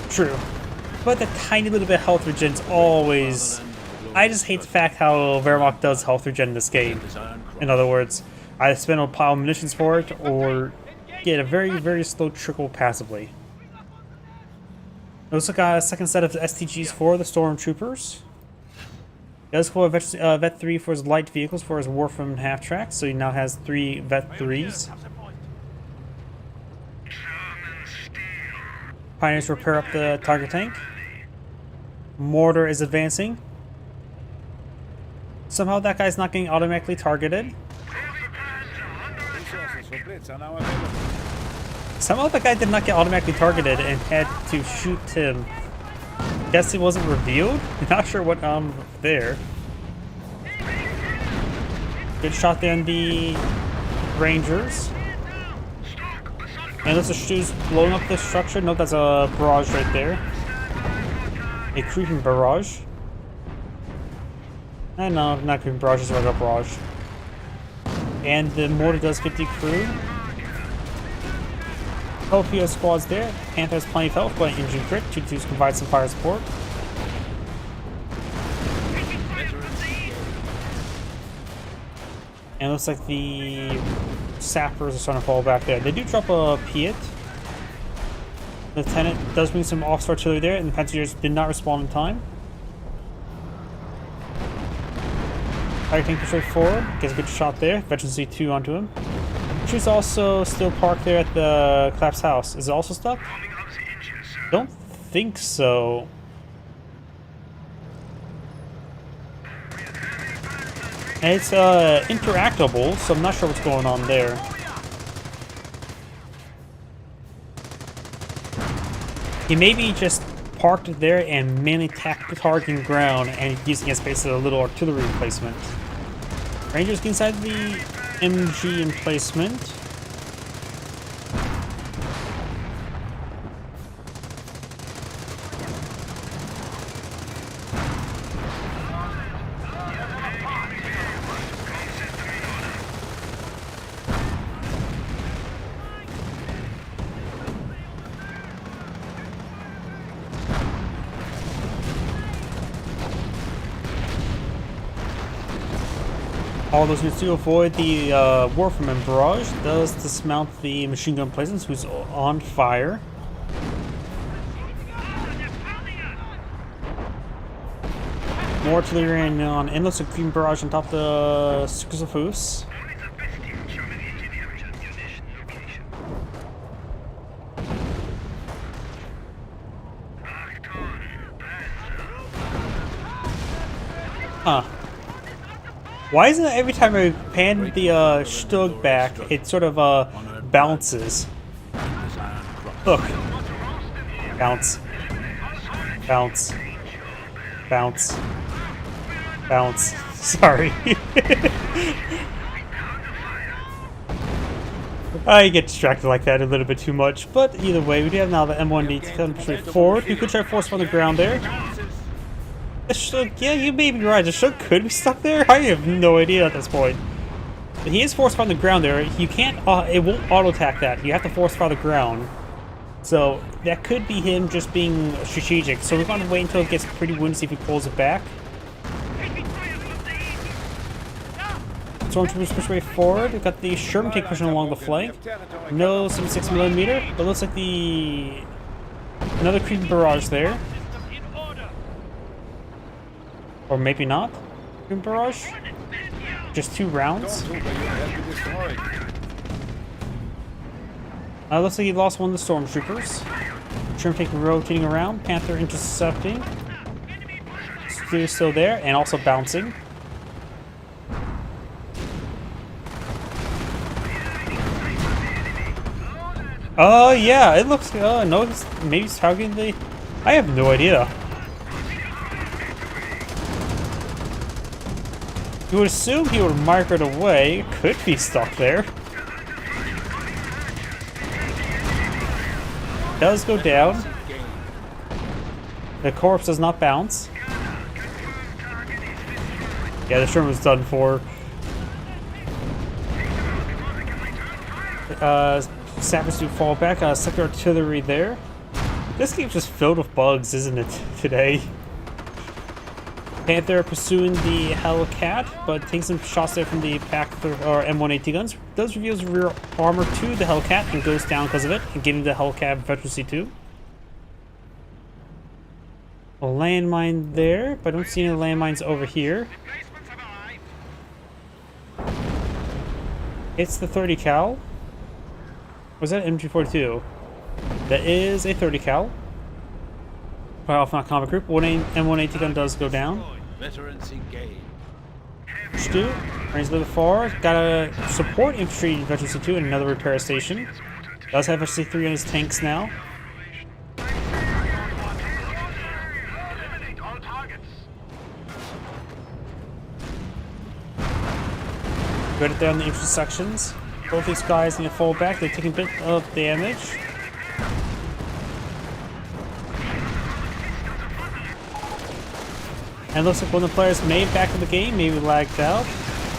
True. But the tiny little bit of health regen is always... I just hate the fact how Wehrmacht does health regen in this game. In other words, I spend a pile of munitions for it, or get a very, very slow trickle passively. We also got a second set of STGs for the Stormtroopers. He does call Vet 3 for his light vehicles for his Warframe half-track, so he now has 3 Vet 3s. Pioneers repair up the Tiger tank. Mortar is advancing. Somehow that guy's not getting automatically targeted. Somehow that guy did not get automatically targeted and had to shoot him. Guess it wasn't revealed? Not sure what there. Good shot there on the Rangers. And there's shoes blowing up the structure. Nope, that's a barrage right there. A creeping barrage. No, not creeping barrage, it's a regular barrage. And the mortar does 50 crew. LPO squads there. Panther has plenty of health, but engine crit. 2-2s provide some fire support. And it looks like the sappers are starting to fall back there. They do drop a Piet. Lieutenant does bring some officer artillery there, and the Panzers did not respond in time. Tiger tank straight forward, gets a good shot there. Veteran C2 onto him. She's also still parked there at the collapsed house. Is it also stuck? Don't think so. And it's interactable, so I'm not sure what's going on there. He may be just parked there and mainly tacked the targeting ground and using it as basically a little artillery emplacement. Rangers get inside the MG emplacement. All those units to avoid the Warframe barrage does dismount the machine gun emplacements, who's on fire. More artillery on endless green barrage on top of the Scuzzafus. Huh. Why isn't it every time I pan the Stug back, it sort of bounces? Look. Bounce. Bounce. Bounce. Bounce. Sorry. I get distracted like that a little bit too much, but either way, we do have now the M1D to come straight forward. You could try force on the ground there. The Shug, yeah, you may be right. The Shug could be stuck there. I have no idea at this point. But he is force on the ground there. You can't. It won't auto attack that. You have to force on the ground. So that could be him just being strategic. So we're going to wait until it gets pretty wounded, see if he pulls it back. Stormtroopers push way forward. We've got the Sherman take pushing along the flank. No 76mm, but looks like another creeping barrage there. Or maybe not. Creeping barrage. Just 2 rounds. Looks like he lost one of the Stormtroopers. Sherman take rotating around. Panther intercepting. Stew still there and also bouncing. Yeah, it looks, no, maybe he's targeting the, I have no idea. You would assume he would migrate away, it could be stuck there. Does go down. The corpse does not bounce. Yeah, the Sherman was done for. Sappers do fall back. Sector artillery there. This game's just filled with bugs, isn't it, today? Panther pursuing the Hellcat, but taking some shots there from the M1AT guns. Does reveal his rear armor to the Hellcat and goes down because of it, and giving the Hellcat veterancy too. A landmine there, but I don't see any landmines over here. It's the 30 cal. Was that MG42? That is a 30 cal. By off not combat group. M1AT gun does go down. Veterans engaged. Stu, range a little far. Got a support infantry veterancy 2 and another repair station. Does have veterancy 3 on his tanks now. Good at there on the infantry sections. Both these guys need to fall back. They're taking a bit of damage. And it looks like one of the players made back in the game, maybe lagged out.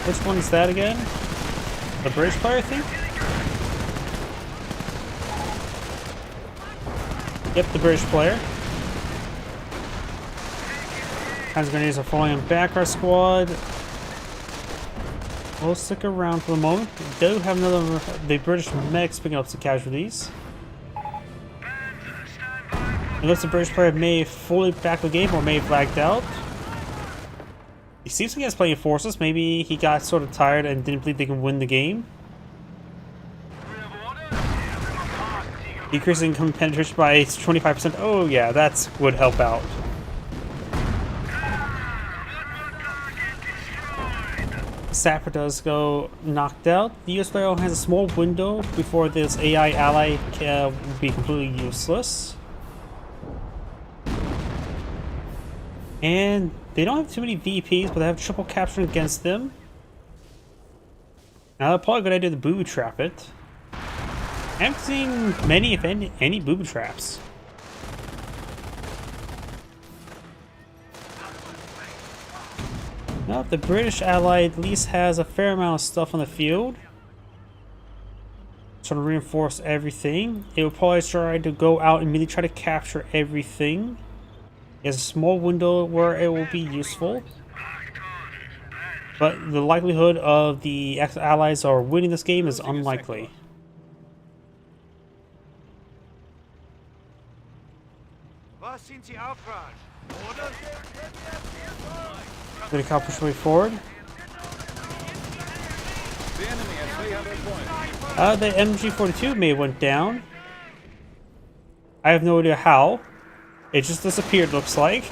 Which one is that again? The British player, I think? Yep, the British player. Hands grenades are falling on back our squad. We'll stick around for the moment. We do have the British medics picking up some casualties. Unless the British player may have fully back the game or may have lagged out. He seems like he has plenty of forces. Maybe he got sort of tired and didn't believe they can win the game. Decreasing penetration by 25%. Oh yeah, that would help out. Sapper does go knocked out. The US player has a small window before this AI ally will be completely useless. And they don't have too many VPs, but they have triple capture against them. Now that's probably a good idea to booby trap it. I haven't seen many, if any booby traps. Now the British ally at least has a fair amount of stuff on the field. Trying to reinforce everything. It will probably try to go out and immediately try to capture everything. There's a small window where it will be useful. But the likelihood of the allies are winning this game is unlikely. Going to push way forward. The enemy has 300 points. The MG42 may have went down. I have no idea how. It just disappeared, looks like.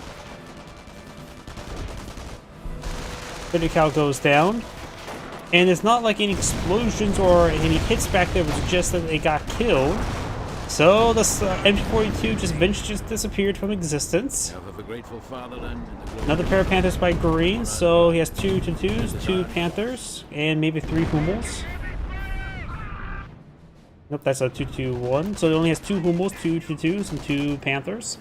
30 cal goes down. And it's not like any explosions or any hits back there, it was just that they got killed. So this MP42 just eventually just disappeared from existence. Half of a grateful fatherland and the glory Another pair of Panthers by Green, so he has 2 2s, 2 Panthers, and maybe 3 Hummels. Nope, that's a 2-2-1. So he only has 2 Hummels, 2 2s, and 2 Panthers.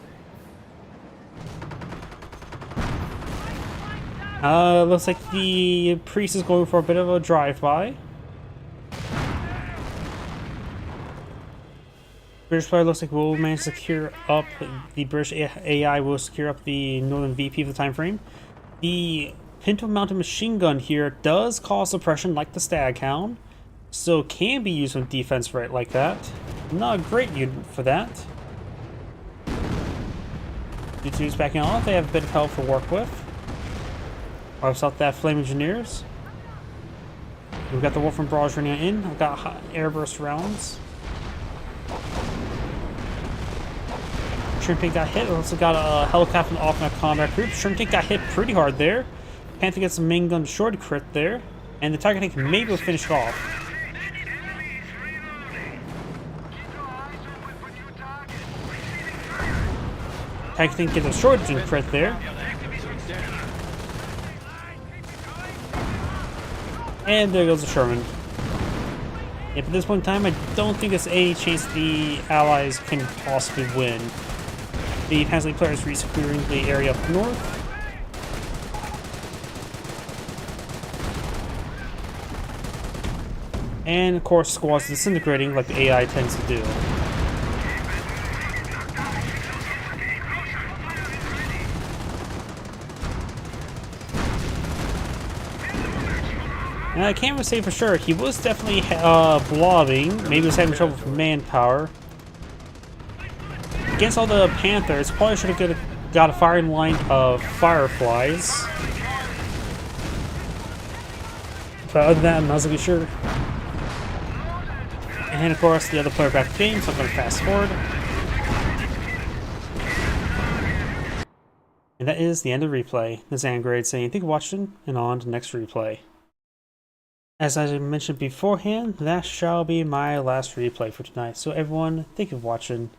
Looks like the priest is going for a bit of a drive-by. British player looks like we'll manage to secure up the British AI will secure up the northern VP of the time frame. The Pinto mounted machine gun here does cause suppression like the Staghound, so can be used with defense right like that. Not a great unit for that. 2-2's backing off, they have a bit of help to work with. Wipes out that Flame Engineers. We've got the Wolfram Barrage running in. I've got airburst rounds. Shrimping got hit. We also got a helicopter off my combat group. Shrimping got hit pretty hard there. Panther gets a main gun short crit there. And the Tiger Tank maybe will finish it off. Tiger Tank gets a short crit there. And there goes the Sherman. Yep, at this point in time, I don't think there's any chance the Allies can possibly win. The Panzer player is resecuring the area up north. And of course, squads disintegrating like the AI tends to do. And I can't really say for sure. He was definitely blobbing. Maybe he was having trouble with manpower. Against all the Panthers, probably should have got a firing line of Fireflies. But other than that, I'm not really sure. And of course, the other player back the game, so I'm going to fast forward. And that is the end of the replay. This is Angrade saying thank you for watching, and on to the next replay. As I mentioned beforehand, that shall be my last replay for tonight. So everyone, thank you for watching.